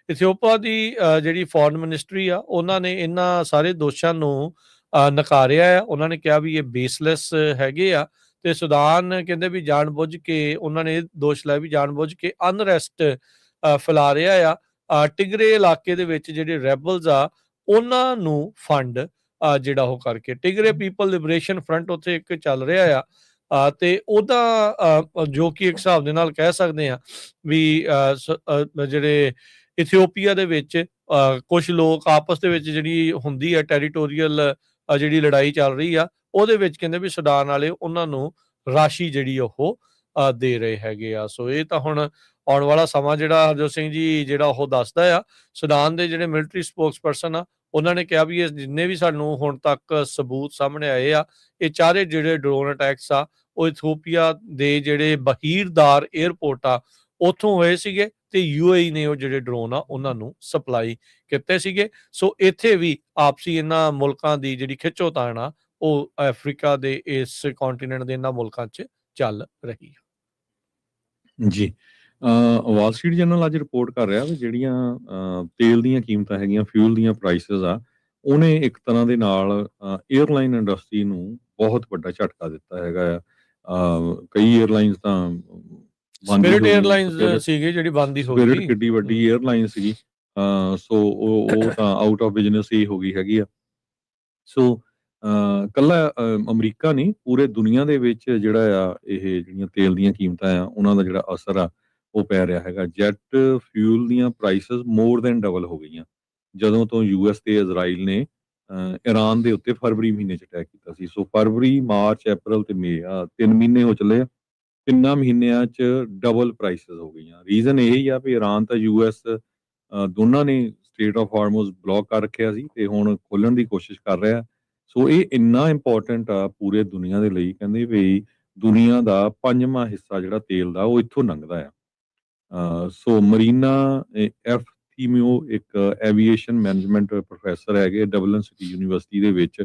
ਇਥੀਓਪੀਆ ਦੀ ਜਿਹੜੀ ਫੋਰਨ ਮਿਨਿਸਟਰੀ ਆ ਉਹਨਾਂ ਨੇ ਇਹਨਾਂ ਸਾਰੇ ਦੋਸ਼ਾਂ ਨੂੰ ਨਕਾਰਿਆ ਆ। ਉਹਨਾਂ ਨੇ ਕਿਹਾ ਵੀ ਇਹ ਬੇਸਲੈਸ ਹੈਗੇ ਆ ਤੇ ਸੁਦਾਨ ਕਹਿੰਦੇ ਵੀ ਜਾਣਬੁੱਝ ਕੇ ਉਹਨਾਂ ਨੇ ਦੋਸ਼ ਲਾਇਆ ਵੀ ਜਾਣਬੁੱਝ ਕੇ ਅਨਰੈਸਟ ਫੈਲਾ ਰਿਹਾ ਆ। ਟਿਗਰੇ ਇਲਾਕੇ ਦੇ ਵਿੱਚ ਜਿਹੜੇ ਰੈਬਲਸ ਆ ਉਹਨਾਂ ਨੂੰ ਫੰਡ ਜਿਹੜਾ ਉਹ ਕਰਕੇ ਟਿਗਰੇ ਪੀਪਲ ਲਿਬਰੇਸ਼ਨ ਫਰੰਟ ਉੱਥੇ ਇੱਕ ਚੱਲ ਰਿਹਾ ਆ ਤੇ ਉਹਦਾ ਜੋ ਕਿ ਇੱਕ ਹਿਸਾਬ ਦੇ ਨਾਲ ਕਹਿ ਸਕਦੇ ਆ ਵੀ ਜਿਹੜੇ ਇਥੀਓਪੀਆ ਦੇ ਵਿੱਚ ਕੁਝ ਲੋਕ ਆਪਸ ਦੇ ਵਿੱਚ ਜਿਹੜੀ ਹੁੰਦੀ ਹੈ ਟੈਰੀਟੋਰੀਅਲ ਜਿਹੜੀ ਲੜਾਈ ਚੱਲ ਰਹੀ ਆ ਉਹਦੇ ਵਿੱਚ ਕਹਿੰਦੇ ਵੀ ਸੁਡਾਨ ਵਾਲੇ ਉਹਨਾਂ ਨੂੰ ਰਾਸ਼ੀ ਜਿਹੜੀ ਉਹ ਦੇ ਰਹੇ ਹੈਗੇ ਆ। ਸੋ ਇਹ ਤਾਂ ਹੁਣ ਆਉਣ ਵਾਲਾ ਸਮਾਂ ਜਿਹੜਾ ਹਰਜੋਤ ਸਿੰਘ ਜੀ ਜਿਹੜਾ ਉਹ ਦੱਸਦਾ ਆ। ਸੁਡਾਨ ਦੇ ਜਿਹੜੇ ਮਿਲਟਰੀ ਸਪੋਕਸਪਰਸਨ ਆ ਉਹਨਾਂ ਨੇ ਕਿਹਾ ਵੀ ਇਹ ਜਿੰਨੇ ਵੀ ਸਾਨੂੰ ਹੁਣ ਤੱਕ ਸਬੂਤ ਸਾਹਮਣੇ ਆਏ ਆ, ਇਹ ਚਾਰੇ ਜਿਹੜੇ ਡਰੋਨ ਅਟੈਕਸ ਆ ਉਹ ਇਥੀਓਪੀਆ ਦੇ ਜਿਹੜੇ ਬਹੀਰਦਾਰ 에ਅਰਪੋਰਟ ਆ ਉੱਥੋਂ ਹੋਏ ਸੀਗੇ ਤੇ UAE ਨੇ ਉਹ ਜਿਹੜੇ ਡਰੋਨ ਆ ਉਹਨਾਂ ਨੂੰ ਸਪਲਾਈ ਕੀਤੇ ਸੀਗੇ। ਸੋ ਇੱਥੇ ਵੀ ਆਪਸੀ ਇਹਨਾਂ ਮੁਲਕਾਂ ਦੀ ਜਿਹੜੀ ਖਿੱਚੋਤਾਣ ਆ ਉਹ ਅਫਰੀਕਾ ਦੇ ਇਸ ਕੰਟੀਨੈਂਟ ਦੇ ਇਹਨਾਂ ਮੁਲਕਾਂ 'ਚ ਚੱਲ ਰਹੀ ਆ। ਜੀ। ਵਾਲ ਸਟਰੀਟ ਜਰਨਲ ਅੱਜ ਰਿਪੋਰਟ ਕਰ ਰਿਹਾ ਵੀ ਜਿਹੜੀਆਂ ਤੇਲ ਦੀਆਂ ਕੀਮਤਾਂ ਹੈਗੀਆਂ, ਫਿਊਲ ਦੀਆਂ ਪ੍ਰਾਈਸਿਸ ਆ, ਉਹਨੇ ਇੱਕ ਤਰ੍ਹਾਂ ਦੇ ਨਾਲ 에ਅਰਲਾਈਨ ਇੰਡਸਟਰੀ ਨੂੰ ਬਹੁਤ ਵੱਡਾ ਝਟਕਾ ਦਿੱਤਾ ਹੈਗਾ ਆ। ਕਈ 에ਅਰਲਾਈਨਸ ਤਾਂ ਸਪਿਰਿਟ 에ਅਰਲਾਈਨਸ ਸੀਗੀ ਜਿਹੜੀ ਬੰਦ ਹੀ ਹੋ ਗਈ। ਸਪਿਰਿਟ ਕਿੱਡੀ ਵੱਡੀ 에ਅਰਲਾਈਨ ਸੀਗੀ, ਸੋ ਉਹ ਤਾਂ ਆਊਟ ਆਫ ਬਿਜ਼ਨਸ ਹੀ ਹੋ ਗਈ ਹੈਗੀ ਆ। ਸੋ ਕੱਲਾ ਅਮਰੀਕਾ ਨਹੀਂ, ਪੂਰੇ ਦੁਨੀਆ ਦੇ ਵਿੱਚ ਜਿਹੜਾ ਆ ਇਹ ਜਿਹੜੀਆਂ ਤੇਲ ਦੀਆਂ ਕੀਮਤਾਂ ਆ ਉਹਨਾਂ ਦਾ ਜਿਹੜਾ ਅਸਰ ਆ ਉਹ ਪੈ ਰਿਹਾ ਹੈਗਾ। ਜੈਟ ਫਿਊਲ ਦੀਆਂ ਪ੍ਰਾਈਸਿਸ ਮੋਰ ਦੈਨ ਡਬਲ ਹੋ ਗਈਆਂ ਜਦੋਂ ਤੋਂ US ਤੇ ਇਜ਼ਰਾਈਲ ਨੇ ਈਰਾਨ ਦੇ ਉੱਤੇ ਫਰਵਰੀ ਮਹੀਨੇ 'ਚ ਅਟੈਕ ਕੀਤਾ ਸੀ। ਸੋ ਫਰਵਰੀ, ਮਾਰਚ, ਅਪ੍ਰੈਲ ਤੇ ਮਈ 3 ਮਹੀਨੇ ਹੋ ਚੱਲੇ ਆ। 3 ਮਹੀਨਿਆਂ 'ਚ ਡਬਲ ਪ੍ਰਾਈਸਿਸ ਹੋ ਗਈਆਂ। ਰੀਜ਼ਨ ਇਹ ਹੀ ਆ ਵੀ ਈਰਾਨ ਤਾਂ US ਦੋਨਾਂ ਨੇ ਸਟ੍ਰੇਟ ਆਫ ਹਾਰਮੋਜ਼ ਬਲੌਕ ਕਰ ਰੱਖਿਆ ਸੀ ਤੇ ਹੁਣ ਖੋਲ੍ਹਣ ਦੀ ਕੋਸ਼ਿਸ਼ ਕਰ ਰਿਹਾ। ਸੋ ਇਹ ਇੰਨਾ ਇੰਪੋਰਟੈਂਟ ਆ ਪੂਰੇ ਦੁਨੀਆ ਦੇ ਲਈ, ਕਹਿੰਦੇ ਵੀ ਦੁਨੀਆ ਦਾ 5ਵਾਂ ਹਿੱਸਾ ਜਿਹੜਾ ਤੇਲ ਦਾ ਉਹ ਇੱਥੋਂ ਲੰਘਦਾ ਆ। ਸੋ ਮਰੀਨਾ ਥੀਮਿਓ ਇੱਕ ਐਵੀਏਸ਼ਨ ਮੈਨੇਜਮੈਂਟ ਪ੍ਰੋਫੈਸਰ ਹੈਗੇ ਡਬਲਿਨ ਸਿਟੀ ਯੂਨੀਵਰਸਿਟੀ ਦੇ ਵਿੱਚ,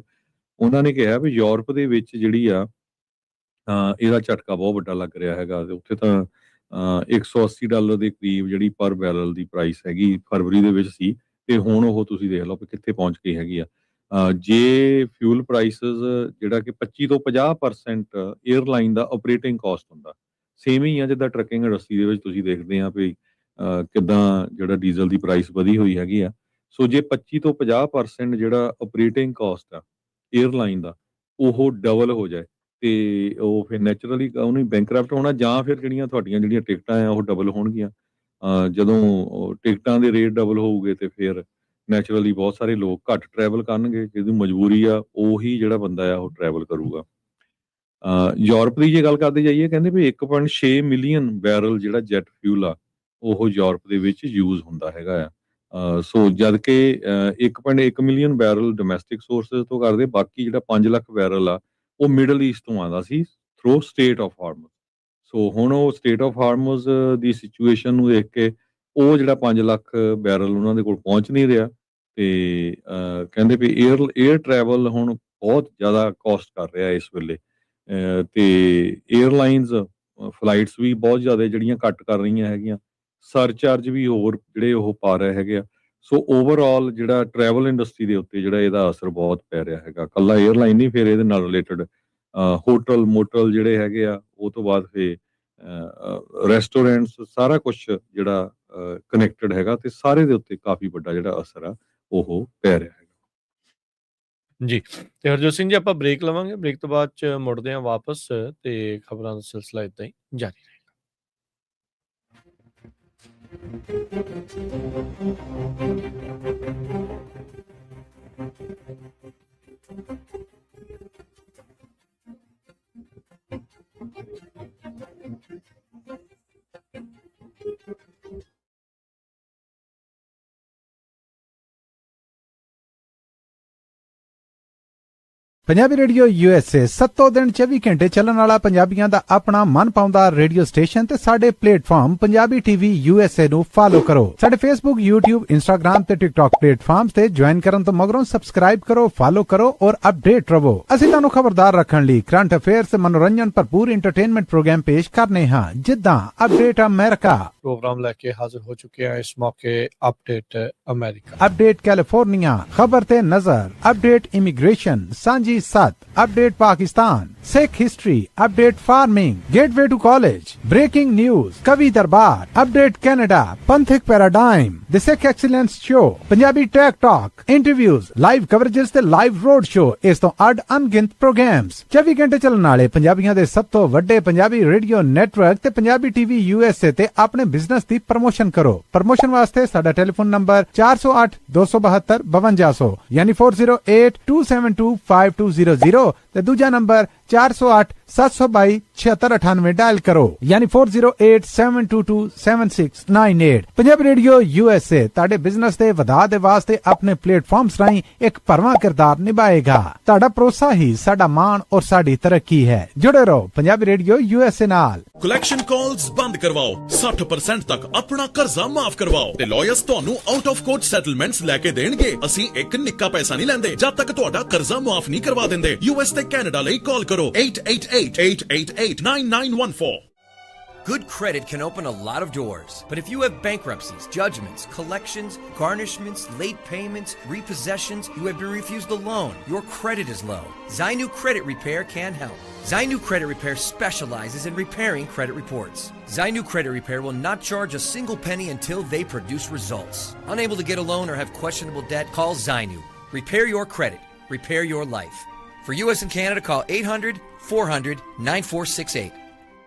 ਉਹਨਾਂ ਨੇ ਕਿਹਾ ਵੀ ਯੂਰਪ ਦੇ ਵਿੱਚ ਜਿਹੜੀ ਆ ਇਹਦਾ ਝਟਕਾ ਬਹੁਤ ਵੱਡਾ ਲੱਗ ਰਿਹਾ ਹੈਗਾ। ਤੇ ਉੱਥੇ ਤਾਂ $180 ਦੇ ਕਰੀਬ ਜਿਹੜੀ ਪਰ ਬੈਰਲ ਦੀ ਪ੍ਰਾਈਸ ਹੈਗੀ ਫਰਵਰੀ ਦੇ ਵਿੱਚ ਸੀ ਤੇ ਹੁਣ ਉਹ ਤੁਸੀਂ ਦੇਖ ਲਓ ਕਿ ਕਿੱਥੇ ਪਹੁੰਚ ਗਈ ਹੈਗੀ ਆ। ਜੇ ਫਿਊਲ ਪ੍ਰਾਈਸਿਸ ਜਿਹੜਾ ਕਿ 25 ਤੋਂ 50% 에ਅਰਲਾਈਨ ਦਾ ਆਪਰੇਟਿੰਗ ਕਾਸਟ ਹੁੰਦਾ, ਸੇਮ ਹੀ ਆ ਜਿੱਦਾਂ ਟਰੱਕਿੰਗ ਇੰਡਸਟਰੀ ਦੇ ਵਿੱਚ ਤੁਸੀਂ ਦੇਖਦੇ ਆ ਵੀ ਕਿੱਦਾਂ ਜਿਹੜਾ ਡੀਜ਼ਲ ਦੀ ਪ੍ਰਾਈਸ ਵਧੀ ਹੋਈ ਹੈਗੀ ਆ। ਸੋ ਜੇ 25 ਤੋਂ 50% ਜਿਹੜਾ ਆਪਰੇਟਿੰਗ ਕਾਸਟ ਆ 에ਅਰਲਾਈਨ ਦਾ ਉਹ ਡਬਲ ਹੋ ਜਾਏ ਤੇ ਉਹ ਫਿਰ ਨੈਚੁਰਲੀ ਉਹਨੇ ਬੈਂਕਰਪਟ ਹੋਣਾ, ਜਾਂ ਫਿਰ ਜਿਹੜੀਆਂ ਤੁਹਾਡੀਆਂ ਜਿਹੜੀਆਂ ਟਿਕਟਾਂ ਆ ਉਹ ਡਬਲ ਹੋਣਗੀਆਂ। ਜਦੋਂ ਟਿਕਟਾਂ ਦੇ ਰੇਟ ਡਬਲ ਹੋਊਗੇ ਤੇ ਫਿਰ ਨੈਚੁਰਲੀ ਬਹੁਤ ਸਾਰੇ ਲੋਕ ਘੱਟ ਟਰੈਵਲ ਕਰਨਗੇ, ਜਿਹਦੀ ਮਜਬੂਰੀ ਆ ਉਹੀ ਜਿਹੜਾ ਬੰਦਾ ਆ ਉਹ ਟਰੈਵਲ ਕਰੂਗਾ। ਯੂਰਪ ਦੀ ਜੇ ਗੱਲ ਕਰਦੇ ਜਾਈਏ, ਕਹਿੰਦੇ ਵੀ 1.6 ਮਿਲੀਅਨ ਬੈਰਲ ਜਿਹੜਾ ਜੈਟ ਫਿਊਲ ਆ ਉਹ ਯੂਰਪ ਦੇ ਵਿੱਚ ਯੂਜ਼ ਹੁੰਦਾ ਹੈਗਾ ਆ। ਸੋ ਜਦ ਕਿ 1.1 ਮਿਲੀਅਨ ਬੈਰਲ ਡੋਮੈਸਟਿਕ ਸੋਰਸਸ ਤੋਂ ਕਰਦੇ, ਬਾਕੀ ਜਿਹੜਾ 5 ਲੱਖ ਬੈਰਲ ਆ ਉਹ ਮਿਡਲ ਈਸਟ ਤੋਂ ਆਉਂਦਾ ਸੀ ਥਰੂ ਸਟੇਟ ਆਫ ਹਾਰਮਜ਼। ਸੋ ਹੁਣ ਉਹ ਸਟੇਟ ਆਫ ਹਾਰਮਜ਼ ਦੀ ਸਿਚੁਏਸ਼ਨ ਨੂੰ ਦੇਖ ਕੇ ਉਹ ਜਿਹੜਾ 5 ਲੱਖ ਬੈਰਲ ਉਹਨਾਂ ਦੇ ਕੋਲ ਪਹੁੰਚ ਨਹੀਂ ਰਿਹਾ ਤੇ ਕਹਿੰਦੇ ਵੀ ਏਅਰ ਟਰੈਵਲ ਹੁਣ ਬਹੁਤ ਜ਼ਿਆਦਾ ਕਾਸਟ ਕਰ ਰਿਹਾ ਇਸ ਵੇਲੇ। ਤੇ 에ਅਰਲਾਈਨਸ ਫਲਾਈਟਸ ਵੀ ਬਹੁਤ ਜ਼ਿਆਦਾ ਜਿਹੜੀਆਂ ਘੱਟ ਕਰ ਰਹੀਆਂ ਹੈਗੀਆਂ, ਸਰਚਾਰਜ ਵੀ ਹੋਰ ਜਿਹੜੇ ਉਹ ਪਾ ਰਹੇ ਹੈਗੇ ਆ। ਸੋ ਓਵਰਆਲ ਜਿਹੜਾ ਟਰੈਵਲ ਇੰਡਸਟਰੀ ਦੇ ਉੱਤੇ ਜਿਹੜਾ ਇਹਦਾ ਅਸਰ ਬਹੁਤ ਪੈ ਰਿਹਾ ਹੈਗਾ। ਕੱਲਾ 에ਅਰਲਾਈਨ ਨਹੀਂ, ਫਿਰ ਇਹਦੇ ਨਾਲ ਰਿਲੇਟਡ ਹੋਟਲ ਮੋਟਲ ਜਿਹੜੇ ਹੈਗੇ ਆ, ਉਹ ਤੋਂ ਬਾਅਦ ਫਿਰ ਰੈਸਟੋਰੈਂਟਸ, ਸਾਰਾ ਕੁਛ ਜਿਹੜਾ ਕਨੈਕਟਡ ਹੈਗਾ ਤੇ ਸਾਰੇ ਦੇ ਉੱਤੇ ਕਾਫੀ ਵੱਡਾ ਜਿਹੜਾ ਅਸਰ ਆ ਉਹ ਪੈ ਰਿਹਾ ਹੈਗਾ। ਜੀ ਤੇ ਹਰਜੋਤ ਸਿੰਘ ਜੀ ਆਪਾਂ ਬ੍ਰੇਕ ਲਵਾਂਗੇ, ਬ੍ਰੇਕ ਤੋਂ ਬਾਅਦ ਚ ਮੁੜਦੇ ਹਾਂ ਵਾਪਸ ਤੇ ਖਬਰਾਂ ਦਾ ਸਿਲਸਿਲਾ ਇਦਾਂ ਹੀ ਜਾਰੀ ਰਹੇਗਾ। ਪੰਜਾਬੀ ਰੇਡੀਓ USA 7 ਦਿਨ 24 ਘੰਟੇ ਚੱਲਣ ਵਾਲਾ ਪੰਜਾਬੀਆਂ ਦਾ ਆਪਣਾ ਮਨ ਪਾਉਂਦਾ ਰੇਡੀਓ ਸਟੇਸ਼ਨ ਤੇ ਸਾਡੇ ਪਲੇਟਫਾਰਮ ਪੰਜਾਬੀ TV USA ਨੂੰ ਫਾਲੋ ਕਰੋ। ਸਾਡੇ Facebook, YouTube, Instagram ਤੇ TikTok ਪਲੇਟਫਾਰਮਸ ਤੇ ਜੁਆਇਨ ਕਰਨ ਤੋਂ ਮਗਰੋਂ ਸਬਸਕ੍ਰਾਈਬ ਕਰੋ, ਫਾਲੋ ਕਰੋ ਔਰ ਅਪਡੇਟ ਰਹੋ। ਅਸੀਂ ਤੁਹਾਨੂੰ ਖਬਰਦਾਰ ਰੱਖਣ ਲਈ ਕਰੰਟ ਅਫੇਅਰਸ ਤੇ ਮਨੋਰੰਜਨ ਭਰਪੂਰ ਐਂਟਰਟੇਨਮੈਂਟ ਪ੍ਰੋਗਰਾਮ ਪੇਸ਼ ਕਰਨੇ ਹਾਂ, ਜਿੱਦਾਂ ਅਪਡੇਟ ਅਮਰੀਕਾ प्रोग्राम लेके हाजिर हो चुके हैं इस मौके अपडेट अमेरिका, अपडेट कैलिफोर्निया, खबर ते नजर, अपडेट इमिग्रेशन, सांझी सत, update Pakistan, Sikh history, update farming, gateway to college, breaking news, कवि दरबार, update Canada, Panthik paradigm, the Sikh excellence show, Punjabi tech talk, interviews, live coverages ते लाइव रोड शो, इस तो अड अनगिनत प्रोग्राम्स 24 घंटे चलने वाले पंजाबियों दे सब तो वड्डे पंजाबी रेडियो नेटवर्क ते पंजाबी TV USA ते अपने बिजनेस दी प्रमोशन करो। प्रमोशन वास्ते साडा टेलीफोन नंबर 408 272 5200 यानी 4082725200 ते दूजा नंबर 408 722 7698 डायल करो यानी 4087227698। पंजाबी रेडियो USA ताड़े बिजनेस दे वधा दे वास्ते अपने प्लेटफॉर्म्स राहीं एक भरवां किरदार निभाएगा। ताड़ा भरोसा ही साडा मान और साडी तरक्की है। जुड़े रहो पंजाबी रेडियो USA नाल। कलैक्शन कॉल्स बंद करवाओ, 60% तक अपना कर्जा माफ करवाओ ते लॉयर्स ਤੁਹਾਨੂੰ ਆਊਟ ਆਫ ਕੋਰਟ ਸੈਟਲਮੈਂਟਸ ਲੈ ਕੇ ਦੇਣਗੇ। ਅਸੀਂ ਇੱਕ ਨਿੱਕਾ ਪੈਸਾ ਨਹੀਂ ਲੈਂਦੇ ਜਦ ਤੱਕ ਤੁਹਾਡਾ ਕਰਜ਼ਾ ਮਾਫ ਨਹੀਂ ਕਰਵਾ ਦਿੰਦੇ। US ਤੇ ਕੈਨੇਡਾ ਲਈ ਕਾਲ ਕਰੋ 888-888-9914। Good credit can open a lot of doors, but if you have bankruptcies, judgments, collections, garnishments, late payments, repossessions, you have been refused a loan, your credit is low, Zainu Credit Repair can help. Zainu Credit Repair specializes in repairing credit reports. Zainu Credit Repair will not charge a single penny until they produce results. Unable to get a loan or have questionable debt, call Zainu. Repair your credit. Repair your life. For US and Canada, call 800-400-9468.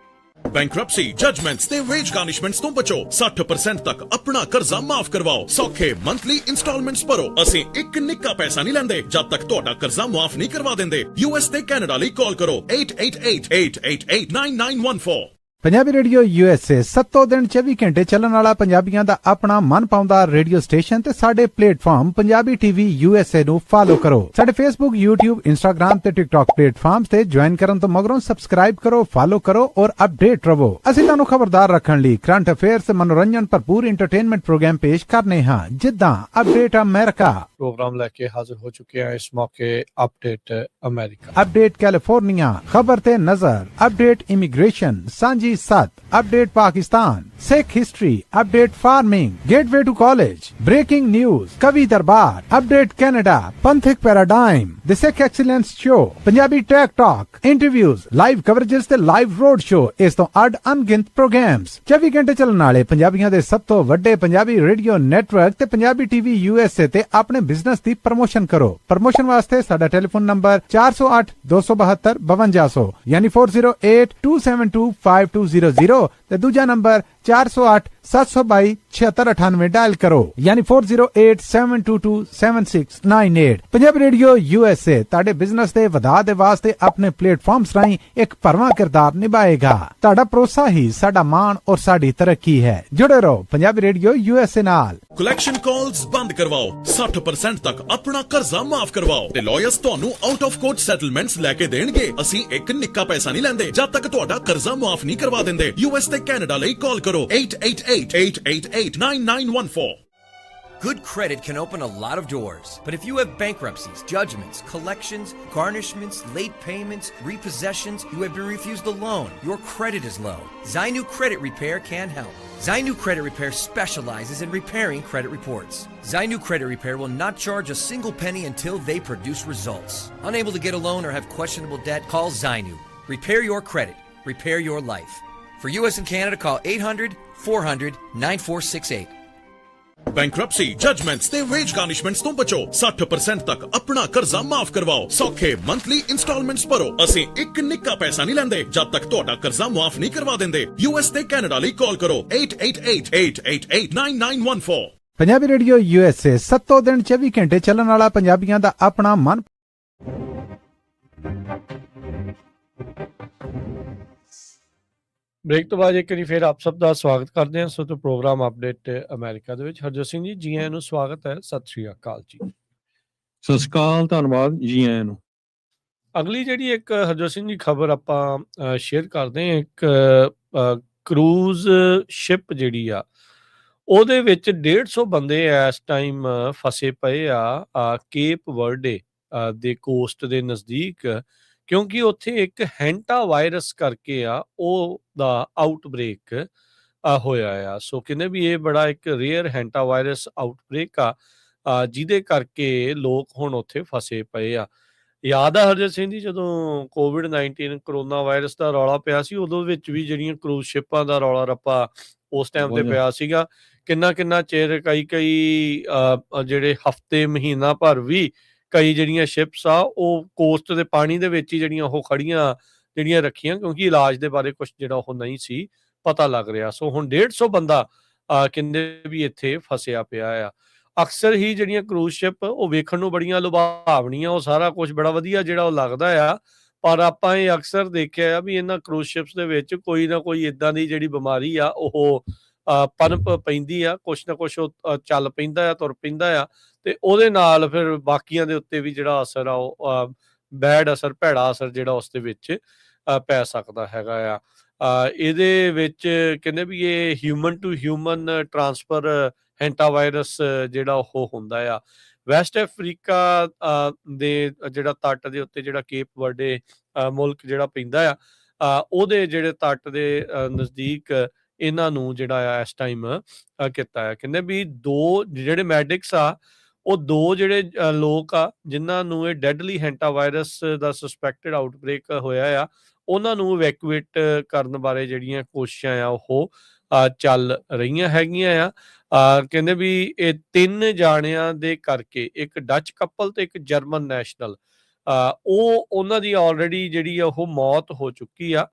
Bankruptcy, judgements ਤੇ veg ਗਾਰਨਿਸ਼ਮੈਂਟਸ ਤੋਂ ਬਚੋ। 60% ਤੱਕ ਆਪਣਾ ਕਰਜ਼ਾ ਮਾਫ ਕਰਵਾਓ। ਸੌਖੇ monthly instalments ਭਰੋ। ਅਸੀਂ ਇੱਕ ਨਿੱਕਾ ਪੈਸਾ ਨਹੀਂ ਲੈਂਦੇ ਜਦ ਤੱਕ ਤੁਹਾਡਾ ਕਰਜ਼ਾ ਮਾਫ ਨਹੀਂ ਕਰਵਾ ਦਿੰਦੇ। US ਤੇ ਕੈਨੇਡਾ ਲਈ ਕਾਲ ਕਰੋ 888-888-9914। पंजाबी रेडियो USA 7 दिन 24 घंटे ਚੱਲਣ ਵਾਲਾ ਪੰਜਾਬੀਆਂ ਦਾ ਆਪਣਾ ਮਨ ਪਾਉਂਦਾ ਰੇਡੀਓ ਸਟੇਸ਼ਨ ਤੇ ਸਾਡੇ ਪਲੇਟਫਾਰਮ ਪੰਜਾਬੀ TV USA ਨੂੰ ਫਾਲੋ ਕਰੋ। ਸਾਡੇ Facebook, YouTube, Instagram ਤੇ TikTok ਪਲੇਟਫਾਰਮਸ ਤੇ ਜੁਆਇਨ ਕਰਨ ਤੋਂ ਮਗਰੋਂ ਸਬਸਕ੍ਰਾਈਬ ਕਰੋ, ਫਾਲੋ ਕਰੋ ਔਰ ਅਪਡੇਟ ਰਹੋ। ਅਸੀਂ ਤੁਹਾਨੂੰ ਖਬਰਦਾਰ ਰੱਖਣ ਲਈ ਕਰੰਟ ਅਫੇਅਰਸ ਤੇ ਮਨੋਰੰਜਨ ਭਰਪੂਰ ਐਂਟਰਟੇਨਮੈਂਟ ਪ੍ਰੋਗਰਾਮ ਪੇਸ਼ ਕਰਨੇ ਹਾਂ, ਜਿੱਦਾਂ ਅਪਡੇਟ ਅਮਰੀਕਾ, प्रोग्राम लेके हाजिर हो चुके हैं इस मौके अपडेट अमेरिका, अपडेट कैलिफोर्निया, खबर ते नजर, अपडेट इमिग्रेशन, सांझी सत, update Pakistan, Sikh history, update farming, gateway to college, breaking news, कवि दरबार, update Canada, Panthik paradigm, the Sikh excellence show, Punjabi tech talk, interviews, live coverages ते लाइव रोड शो, इस तो अड अनगिनत प्रोग्राम्स 24 घंटे चलने वाले पंजाबियों दे सब तो वड्डे पंजाबी रेडियो नेटवर्क ते पंजाबी TV USA ते अपने बिजनेस दी प्रमोशन करो। प्रमोशन वास्ते साडा टेलीफोन नंबर 408 272 5200 यानी 408722 ते दूजा नंबर 408 722 7698 डायल करो यानी 4087227698। पंजाबी रेडियो USA ताड़े बिजनेस दे वधा दे वास्ते अपने प्लेटफॉर्म्स राहीं एक भरवां किरदार निभाएगा। ताड़ा भरोसा ही साडा मान और साडी तरक्की है। जुड़े रहो पंजाबी रेडियो USA नाल। ਕਲੈਕਸ਼ਨ ਕਾਲਸ ਬੰਦ ਕਰਵਾਓ, 60% ਤੱਕ ਆਪਣਾ ਕਰਜ਼ਾ ਮਾਫ ਕਰਵਾਓ ਤੇ ਲॉयर्स ਤੁਹਾਨੂੰ ਆਊਟ ਆਫ ਕੋਰਟ ਸੈਟਲਮੈਂਟਸ ਲੈ ਕੇ ਦੇਣਗੇ। ਅਸੀਂ ਇੱਕ ਨਿੱਕਾ ਪੈਸਾ ਨਹੀਂ ਲੈਂਦੇ ਜਦ ਤੱਕ ਤੁਹਾਡਾ ਕਰਜ਼ਾ ਮਾਫ ਨਹੀਂ ਕਰਵਾ ਦਿੰਦੇ। US ਤੇ ਕੈਨੇਡਾ ਲਈ ਕਾਲ ਕਰੋ 888-888-9914। Good credit can open a lot of doors, but if you have bankruptcies, judgments, collections, garnishments, late payments, repossessions, you have been refused a loan, your credit is low, Zainu Credit Repair can help. Zainu Credit Repair specializes in repairing credit reports. Zainu Credit Repair will not charge a single penny until they produce results. Unable to get a loan or have questionable debt, call Zainu. Repair your credit. Repair your life. For US and Canada, call 800-400-9468. Bankruptcy judgements ਤੇ veg ਗਾਰਨਿਸ਼ਮੈਂਟਸ ਤੋਂ ਬਚੋ 60% ਤੱਕ ਆਪਣਾ ਕਰਜ਼ਾ ਮਾਫ ਕਰਵਾਓ ਸੌਖੇ monthly instalments ਭਰੋ ਅਸੀਂ ਇੱਕ ਨਿੱਕਾ ਪੈਸਾ ਨਹੀਂ ਲੈਂਦੇ ਜਦ ਤੱਕ ਤੁਹਾਡਾ ਕਰਜ਼ਾ ਮਾਫ ਨਹੀਂ ਕਰਵਾ ਦਿੰਦੇ US ਤੇ ਕੈਨੇਡਾ ਲਈ ਕਾਲ ਕਰੋ 8888889914 ਪੰਜਾਬੀ ਰੇਡੀਓ USA 7 ਦਿਨ 24 ਘੰਟੇ ਚੱਲਣ ਵਾਲਾ ਪੰਜਾਬੀਆਂ ਦਾ ਆਪਣਾ ਮਨ ਬ੍ਰੇਕ ਤੋਂ ਬਾਅਦ ਇੱਕ ਵਾਰੀ ਫਿਰ ਆਪ ਸਭ ਦਾ ਸਵਾਗਤ ਕਰਦੇ ਹਾਂ। ਸੋ ਤੋਂ ਪ੍ਰੋਗਰਾਮ ਅਪਡੇਟ ਅਮਰੀਕਾ ਦੇ ਵਿੱਚ ਹਰਜੋਤ ਸਿੰਘ ਜੀ ਆਇਆਂ ਨੂੰ ਸਵਾਗਤ ਹੈ। ਸਤਿ ਸ਼੍ਰੀ ਅਕਾਲ ਜੀ। ਸਤਿ ਸ਼੍ਰੀ ਅਕਾਲ, ਧੰਨਵਾਦ ਜੀ ਆਇਆਂ ਨੂੰ। ਅਗਲੀ ਜਿਹੜੀ ਇੱਕ ਹਰਜੋਤ ਸਿੰਘ ਜੀ ਖਬਰ ਆਪਾਂ ਸ਼ੇਅਰ ਕਰਦੇ ਹਾਂ, ਇੱਕ ਕਰੂਜ਼ ਸ਼ਿਪ ਜਿਹੜੀ ਆ ਉਹਦੇ ਵਿੱਚ 150 ਬੰਦੇ ਇਸ ਟਾਈਮ ਫਸੇ ਪਏ ਆ ਕੇਪ ਵਰਡੇ ਦੇ ਕੋਸਟ ਦੇ ਨਜ਼ਦੀਕ, ਕਿਉਂਕਿ ਉੱਥੇ ਇੱਕ ਹੈਂਟਾ ਵਾਇਰਸ ਕਰਕੇ ਆ ਉਹਦਾ ਆਊਟਬ੍ਰੇਕ ਹੋਇਆ ਆ। ਸੋ ਕਹਿੰਦੇ ਵੀ ਇਹ ਬੜਾ ਇੱਕ ਰੇਅਰ ਹੈਂਟਾ ਵਾਇਰਸ ਆਊਟਬ੍ਰੇਕ ਆ ਜਿਹਦੇ ਕਰਕੇ ਲੋਕ ਹੁਣ ਉੱਥੇ ਫਸੇ ਪਏ ਆ। ਯਾਦ ਆ ਹਰਜੋਤ ਸਿੰਘ ਜੀ ਜਦੋਂ COVID-19 ਕਰੋਨਾ ਵਾਇਰਸ ਦਾ ਰੌਲਾ ਪਿਆ ਸੀ, ਉਦੋਂ ਵਿੱਚ ਵੀ ਜਿਹੜੀਆਂ ਕਰੂਜ਼ ਸ਼ਿਪਾਂ ਦਾ ਰੌਲਾ ਰੱਪਾ ਉਸ ਟਾਈਮ ਤੇ ਪਿਆ ਸੀਗਾ। ਕਿੰਨਾ ਚਿਰ ਕਈ ਜਿਹੜੇ ਹਫ਼ਤੇ ਮਹੀਨਾ ਭਰ ਵੀ ਕਈ ਜਿਹੜੀਆਂ ਸ਼ਿਪਸ ਆ ਉਹ ਕੋਸਟ ਦੇ ਪਾਣੀ ਦੇ ਵਿੱਚ ਹੀ ਜਿਹੜੀਆਂ ਉਹ ਖੜੀਆਂ ਜਿਹੜੀਆਂ ਰੱਖੀਆਂ, ਕਿਉਂਕਿ ਇਲਾਜ ਦੇ ਬਾਰੇ ਕੁਝ ਜਿਹੜਾ ਉਹ ਨਹੀਂ ਸੀ ਪਤਾ ਲੱਗ ਰਿਹਾ। ਸੋ ਹੁਣ 150 ਬੰਦਾ ਕਹਿੰਦੇ ਵੀ ਇੱਥੇ ਫਸਿਆ ਪਿਆ ਆ। ਅਕਸਰ ਹੀ ਜਿਹੜੀਆਂ ਕਰੂਜ਼ ਸ਼ਿਪ ਉਹ ਵੇਖਣ ਨੂੰ ਬੜੀਆਂ ਲੁਭਾਵਣੀਆਂ, ਉਹ ਸਾਰਾ ਕੁਝ ਬੜਾ ਵਧੀਆ ਜਿਹੜਾ ਉਹ ਲੱਗਦਾ ਆ, ਪਰ ਆਪਾਂ ਇਹ ਅਕਸਰ ਦੇਖਿਆ ਆ ਵੀ ਇਹਨਾਂ ਕਰੂਜ਼ ਸ਼ਿਪਸ ਦੇ ਵਿੱਚ ਕੋਈ ਨਾ ਕੋਈ ਇਦਾਂ ਦੀ ਜਿਹੜੀ ਬਿਮਾਰੀ ਆ ਉਹ ਪਨਪ ਪੈਂਦੀ ਆ, ਕੁਛ ਨਾ ਕੁਛ ਉਹ ਚੱਲ ਪੈਂਦਾ ਆ, ਤੁਰ ਪੈਂਦਾ ਆ, ਤੇ ਉਹਦੇ ਨਾਲ ਫਿਰ ਬਾਕੀਆਂ ਦੇ ਉੱਤੇ ਵੀ ਜਿਹੜਾ ਅਸਰ ਆ ਉਹ ਬੈਡ ਅਸਰ, ਭੈੜਾ ਅਸਰ ਜਿਹੜਾ ਉਸ ਦੇ ਵਿੱਚ ਪੈ ਸਕਦਾ ਹੈਗਾ ਆ। ਇਹਦੇ ਵਿੱਚ ਕਹਿੰਦੇ ਵੀ ਇਹ human to human transfer hantavirus ਜਿਹੜਾ ਉਹ ਹੁੰਦਾ ਆ। ਵੈਸਟ ਅਫਰੀਕਾ ਦੇ ਜਿਹੜਾ ਤੱਟ ਦੇ ਉੱਤੇ ਜਿਹੜਾ ਕੇਪ ਵਰਡੇ ਮੁਲਕ ਜਿਹੜਾ ਪੈਂਦਾ ਆ, ਉਹਦੇ ਜਿਹੜੇ ਤੱਟ ਦੇ ਨਜ਼ਦੀਕ ਇਹਨਾਂ ਨੂੰ ਜਿਹੜਾ ਆ ਇਸ ਟਾਈਮ ਕੀਤਾ ਹੈ। ਕਹਿੰਦੇ ਵੀ 2 ਜਿਹੜੇ ਮੈਡਿਕਸ ਆ, ਉਹ 2 ਜਿਹੜੇ ਲੋਕ ਆ ਜਿਨ੍ਹਾਂ ਨੂੰ ਇਹ ਡੈਡਲੀ ਹੈਂਟਾ ਵਾਇਰਸ ਦਾ ਸਸਪੈਕਟਡ ਆਊਟਬ੍ਰੇਕ ਹੋਇਆ ਆ, ਉਹਨਾਂ ਨੂੰ ਇਵੈਕੂਏਟ ਕਰਨ ਬਾਰੇ ਜਿਹੜੀਆਂ ਕੋਸ਼ਿਸ਼ਾਂ ਆ ਉਹ ਚੱਲ ਰਹੀਆਂ ਹੈਗੀਆਂ ਆ। ਕਹਿੰਦੇ ਵੀ ਇਹ 3 ਜਾਣਿਆਂ ਦੇ ਕਰਕੇ, ਇੱਕ ਡੱਚ ਕਪਲ ਤੇ ਇੱਕ ਜਰਮਨ ਨੈਸ਼ਨਲ, ਉਹਨਾਂ ਦੀ ਆਲਰੇਡੀ ਜਿਹੜੀ ਆ ਉਹ ਮੌਤ ਹੋ ਚੁੱਕੀ ਆ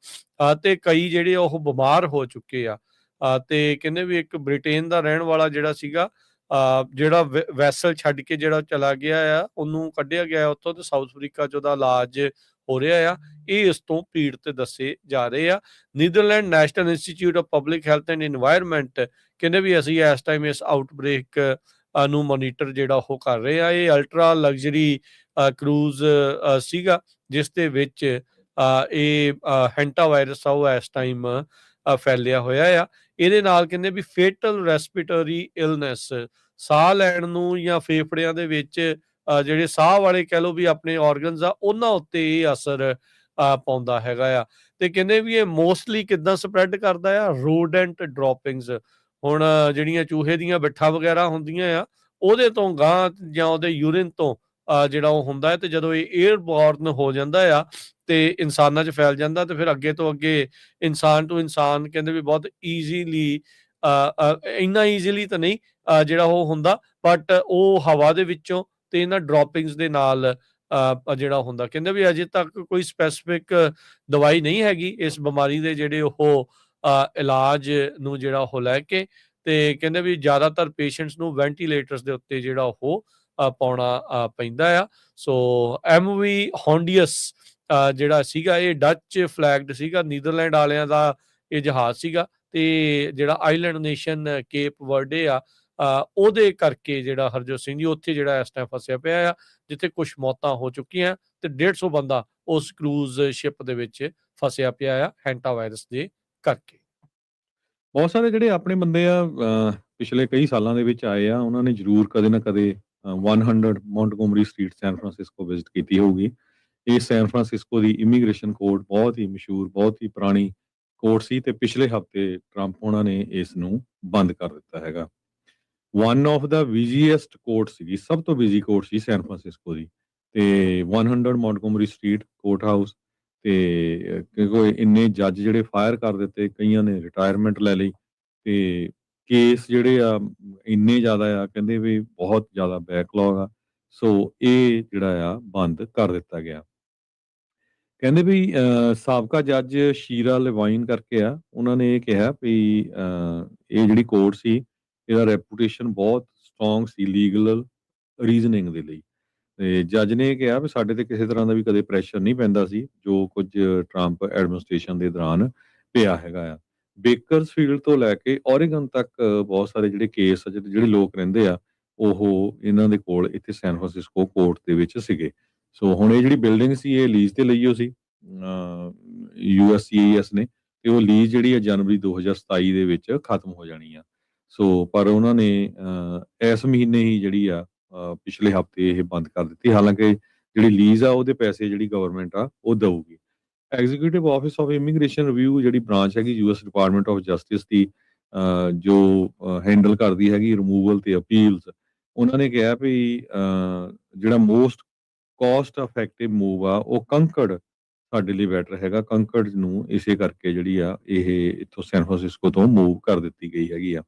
ਤੇ ਕਈ ਜਿਹੜੇ ਉਹ ਬਿਮਾਰ ਹੋ ਚੁੱਕੇ ਆ। ਤੇ ਕਹਿੰਦੇ ਵੀ ਇੱਕ ਬ੍ਰਿਟੇਨ ਦਾ ਰਹਿਣ ਵਾਲਾ ਜਿਹੜਾ ਸੀਗਾ, ਜਿਹੜਾ ਵੈਸਲ ਛੱਡ ਕੇ ਜਿਹੜਾ ਚਲਾ ਗਿਆ ਆ, ਉਹਨੂੰ ਕੱਢਿਆ ਗਿਆ ਉੱਥੋਂ ਤੇ ਸਾਊਥ ਅਫਰੀਕਾ 'ਚ ਉਹਦਾ ਇਲਾਜ ਹੋ ਰਿਹਾ ਆ। ਇਹ ਇਸ ਤੋਂ ਪੀੜਤ ਦੱਸੇ ਜਾ ਰਹੇ ਆ। Netherland national institute of public health and environment ਕਹਿੰਦੇ ਵੀ ਅਸੀਂ ਇਸ ਟਾਈਮ ਇਸ ਆਊਟਬ੍ਰੇਕ ਨੂੰ ਮੋਨੀਟਰ ਜਿਹੜਾ ਉਹ ਕਰ ਰਹੇ ਆ। ਇਹ ਅਲਟਰਾ ਲਗਜ਼ਰੀ ਕਰੂਜ਼ ਸੀਗਾ ਜਿਸ ਦੇ ਵਿੱਚ ਇਹ ਹੈਂਟਾ ਵਾਇਰਸ ਆ ਉਹ ਇਸ ਟਾਈਮ ਫੈਲਿਆ ਹੋਇਆ ਆ। ਇਹਦੇ ਨਾਲ ਕਹਿੰਦੇ ਵੀ ਫੇਟਲ ਰੈਸਪੀਟਰੀ ਇਲਨੈਸ, ਸਾਹ ਲੈਣ ਨੂੰ ਜਾਂ ਫੇਫੜਿਆਂ ਦੇ ਵਿੱਚ ਜਿਹੜੇ ਸਾਹ ਵਾਲੇ ਕਹਿ ਲਓ ਵੀ ਆਪਣੇ ਆਰਗਨਸ ਆ, ਉਹਨਾਂ ਉੱਤੇ ਇਹ ਅਸਰ ਪਾਉਂਦਾ ਹੈਗਾ ਆ। ਤੇ ਕਹਿੰਦੇ ਵੀ ਇਹ ਮੋਸਟਲੀ ਕਿੱਦਾਂ ਸਪਰੈਡ ਕਰਦਾ ਆ, ਰੋਡੈਂਟ ਡ੍ਰੌਪਿੰਗਸ। ਹੁਣ ਜਿਹੜੀਆਂ ਚੂਹੇ ਦੀਆਂ ਬਿੱਠਾਂ ਵਗੈਰਾ ਹੁੰਦੀਆਂ ਆ, ਉਹਦੇ ਤੋਂ ਗਾਂ ਜਾਂ ਉਹਦੇ ਯੂਰਿਨ ਤੋਂ ਜਿਹੜਾ ਉਹ ਹੁੰਦਾ ਹੈ, ਤੇ ਜਦੋਂ ਇਹ ਏਅਰਬੋਰਨ ਹੋ ਜਾਂਦਾ ਆ ਤੇ ਇਨਸਾਨਾਂ 'ਚ ਫੈਲ ਜਾਂਦਾ, ਤੇ ਫਿਰ ਅੱਗੇ ਤੋਂ ਅੱਗੇ ਇਨਸਾਨ ਟੂ ਇਨਸਾਨ ਕਹਿੰਦੇ ਵੀ ਬਹੁਤ ਈਜ਼ੀਲੀ, ਇੰਨਾ ਈਜ਼ੀਲੀ ਤਾਂ ਨਹੀਂ ਜਿਹੜਾ ਉਹ ਹੁੰਦਾ, ਬਟ ਉਹ ਹਵਾ ਦੇ ਵਿੱਚੋਂ ਤੇ ਇਹਨਾਂ ਡ੍ਰੌਪਿੰਗਸ ਦੇ ਨਾਲ ਜਿਹੜਾ ਹੁੰਦਾ। ਕਹਿੰਦੇ ਵੀ ਅਜੇ ਤੱਕ ਕੋਈ ਸਪੈਸੀਫਿਕ ਦਵਾਈ ਨਹੀਂ ਹੈਗੀ ਇਸ ਬਿਮਾਰੀ ਦੇ ਜਿਹੜੇ ਉਹ ਇਲਾਜ ਨੂੰ ਜਿਹੜਾ ਉਹ ਲੈ ਕੇ, ਤੇ ਕਹਿੰਦੇ ਵੀ ਜ਼ਿਆਦਾਤਰ ਪੇਸ਼ੈਂਟਸ ਨੂੰ ਵੈਂਟੀਲੇਟਰਸ ਦੇ ਉੱਤੇ ਜਿਹੜਾ ਉਹ ਪਾਉਣਾ ਪੈਂਦਾ ਆ। ਸੋ MV ਹੌਂਡੀਅਸ ਜਿਹੜਾ ਸੀਗਾ ਇਹ ਡੱਚ ਫਲੈਗਡ ਸੀਗਾ, ਨੀਦਰਲੈਂਡ ਵਾਲਿਆਂ ਦਾ ਇਹ ਜਹਾਜ਼ ਸੀਗਾ, ਤੇ ਜਿਹੜਾ ਆਈਲੈਂਡ ਨੇਸ਼ਨ ਕੇਪ ਵਰਡੇ ਆ ਉਹਦੇ ਕਰਕੇ ਜਿਹੜਾ ਹਰਜੋਤ ਸਿੰਘ ਜੀ ਉੱਥੇ ਜਿਹੜਾ ਇਸ ਟਾਈਮ ਫਸਿਆ ਪਿਆ ਆ, ਜਿੱਥੇ ਕੁਝ ਮੌਤਾਂ ਹੋ ਚੁੱਕੀਆਂ ਤੇ 150 ਬੰਦਾ ਉਸ ਕਰੂਜ਼ ਸ਼ਿਪ ਦੇ ਵਿੱਚ ਫਸਿਆ ਪਿਆ ਆ ਹੈਂਟਾ ਵਾਇਰਸ ਦੇ ਕਰਕੇ। ਬਹੁਤ ਸਾਰੇ ਜਿਹੜੇ ਆਪਣੇ ਬੰਦੇ ਆ ਪਿਛਲੇ ਕਈ ਸਾਲਾਂ ਦੇ ਵਿੱਚ ਆਏ ਆ, ਉਹਨਾਂ ਨੇ ਜ਼ਰੂਰ ਕਦੇ ਨਾ ਕਦੇ 100 ਮੌਂਟਗੋਮਰੀ ਸਟਰੀਟ ਸੈਨ ਫਰਾਂਸਿਸਕੋ ਵਿਜ਼ਿਟ ਕੀਤੀ ਹੋਊਗੀ। ਇਹ ਸੈਨ ਫਰਾਂਸਿਸਕੋ ਦੀ ਇਮੀਗ੍ਰੇਸ਼ਨ ਕੋਰਟ ਬਹੁਤ ਹੀ ਮਸ਼ਹੂਰ, ਬਹੁਤ ਹੀ ਪੁਰਾਣੀ ਕੋਰਟ ਸੀ, ਤੇ ਪਿਛਲੇ ਹਫ਼ਤੇ ਟਰੰਪ ਉਹਨਾਂ ਨੇ ਇਸ ਨੂੰ ਬੰਦ ਕਰ ਦਿੱਤਾ ਹੈਗਾ। ਵਨ ਆਫ ਦਾ ਬਿਜ਼ੀਐਸਟ ਕੋਰਟ ਸੀਗੀ, ਸਭ ਤੋਂ ਬਿਜ਼ੀ ਕੋਰਟ ਸੀ ਸੈਨ ਫਰਾਂਸਿਸਕੋ ਦੀ, ਤੇ 100 ਮੌਂਟਗੋਮਰੀ ਸਟਰੀਟ ਕੋਰਟ ਹਾਊਸ, ਤੇ ਕਿਉਂਕਿ ਇੰਨੇ ਜੱਜ ਜਿਹੜੇ ਫਾਇਰ ਕਰ ਦਿੱਤੇ, ਕਈਆਂ ਨੇ ਰਿਟਾਇਰਮੈਂਟ ਲੈ ਲਈ, ਤੇ ਕੇਸ ਜਿਹੜੇ ਆ ਇੰਨੇ ਜ਼ਿਆਦਾ ਆ, ਕਹਿੰਦੇ ਵੀ ਬਹੁਤ ਜ਼ਿਆਦਾ ਬੈਕਲੌਗ ਆ, ਸੋ ਇਹ ਜਿਹੜਾ ਆ ਬੰਦ ਕਰ ਦਿੱਤਾ ਗਿਆ। ਕਹਿੰਦੇ ਵੀ ਸਾਬਕਾ ਜੱਜ ਸ਼ੀਰਾ ਲਵਾਈਨ ਕਰਕੇ ਆ, ਉਹਨਾਂ ਨੇ ਇਹ ਕਿਹਾ ਵੀ ਇਹ ਜਿਹੜੀ ਕੋਰਟ ਸੀ, ਇਹਦਾ ਰੈਪੂਟੇਸ਼ਨ ਬਹੁਤ ਸਟਰੋਂਗ ਸੀ ਲੀਗਲ ਰੀਜ਼ਨਿੰਗ ਦੇ ਲਈ। ਤੇ ਜੱਜ ਨੇ ਇਹ ਕਿਹਾ ਵੀ ਸਾਡੇ ਤੇ ਕਿਸੇ ਤਰ੍ਹਾਂ ਦਾ ਵੀ ਕਦੇ ਪ੍ਰੈਸ਼ਰ ਨਹੀਂ ਪੈਂਦਾ ਸੀ, ਜੋ ਕੁਝ ਟਰੰਪ ਐਡਮਿਨਿਸਟ੍ਰੇਸ਼ਨ ਦੇ ਦੌਰਾਨ ਪਿਆ ਹੈਗਾ ਆ। ਬੇਕਰਸਫੀਲਡ ਤੋਂ ਲੈ ਕੇ ਓਰੇਗਨ ਤੱਕ ਬਹੁਤ ਸਾਰੇ ਜਿਹੜੇ ਕੇਸ ਆ, ਜਿਹੜੇ ਲੋਕ ਰਹਿੰਦੇ ਆ, ਉਹ ਇਹਨਾਂ ਦੇ ਕੋਲ ਇੱਥੇ ਸੈਨ ਫਰਾਂਸਿਸਕੋ ਕੋਰਟ ਦੇ ਵਿੱਚ ਸੀਗੇ। ਸੋ ਹੁਣ ਇਹ ਜਿਹੜੀ ਬਿਲਡਿੰਗ ਸੀ, ਇਹ ਲੀਜ਼ ਤੇ ਲਈ ਹੋ ਸੀ USCIS ਨੇ, ਤੇ ਉਹ ਲੀਜ਼ ਜਿਹੜੀ ਆ ਜਨਵਰੀ 2027 ਦੇ ਵਿੱਚ ਖਤਮ ਹੋ ਜਾਣੀ ਆ। ਸੋ ਪਰ ਉਹਨਾਂ ਨੇ ਇਸ ਮਹੀਨੇ ਹੀ ਜਿਹੜੀ ਆ ਪਿਛਲੇ ਹਫ਼ਤੇ ਇਹ ਬੰਦ ਕਰ ਦਿੱਤੀ। ਹਾਲਾਂਕਿ ਜਿਹੜੀ ਲੀਜ਼ ਆ ਉਹਦੇ ਪੈਸੇ ਜਿਹੜੀ ਗਵਰਨਮੈਂਟ ਆ ਉਹ ਦਊਗੀ। Executive office of immigration review ਜਿਹੜੀ ਬ੍ਰਾਂਚ ਹੈਗੀ US ਡਿਪਾਰਟਮੈਂਟ ਆਫ ਜਸਟਿਸ ਦੀ, ਜੋ ਹੈਂਡਲ ਕਰਦੀ ਹੈਗੀ ਰਿਮੂਵਲ ਤੇ ਅਪੀਲਸ, ਉਹਨਾਂ ਨੇ ਕਿਹਾ ਵੀ ਜਿਹੜਾ ਮੋਸਟ ਕੋਸਟ ਇਫੈਕਟਿਵ ਮੂਵ ਆ ਉਹ ਕੰਕਰਡ ਸਾਡੇ ਲਈ ਬੈਟਰ ਹੈਗਾ। ਕੰਕਰਡ ਨੂੰ ਇਸੇ ਕਰਕੇ ਜਿਹੜੀ ਆ ਇਹ ਇੱਥੋਂ ਸੈਨ ਫਰਾਂਸਿਸਕੋ ਤੋਂ ਮੂਵ ਕਰ ਦਿੱਤੀ ਗਈ ਹੈਗੀ ਆ।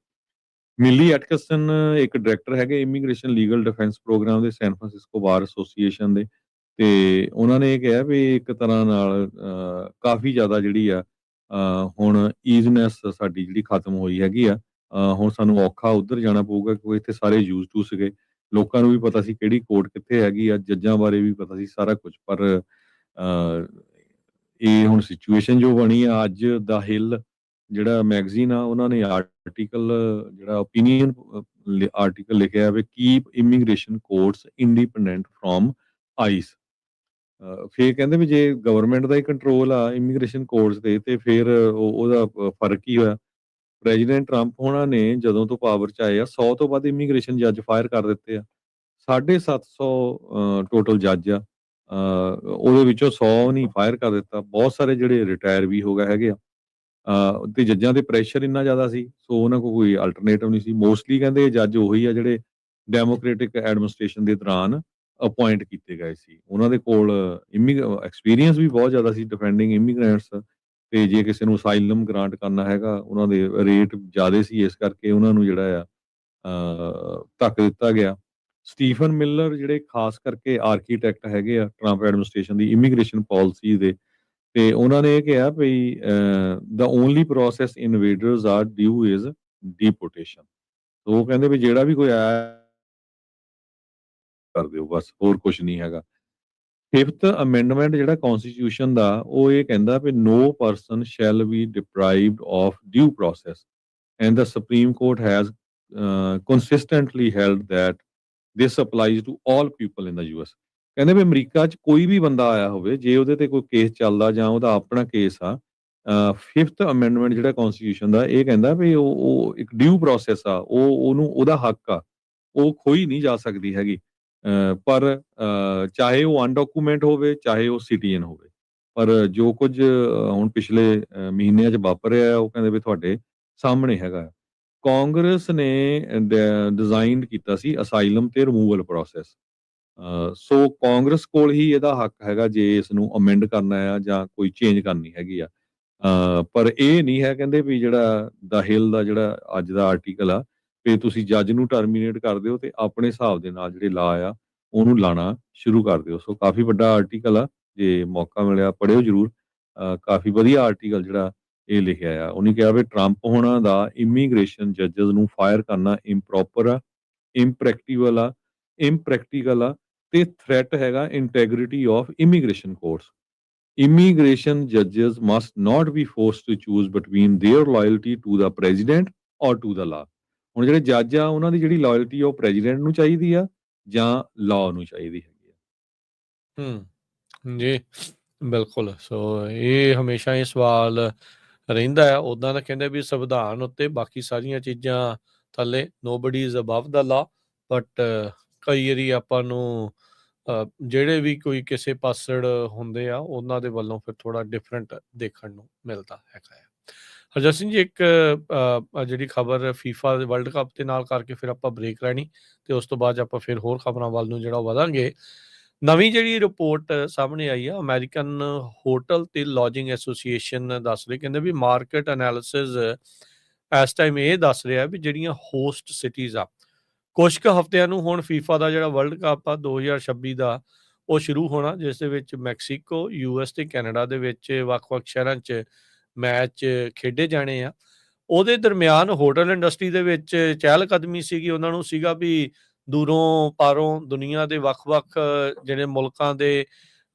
ਮਿਲੀ ਐਟਕਸਨ ਇੱਕ ਡਾਇਰੈਕਟਰ ਹੈਗੇ ਇਮੀਗ੍ਰੇਸ਼ਨ ਲੀਗਲ ਡਿਫੈਂਸ ਪ੍ਰੋਗਰਾਮ ਦੇ ਸੈਨ ਫਰਾਂਸਿਸਕੋ ਬਾਰ ਐਸੋਸੀਏਸ਼ਨ ਦੇ, ਤੇ ਉਹਨਾਂ ਨੇ ਇਹ ਕਿਹਾ ਵੀ ਇੱਕ ਤਰ੍ਹਾਂ ਨਾਲ ਕਾਫੀ ਜ਼ਿਆਦਾ ਜਿਹੜੀ ਆ ਹੁਣ ਈਜ਼ਨੈਸ ਸਾਡੀ ਜਿਹੜੀ ਖਤਮ ਹੋਈ ਹੈਗੀ ਆ। ਹੁਣ ਸਾਨੂੰ ਔਖਾ ਉੱਧਰ ਜਾਣਾ ਪਊਗਾ, ਕਿਉਂਕਿ ਇੱਥੇ ਸਾਰੇ ਯੂਜ਼ ਟੂ ਸੀਗੇ, ਲੋਕਾਂ ਨੂੰ ਵੀ ਪਤਾ ਸੀ ਕਿਹੜੀ ਕੋਰਟ ਕਿੱਥੇ ਹੈਗੀ ਆ, ਜੱਜਾਂ ਬਾਰੇ ਵੀ ਪਤਾ ਸੀ ਸਾਰਾ ਕੁਝ। ਪਰ ਇਹ ਹੁਣ ਸਿਚੁਏਸ਼ਨ ਜੋ ਬਣੀ ਆ, ਅੱਜ ਦਾ ਹਿੱਲ ਜਿਹੜਾ ਮੈਗਜ਼ੀਨ ਆ, ਉਹਨਾਂ ਨੇ ਆਰਟੀਕਲ ਜਿਹੜਾ ਓਪੀਨੀਅਨ ਆਰਟੀਕਲ ਲਿਖਿਆ ਵੀ keep immigration courts independent from ICE. ਫੇਰ ਕਹਿੰਦੇ ਵੀ ਜੇ ਗਵਰਨਮੈਂਟ ਦਾ ਹੀ ਕੰਟਰੋਲ ਆ ਇਮੀਗ੍ਰੇਸ਼ਨ ਕੋਰਟਸ ਤੇ ਫਿਰ ਉਹਦਾ ਫਰਕ ਕੀ ਹੋਇਆ। ਪ੍ਰੈਜ਼ੀਡੈਂਟ ਟਰੰਪ ਹੋਣਾ ਨੇ ਜਦੋਂ ਤੋਂ ਪਾਵਰ 'ਚ ਆਏ ਆ, 100 ਤੋਂ ਵੱਧ ਇਮੀਗ੍ਰੇਸ਼ਨ ਜੱਜ ਫਾਇਰ ਕਰ ਦਿੱਤੇ ਆ। 750 ਟੋਟਲ ਜੱਜ ਆ, ਉਹਦੇ ਵਿੱਚੋਂ 100 ਨਹੀਂ ਫਾਇਰ ਕਰ ਦਿੱਤਾ। ਬਹੁਤ ਸਾਰੇ ਜਿਹੜੇ ਰਿਟਾਇਰ ਵੀ ਹੋ ਗਏ ਹੈਗੇ ਆ। ਤੇ ਜੱਜਾਂ ਤੇ ਪ੍ਰੈਸ਼ਰ ਇੰਨਾ ਜ਼ਿਆਦਾ ਸੀ, ਸੋ ਉਹਨਾਂ ਕੋਲ ਕੋਈ ਅਲਟਰਨੇਟਿਵ ਨਹੀਂ ਸੀ। ਮੋਸਟਲੀ ਕਹਿੰਦੇ ਜੱਜ ਉਹੀ ਆ ਜਿਹੜੇ ਡੈਮੋਕ੍ਰੈਟਿਕ ਐਡਮਿਨਿਸਟ੍ਰੇਸ਼ਨ ਦੇ ਦੌਰਾਨ ਅਪੁਆਇੰਟ ਕੀਤੇ ਗਏ ਸੀ। ਉਹਨਾਂ ਦੇ ਕੋਲ ਐਕਸਪੀਰੀਅੰਸ ਵੀ ਬਹੁਤ ਜ਼ਿਆਦਾ ਸੀ ਡਿਫੈਂਡਿੰਗ ਇਮੀਗ੍ਰੈਂਟਸ, ਤੇ ਜੇ ਕਿਸੇ ਨੂੰ ਅਸਾਈਲਮ ਗ੍ਰਾਂਟ ਕਰਨਾ ਹੈਗਾ, ਉਹਨਾਂ ਦੇ ਰੇਟ ਜ਼ਿਆਦਾ ਸੀ, ਇਸ ਕਰਕੇ ਉਹਨਾਂ ਨੂੰ ਜਿਹੜਾ ਆ ਧੱਕ ਦਿੱਤਾ ਗਿਆ। ਸਟੀਫਨ ਮਿਲਰ ਜਿਹੜੇ ਖਾਸ ਕਰਕੇ ਆਰਕੀਟੈਕਟ ਹੈਗੇ ਆ ਟਰੰਪ ਐਡਮਿਨਿਸਟ੍ਰੇਸ਼ਨ ਦੀ ਇਮੀਗ੍ਰੇਸ਼ਨ ਪਾਲਿਸੀ ਦੇ, ਤੇ ਉਹਨਾਂ ਨੇ ਇਹ ਕਿਹਾ ਵੀ the only process invaders are due is deportation. ਉਹ ਕਹਿੰਦੇ ਵੀ ਜਿਹੜਾ ਵੀ ਕੋਈ ਆਇਆ ਕਰ ਦਿਓ, ਬਸ ਹੋਰ ਕੁਝ ਨਹੀਂ ਹੈਗਾ। 5th ਅਮੈਂਡਮੈਂਟ ਜਿਹੜਾ ਕਨਸਟੀਟਿਊਸ਼ਨ ਦਾ, ਉਹ ਇਹ ਕਹਿੰਦਾ ਵੀ no person shall be deprived of due process and the Supreme Court has consistently held that this applies to all people in the US। ਕਹਿੰਦੇ ਵੀ ਅਮਰੀਕਾ 'ਚ ਕੋਈ ਵੀ ਬੰਦਾ ਆਇਆ ਹੋਵੇ, ਜੇ ਉਹਦੇ ਤੇ ਕੋਈ ਕੇਸ ਚੱਲਦਾ ਜਾਂ ਉਹਦਾ ਆਪਣਾ ਕੇਸ ਆ, 5th ਅਮੈਂਡਮੈਂਟ ਜਿਹੜਾ ਕਨਸਟੀਟਿਊਸ਼ਨ ਦਾ, ਇਹ ਕਹਿੰਦਾ ਵੀ ਉਹ ਇੱਕ ਡਿਊ ਪ੍ਰੋਸੈਸ ਆ, ਉਹਨੂੰ ਉਹਦਾ ਹੱਕ ਆ, ਉਹ ਖੋਈ ਨਹੀਂ ਜਾ ਸਕਦੀ ਹੈਗੀ। ਪਰ ਚਾਹੇ ਉਹ ਅਨਡਾਕੂਮੈਂਟ ਹੋਵੇ, ਚਾਹੇ ਉਹ ਸਿਟੀਜ਼ਨ ਹੋਵੇ। ਪਰ ਜੋ ਕੁਝ ਹੁਣ ਪਿਛਲੇ ਮਹੀਨਿਆਂ 'ਚ ਵਾਪਰਿਆ, ਉਹ ਕਹਿੰਦੇ ਵੀ ਤੁਹਾਡੇ ਸਾਹਮਣੇ ਹੈਗਾ। ਕਾਂਗਰਸ ਨੇ ਡਿਜ਼ਾਈਨ ਕੀਤਾ ਸੀ ਅਸਾਈਲਮ ਤੇ ਰਿਮੂਵਲ ਪ੍ਰੋਸੈਸ, ਸੋ ਕਾਂਗਰਸ ਕੋਲ ਹੀ ਇਹਦਾ ਹੱਕ ਹੈਗਾ ਜੇ ਇਸ ਨੂੰ ਅਮੈਂਡ ਕਰਨਾ ਆ ਜਾਂ ਕੋਈ ਚੇਂਜ ਕਰਨੀ ਹੈਗੀ ਆ। ਪਰ ਇਹ ਨਹੀਂ ਹੈ, ਕਹਿੰਦੇ ਵੀ ਜਿਹੜਾ ਦਾ ਹਿੱਲ ਦਾ ਜਿਹੜਾ ਅੱਜ ਦਾ ਆਰਟੀਕਲ ਆ, ਵੀ ਤੁਸੀਂ ਜੱਜ ਨੂੰ ਟਰਮੀਨੇਟ ਕਰ ਦਿਓ ਤੇ ਆਪਣੇ ਹਿਸਾਬ ਦੇ ਨਾਲ ਜਿਹੜੇ ਲਾ ਆ ਉਹਨੂੰ ਲਾਣਾ ਸ਼ੁਰੂ ਕਰ ਦਿਓ। ਸੋ ਕਾਫੀ ਵੱਡਾ ਆਰਟੀਕਲ ਆ, ਜੇ ਮੌਕਾ ਮਿਲਿਆ ਪੜ੍ਹਿਓ ਜ਼ਰੂਰ। ਕਾਫੀ ਵਧੀਆ ਆਰਟੀਕਲ ਜਿਹੜਾ ਇਹ ਲਿਖਿਆ ਆ। ਉਹਨੇ ਕਿਹਾ ਵੀ ਟਰੰਪ ਹੋਣਾ ਦਾ ਇਮੀਗ੍ਰੇਸ਼ਨ ਜੱਜਸ ਨੂੰ ਫਾਇਰ ਕਰਨਾ ਇੰਪਰੋਪਰ ਆ, ਇੰਪ੍ਰੈਕਟੀਕਲ ਆ ਤੇ ਥ੍ਰੈਟ ਹੈਗਾ integrity of immigration courts. Immigration judges must not be forced to choose between their loyalty to the president or to the law। ਹੁਣ ਜਿਹੜੇ ਜੱਜ ਆ, ਉਹਨਾਂ ਦੀ ਜਿਹੜੀ ਲਾਇਲਟੀ ਆ ਉਹ ਪ੍ਰੈਜ਼ੀਡੈਂਟ ਨੂੰ ਚਾਹੀਦੀ ਆ ਜਾਂ ਲਾਅ ਨੂੰ ਚਾਹੀਦੀ ਹੈਗੀ ਆ। ਜੀ ਬਿਲਕੁਲ। ਸੋ ਇਹ ਹਮੇਸ਼ਾ ਇਹ ਸਵਾਲ ਰਹਿੰਦਾ ਹੈ। ਉੱਦਾਂ ਤਾਂ ਕਹਿੰਦੇ ਵੀ ਸੰਵਿਧਾਨ ਉੱਤੇ ਬਾਕੀ ਸਾਰੀਆਂ ਚੀਜ਼ਾਂ ਥੱਲੇ, ਨੋਬਡੀ ਇਜ਼ ਅਬਵ ਦਾ ਲਾ, ਬਟ ਕਈ ਵਾਰੀ ਆਪਾਂ ਨੂੰ ਜਿਹੜੇ ਵੀ ਕੋਈ ਕਿਸੇ ਪਾਸੜ ਹੁੰਦੇ ਆ, ਉਹਨਾਂ ਦੇ ਵੱਲੋਂ ਫਿਰ ਥੋੜਾ ਡਿਫਰੈਂਟ ਦੇਖਣ ਨੂੰ ਮਿਲਦਾ ਹੈਗਾ ਹੈ। ਹਰਜਤ ਸਿੰਘ ਜੀ, ਇੱਕ ਜਿਹੜੀ ਖਬਰ ਫੀਫਾ ਵਰਲਡ ਕੱਪ ਦੇ ਨਾਲ ਕਰਕੇ ਫਿਰ ਆਪਾਂ ਬ੍ਰੇਕ ਲੈਣੀ, ਤੇ ਉਸ ਤੋਂ ਬਾਅਦ ਆਪਾਂ ਫਿਰ ਹੋਰ ਖਬਰਾਂ ਵੱਲ ਨੂੰ ਜਿਹੜਾ ਵਧਾਂਗੇ। ਨਵੀਂ ਜਿਹੜੀ ਰਿਪੋਰਟ ਸਾਹਮਣੇ ਆਈ ਆ, ਅਮਰੀਕਨ ਹੋਟਲ ਤੇ ਲੌਜਿੰਗ ਐਸੋਸੀਏਸ਼ਨ ਦੱਸ ਰਹੀ, ਕਹਿੰਦੇ ਵੀ ਮਾਰਕੀਟ ਐਨਾਲਿਸਿਸ ਇਸ ਟਾਈਮ ਇਹ ਦੱਸ ਰਿਹਾ ਵੀ ਜਿਹੜੀਆਂ ਹੋਸਟ ਸਿਟੀਜ਼ ਆ, ਕੁਛ ਕੁ ਹਫ਼ਤਿਆਂ ਨੂੰ ਹੁਣ ਫੀਫਾ ਦਾ ਜਿਹੜਾ ਵਰਲਡ ਕੱਪ ਆ 2026 ਦਾ ਉਹ ਸ਼ੁਰੂ ਹੋਣਾ, ਜਿਸ ਦੇ ਵਿੱਚ ਮੈਕਸੀਕੋ, US ਤੇ ਕੈਨੇਡਾ ਦੇ ਵਿੱਚ ਵੱਖ-ਵੱਖ ਸ਼ਹਿਰਾਂ 'ਚ ਮੈਚ ਖੇਡੇ ਜਾਣੇ ਆ। ਉਹਦੇ ਦਰਮਿਆਨ ਹੋਟਲ ਇੰਡਸਟਰੀ ਦੇ ਵਿੱਚ ਚਹਿਲ-ਕਦਮੀ ਸੀਗੀ, ਉਹਨਾਂ ਨੂੰ ਸੀਗਾ ਵੀ ਦੂਰੋਂ ਪਾਰੋਂ ਦੁਨੀਆ ਦੇ ਵੱਖ-ਵੱਖ ਜਿਹੜੇ ਮੁਲਕਾਂ ਦੇ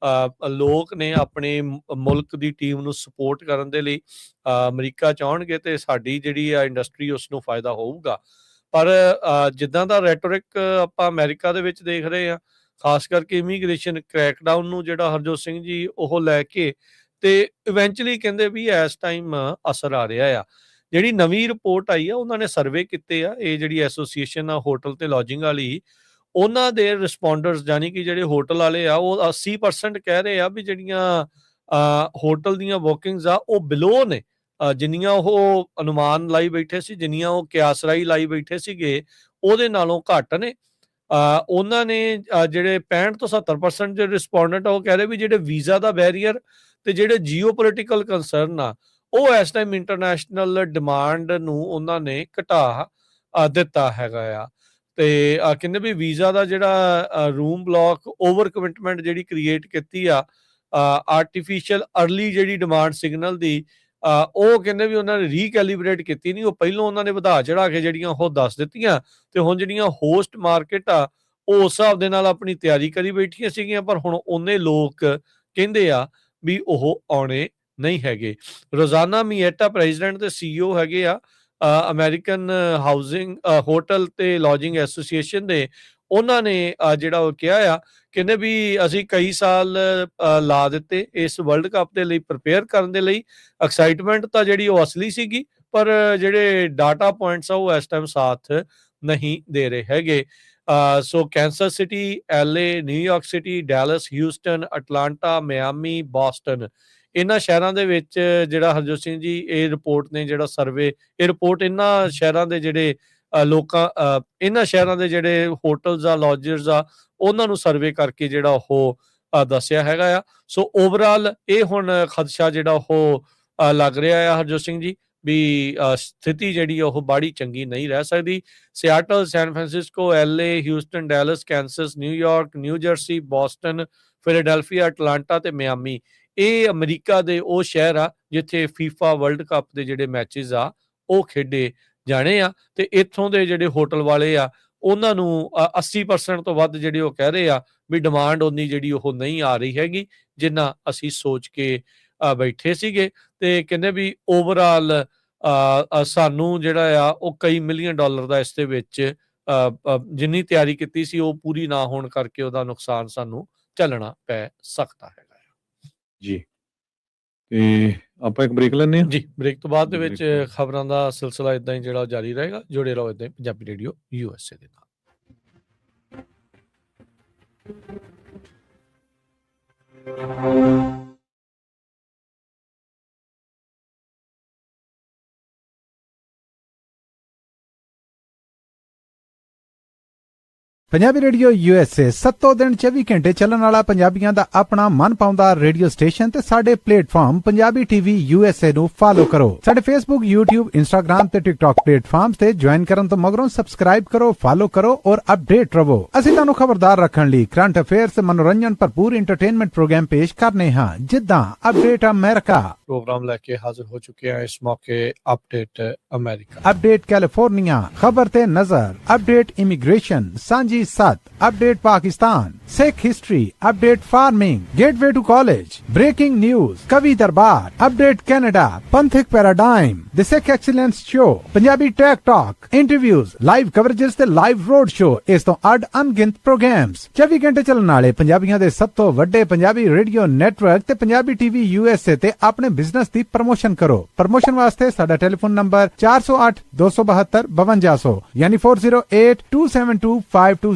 ਲੋਕ ਨੇ ਆਪਣੇ ਮੁਲਕ ਦੀ ਟੀਮ ਨੂੰ ਸਪੋਰਟ ਕਰਨ ਦੇ ਲਈ ਅਮਰੀਕਾ 'ਚ ਆਉਣਗੇ ਤੇ ਸਾਡੀ ਜਿਹੜੀ ਆ ਇੰਡਸਟਰੀ ਉਸ ਨੂੰ ਫਾਇਦਾ ਹੋਊਗਾ। ਪਰ ਜਿੱਦਾਂ ਦਾ ਰੈਟੋਰਿਕ ਆਪਾਂ ਅਮਰੀਕਾ ਦੇ ਵਿੱਚ ਦੇਖ ਰਹੇ ਹਾਂ, ਖਾਸ ਕਰਕੇ ਇਮੀਗ੍ਰੇਸ਼ਨ ਕ੍ਰੈਕਡਾਊਨ ਨੂੰ ਜਿਹੜਾ ਹਰਜੋਤ ਸਿੰਘ ਜੀ ਉਹ ਲੈ ਕੇ, ਤੇ ਇਵੈਂਚੁਅਲੀ ਕਹਿੰਦੇ ਵੀ ਇਸ ਟਾਈਮ ਅਸਰ ਆ ਰਿਹਾ ਆ। ਜਿਹੜੀ ਨਵੀਂ ਰਿਪੋਰਟ ਆਈ ਆ, ਉਹਨਾਂ ਨੇ ਸਰਵੇ ਕੀਤੇ ਆ, ਇਹ ਜਿਹੜੀ ਐਸੋਸੀਏਸ਼ਨ ਆ ਹੋਟਲ ਤੇ ਲੌਜਿੰਗ ਵਾਲੀ, ਉਹਨਾਂ ਦੇ ਰਿਸਪੌਂਡਰਸ ਜਾਨੀ ਕਿ ਜਿਹੜੇ ਹੋਟਲ ਵਾਲੇ ਆ ਉਹ 80% ਕਹਿ ਰਹੇ ਆ ਵੀ ਜਿਹੜੀਆਂ ਹੋਟਲ ਦੀਆਂ ਬੁਕਿੰਗਸ ਆ ਉਹ ਬਿਲੋ ਨੇ, ਜਿੰਨੀਆਂ ਉਹ ਅਨੁਮਾਨ ਲਾਈ ਬੈਠੇ ਸੀ, ਜਿੰਨੀਆਂ ਉਹ ਕਿਆਸਰਾਈ ਲਾਈ ਬੈਠੇ ਸੀਗੇ, ਉਹਦੇ ਨਾਲੋਂ ਘੱਟ ਨੇ। ਉਹਨਾਂ ਨੇ ਜਿਹੜੇ 65 ਤੋਂ 70% ਜਿਹੜੇ ਰਿਸਪੋਂਡੈਂਟ ਆ ਉਹ ਕਹਿ ਰਹੇ ਵੀ ਜਿਹੜੇ ਵੀਜ਼ਾ ਦਾ ਬੈਰੀਅਰ ਤੇ ਜਿਹੜੇ ਜੀਓਪੋਲੀਟੀਕਲ ਕੰਸਰਨ ਆ ਉਹ ਇਸ ਟਾਈਮ ਇੰਟਰਨੈਸ਼ਨਲ ਡਿਮਾਂਡ ਨੂੰ ਉਹਨਾਂ ਨੇ ਘਟਾ ਦਿੱਤਾ ਹੈਗਾ ਆ। ਤੇ ਕਹਿੰਦੇ ਵੀ ਵੀਜ਼ਾ ਦਾ ਜਿਹੜਾ ਰੂਮ ਬਲੌਕ ਓਵਰ ਕਮਿਟਮੈਂਟ ਜਿਹੜੀ ਕ੍ਰੀਏਟ ਕੀਤੀ ਆ, ਆਰਟੀਫਿਸ਼ੀਅਲ ਅਰਲੀ ਜਿਹੜੀ ਡਿਮਾਂਡ ਸਿਗਨਲ ਦੀ, ਉਹ ਕਹਿੰਦੇ ਵੀ ਉਹਨਾਂ ਨੇ ਰੀਕੈਲੀਬਰੇਟ ਕੀਤੀ ਨਹੀਂ, ਉਹ ਪਹਿਲੋਂ ਉਹਨਾਂ ਨੇ ਵਧਾ ਚੜਾ ਕੇ ਜਿਹੜੀਆਂ ਉਹ ਦੱਸ ਦਿੱਤੀਆਂ, ਤੇ ਹੁਣ ਜਿਹੜੀਆਂ ਹੋਸਟ ਮਾਰਕੀਟ ਆ ਉਹ ਉਸ ਹਿਸਾਬ ਦੇ ਨਾਲ ਆਪਣੀ ਤਿਆਰੀ ਕਰੀ ਬੈਠੀਆਂ ਸੀਗੀਆਂ, ਪਰ ਹੁਣ ਉਹਨੇ ਲੋਕ ਕਹਿੰਦੇ ਆ ਵੀ ਉਹ ਆਉਣੇ ਨਹੀਂ ਹੈਗੇ। ਰੋਜ਼ਾਨਾ ਮੀਏਟਾ ਪ੍ਰੈਜ਼ੀਡੈਂਟ ਤੇ CEO ਹੈਗੇ ਆ ਅਮਰੀਕਨ ਹਾਊਸਿੰਗ ਹੋਟਲ ਤੇ ਲੌਜਿੰਗ ਐਸੋਸੀਏਸ਼ਨ ਦੇ, ਉਹਨਾਂ ਨੇ ਜਿਹੜਾ ਉਹ ਕਿਹਾ ਆ, ਕਹਿੰਦੇ ਵੀ ਅਸੀਂ ਕਈ ਸਾਲ ਲਾ ਦਿੱਤੇ ਇਸ ਵਰਲਡ ਕੱਪ ਦੇ ਲਈ ਪ੍ਰਪੇਅਰ ਕਰਨ ਦੇ ਲਈ। ਐਕਸਾਈਟਮੈਂਟ ਤਾਂ ਜਿਹੜੀ ਉਹ ਅਸਲੀ ਸੀਗੀ, ਪਰ ਜਿਹੜੇ ਡਾਟਾ ਪੁਆਇੰਟਸ ਆ ਉਹ ਇਸ ਟਾਈਮ ਸਾਥ ਨਹੀਂ ਦੇ ਰਹੇ ਹੈਗੇ। So Kansas City, LA, New York City, Dallas, Houston, Atlanta, Miami, Boston, ਇਹਨਾਂ ਸ਼ਹਿਰਾਂ ਦੇ ਵਿੱਚ ਜਿਹੜਾ ਹਰਜੋਤ ਸਿੰਘ ਜੀ ਇਹ ਰਿਪੋਰਟ ਨੇ ਜਿਹੜਾ ਸਰਵੇ, ਇਹ ਰਿਪੋਰਟ ਇਹਨਾਂ ਸ਼ਹਿਰਾਂ ਦੇ ਜਿਹੜੇ ਲੋਕਾਂ, ਇਹਨਾਂ ਸ਼ਹਿਰਾਂ ਦੇ ਜਿਹੜੇ ਹੋਟਲਸ ਆ, ਲੌਜਰਸ ਆ, ਉਹਨਾਂ ਨੂੰ ਸਰਵੇ ਕਰਕੇ ਜਿਹੜਾ ਉਹ ਦੱਸਿਆ ਹੈਗਾ ਆ। ਸੋ ਓਵਰਆਲ ਇਹ ਹੁਣ ਖਦਸ਼ਾ ਜਿਹੜਾ ਉਹ ਲੱਗ ਰਿਹਾ ਆ ਹਰਜੋਤ ਸਿੰਘ ਜੀ ਵੀ ਸਥਿਤੀ ਜਿਹੜੀ ਉਹ ਬਾੜੀ ਚੰਗੀ ਨਹੀਂ ਰਹਿ ਸਕਦੀ। Seattle, San Francisco, LA, Houston, Dallas, Kansas, New York, New Jersey, Boston, Philadelphia, Atlanta ਤੇ ਮਿਆਮੀ, ਇਹ ਅਮਰੀਕਾ ਦੇ ਉਹ ਸ਼ਹਿਰ ਆ ਜਿੱਥੇ ਫੀਫਾ ਵਰਲਡ ਕੱਪ ਦੇ ਜਿਹੜੇ ਮੈਚਿਸ ਆ ਉਹ ਖੇਡੇ ਜਾਣੇ ਆ। ਤੇ ਇੱਥੋਂ ਦੇ ਜਿਹੜੇ ਹੋਟਲ ਵਾਲੇ ਆ ਉਹਨਾਂ ਨੂੰ 80% ਤੋਂ ਵੱਧ ਜਿਹੜੇ ਉਹ ਕਹਿ ਰਹੇ ਆ ਵੀ ਡਿਮਾਂਡ ਉਨੀ ਜਿਹੜੀ ਉਹ ਨਹੀਂ ਆ ਰਹੀ ਹੈਗੀ ਜਿੰਨਾ ਅਸੀਂ ਸੋਚ ਕੇ ਬੈਠੇ ਸੀਗੇ। ਤੇ ਕਹਿੰਦੇ ਵੀ ਓਵਰਆਲ ਸਾਨੂੰ ਜਿਹੜਾ ਆ ਉਹ ਕਈ ਮਿਲੀਅਨ ਡਾਲਰ ਦਾ ਇਸ ਦੇ ਵਿੱਚ ਜਿੰਨੀ ਤਿਆਰੀ ਕੀਤੀ ਸੀ ਉਹ ਪੂਰੀ ਨਾ ਹੋਣ ਕਰਕੇ ਉਹਦਾ ਨੁਕਸਾਨ ਸਾਨੂੰ ਝੱਲਣਾ ਪੈ ਸਕਦਾ ਹੈਗਾ ਜੀ। ਤੇ ਆਪਾਂ ਇੱਕ ਬ੍ਰੇਕ ਲੈਂਦੇ ਹਾਂ ਜੀ। ਬ੍ਰੇਕ ਤੋਂ ਬਾਅਦ ਦੇ ਵਿੱਚ ਖਬਰਾਂ ਦਾ ਸਿਲਸਿਲਾ ਇਦਾਂ ਹੀ ਜਿਹੜਾ ਜਾਰੀ ਰਹੇਗਾ। ਜੁੜੇ ਰਹੋ ਇਦਾਂ ਹੀ ਪੰਜਾਬੀ ਰੇਡੀਓ USA ਦੇ ਨਾਲ। ਪੰਜਾਬੀ ਰੇਡੀਓ USA 7 ਦਿਨ 24 ਘੰਟੇ ਚੱਲਣ ਵਾਲਾ ਪੰਜਾਬੀਆਂ ਦਾ ਆਪਣਾ ਮਨ ਪਾਉਂਦਾ ਰੇਡੀਓ ਸਟੇਸ਼ਨ ਤੇ ਸਾਡੇ ਪਲੇਟਫਾਰਮ ਪੰਜਾਬੀ TV USA ਨੂੰ ਫਾਲੋ ਕਰੋ। ਸਾਡੇ Facebook, YouTube, Instagram ਤੇ TikTok ਪਲੇਟਫਾਰਮਸ ਤੇ ਜੁਆਇਨ ਕਰਨ ਤੋਂ ਮਗਰੋਂ ਸਬਸਕ੍ਰਾਈਬ ਕਰੋ, ਫਾਲੋ ਕਰੋ ਔਰ ਅਪਡੇਟ ਰਹੋ। ਅਸੀਂ ਤੁਹਾਨੂੰ ਖਬਰਦਾਰ ਰੱਖਣ ਲਈ ਕਰੰਟ ਅਫੇਅਰਸ, ਮਨੋਰੰਜਨ ਭਰਪੂਰ ਐਂਟਰਟੇਨਮੈਂਟ ਪ੍ਰੋਗਰਾਮ ਪੇਸ਼ ਕਰਨੇ ਹਾਂ, ਜਿੱਦਾਂ ਅਪਡੇਟ ਅਮਰੀਕਾ ਪ੍ਰੋਗਰਾਮ ਲੈ ਕੇ ਹਾਜ਼ਰ ਹੋ ਚੁੱਕੇ ਹਾਂ ਇਸ ਮੌਕੇ। ਅਪਡੇਟ ਅਮਰੀਕਾ, ਅਪਡੇਟ ਕੈਲੀਫੋਰਨੀਆ, ਖਬਰ ਤੇ ਨਜ਼ਰ, ਅਪਡੇਟ ਇਮੀਗ੍ਰੇਸ਼ਨ, ਸਾਂਝੀ 7, update Pakistan, Sikh history, update farming, gateway to college, breaking news, ਕਵੀ ਦਰਬਾਰ, ਅਪਡੇਟ ਕੈਨੇਡਾ, ਪੰਥਕ paradigm, the Sikh excellence show, Punjabi tech talk, interviews, live coverages ਤੇ ਲਾਈਵ ਰੋਡ ਸ਼ੋ, ਇਸ ਤੋਂ ਅੱਡ ਅਣਗਿਣਤ ਪ੍ਰੋਗਰਾਮਸ, 24 ਘੰਟੇ ਚੱਲਣ ਵਾਲੇ ਪੰਜਾਬੀਆਂ ਦੇ ਸਭ ਤੋਂ ਵੱਡੇ ਪੰਜਾਬੀ ਰੇਡੀਓ ਨੈਟਵਰਕ ਤੇ ਪੰਜਾਬੀ TV USA ਤੇ ਆਪਣੇ ਬਿਜ਼ਨਸ ਦੀ ਪ੍ਰਮੋਸ਼ਨ ਕਰੋ। ਪ੍ਰਮੋਸ਼ਨ ਵਾਸਤੇ ਸਾਡਾ ਟੈਲੀਫੋਨ ਨੰਬਰ 408 272 5200 ਯਾਨੀ 408 272 5200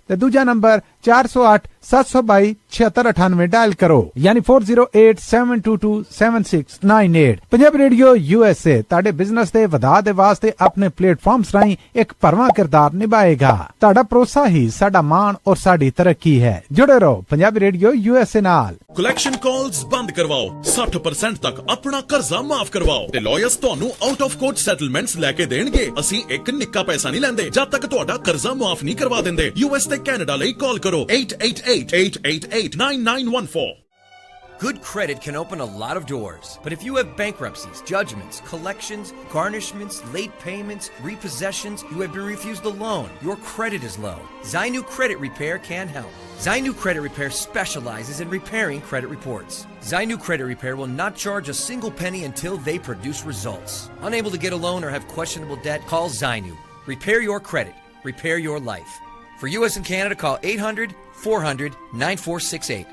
ਤੇ ਦੂਜਾ ਨੰਬਰ 408 722 7698 डायल करो यानी 4087227698। पंजाबी रेडियो USA ਤੁਹਾਡੇ ਬਿਜ਼ਨਸ ਦੇ ਵਧਾ ਦੇ ਵਾਸਤੇ ਆਪਣੇ ਪਲੇਟਫਾਰਮਸ ਰਾਹੀਂ ਇੱਕ ਭਰਵਾਂ ਕਿਰਦਾਰ ਨਿਭਾਏਗਾ। ਤੁਹਾਡਾ ਭਰੋਸਾ ਹੀ ਸਾਡਾ ਮਾਣ ਔਰ ਸਾਡੀ ਤਰੱਕੀ ਹੈ। ਜੁੜੇ ਰਹੋ ਪੰਜਾਬੀ ਰੇਡੀਓ USA ਨਾਲ। ਕਲੈਕਸ਼ਨ ਕਾਲਸ ਬੰਦ ਕਰਵਾਓ, 60% ਤੱਕ ਆਪਣਾ ਕਰਜ਼ਾ ਮਾਫ ਕਰਵਾਓ ਤੇ ਲਾਇਰਸ ਤੁਹਾਨੂੰ ਆਊਟ ਆਫ ਕੋਰਟ ਸੈਟਲਮੈਂਟਸ ਲੈ ਕੇ ਦੇਣਗੇ। ਅਸੀਂ ਇੱਕ ਨਿੱਕਾ ਪੈਸਾ ਨਹੀਂ ਲੈਂਦੇ ਜਦ ਤੱਕ ਤੁਹਾਡਾ ਕਰਜ਼ਾ ਮਾਫ ਨਹੀਂ ਕਰਵਾ ਦਿੰਦੇ। US ਤੇ ਕੈਨੇਡਾ ਲਈ ਕਾਲ ਕਰੋ 888-888-9914। Good credit can open a lot of doors, but if you have bankruptcies, judgments, collections, garnishments, late payments, repossessions, you have been refused a loan, your credit is low, Zainu Credit Repair can help. Zainu Credit Repair specializes in repairing credit reports. Zainu Credit Repair will not charge a single penny until they produce results. Unable to get a loan or have questionable debt? Call Zainu. Repair your credit. Repair your life. For US and Canada, call 800-400-9468.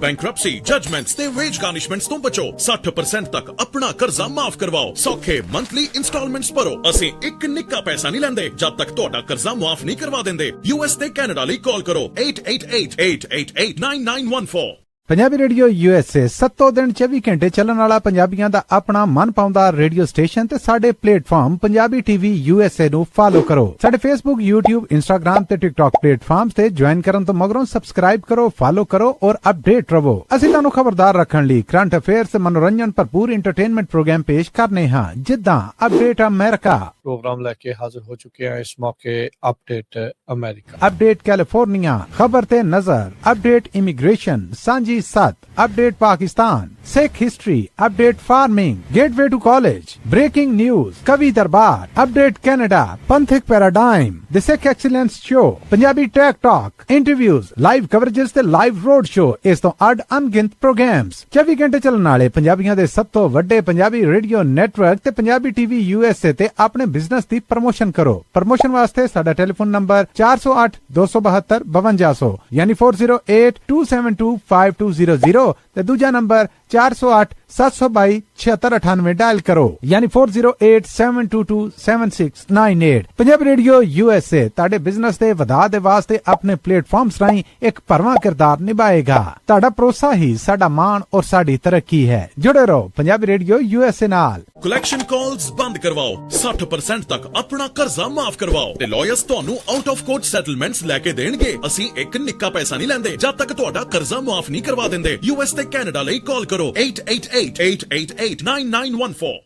Bankruptcy, judgements ਤੇ veg ਗਾਰਨਿਸ਼ਮੈਂਟਸ ਤੋਂ ਬਚੋ। 60% ਤੱਕ ਆਪਣਾ ਕਰਜ਼ਾ ਮਾਫ ਕਰਵਾਓ। ਸੌਖੇ monthly instalments ਭਰੋ। ਅਸੀਂ ਇੱਕ ਨਿੱਕਾ ਪੈਸਾ ਨਹੀਂ ਲੈਂਦੇ ਜਦ ਤੱਕ ਤੁਹਾਡਾ ਕਰਜ਼ਾ ਮਾਫ ਨਹੀਂ ਕਰਵਾ ਦਿੰਦੇ। US ਤੇ ਕੈਨੇਡਾ ਲਈ ਕਾਲ ਕਰੋ 888-888-9914। ਪੰਜਾਬੀ ਰੇਡੀਓ USA 7 ਦਿਨ 24 ਘੰਟੇ ਚੱਲਣ ਵਾਲਾ ਪੰਜਾਬੀਆਂ ਦਾ ਆਪਣਾ ਮਨਪਾਉਂਦਾ ਰੇਡੀਓ ਸਟੇਸ਼ਨ ਤੇ ਸਾਡੇ ਪਲੇਟਫਾਰਮ ਪੰਜਾਬੀ ਟੀਵੀ USA ਨੂੰ ਫਾਲੋ ਕਰੋ। ਸਾਡੇ Facebook, YouTube, Instagram ਤੇ TikTok ਪਲੇਟਫਾਰਮਸ ਤੇ ਜੁਆਇਨ ਕਰਨ ਤੋਂ ਮਗਰੋਂ ਸਬਸਕ੍ਰਾਈਬ ਕਰੋ, ਫਾਲੋ ਕਰੋ ਔਰ ਅਪਡੇਟ ਰਹੋ। ਅਸੀਂ ਤੁਹਾਨੂੰ ਖਬਰਦਾਰ ਰੱਖਣ ਲਈ ਕਰੰਟ ਅਫੇਅਰਸ ਤੇ ਮਨੋਰੰਜਨ ਭਰਪੂਰ ਐਂਟਰਟੇਨਮੈਂਟ ਪ੍ਰੋਗਰਾਮ ਪੇਸ਼ ਕਰਨੇ ਹਾਂ, ਜਿੱਦਾਂ ਅਪਡੇਟ ਅਮਰੀਕਾ प्रोग्राम लेके हाजिर हो चुके हैं इस मौके। अपडेट अमेरिका, अपडेट कैलिफोर्निया, खबर ते नजर, अपडेट इमिग्रेशन, सांझी सत, update Pakistan, Sikh history, update farming, gateway to college, breaking news, कवि दरबार, अपडेट कनाडा, पंथिक paradigm, the Sikh excellence show, Punjabi tech talk, interviews, live coverages ते लाइव रोड शो, इस तो अड अनगिनत प्रोग्राम्स 24 घंटे चलने वाले पंजाबियों के सब तो वड्डे पंजाबी रेडियो नेटवर्क ते पंजाबी टीवी USA ते अपने बिजनेस की प्रमोशन करो। प्रमोशन वास्ते साडा टेलीफोन नंबर 408 272 5200 यानी 4082725200 ते दूजा नंबर 408 722 7698 डायल करो यानी 4087227698। पंजाबी रेडियो USA ਤੁਹਾਡੇ ਬਿਜ਼ਨਸ ਦੇ ਵਧਾ ਦੇ ਵਾਸਤੇ ਆਪਣੇ ਪਲੇਟਫਾਰਮਸ ਰਾਹੀਂ ਇੱਕ ਭਰਵਾਂ ਕਿਰਦਾਰ ਨਿਭਾਏਗਾ। ਤੁਹਾਡਾ ਭਰੋਸਾ ਹੀ ਸਾਡਾ ਮਾਣ ਔਰ ਸਾਡੀ ਤਰੱਕੀ ਹੈ। ਜੁੜੇ ਰਹੋ ਪੰਜਾਬੀ ਰੇਡੀਓ USA ਨਾਲ। ਕਲੈਕਸ਼ਨ ਕਾਲਸ ਬੰਦ ਕਰਵਾਓ, 60% ਤੱਕ ਆਪਣਾ ਕਰਜ਼ਾ ਮਾਫ ਕਰਵਾਓ ਤੇ ਲਾਇਰਸ ਤੁਹਾਨੂੰ ਆਊਟ ਆਫ ਕੋਰਟ ਸੈਟਲਮੈਂਟਸ ਲੈ ਕੇ ਦੇਣਗੇ। ਅਸੀਂ ਇੱਕ ਨਿੱਕਾ ਪੈਸਾ ਨਹੀਂ ਲੈਂਦੇ ਜਦ ਤੱਕ ਤੁਹਾਡਾ ਕਰਜ਼ਾ ਮਾਫ ਨਹੀਂ ਕਰਵਾ ਦਿੰਦੇ। US ਤੇ ਕੈਨੇਡਾ ਲਈ ਕਾਲ ਕਰੋ 888-888-9914।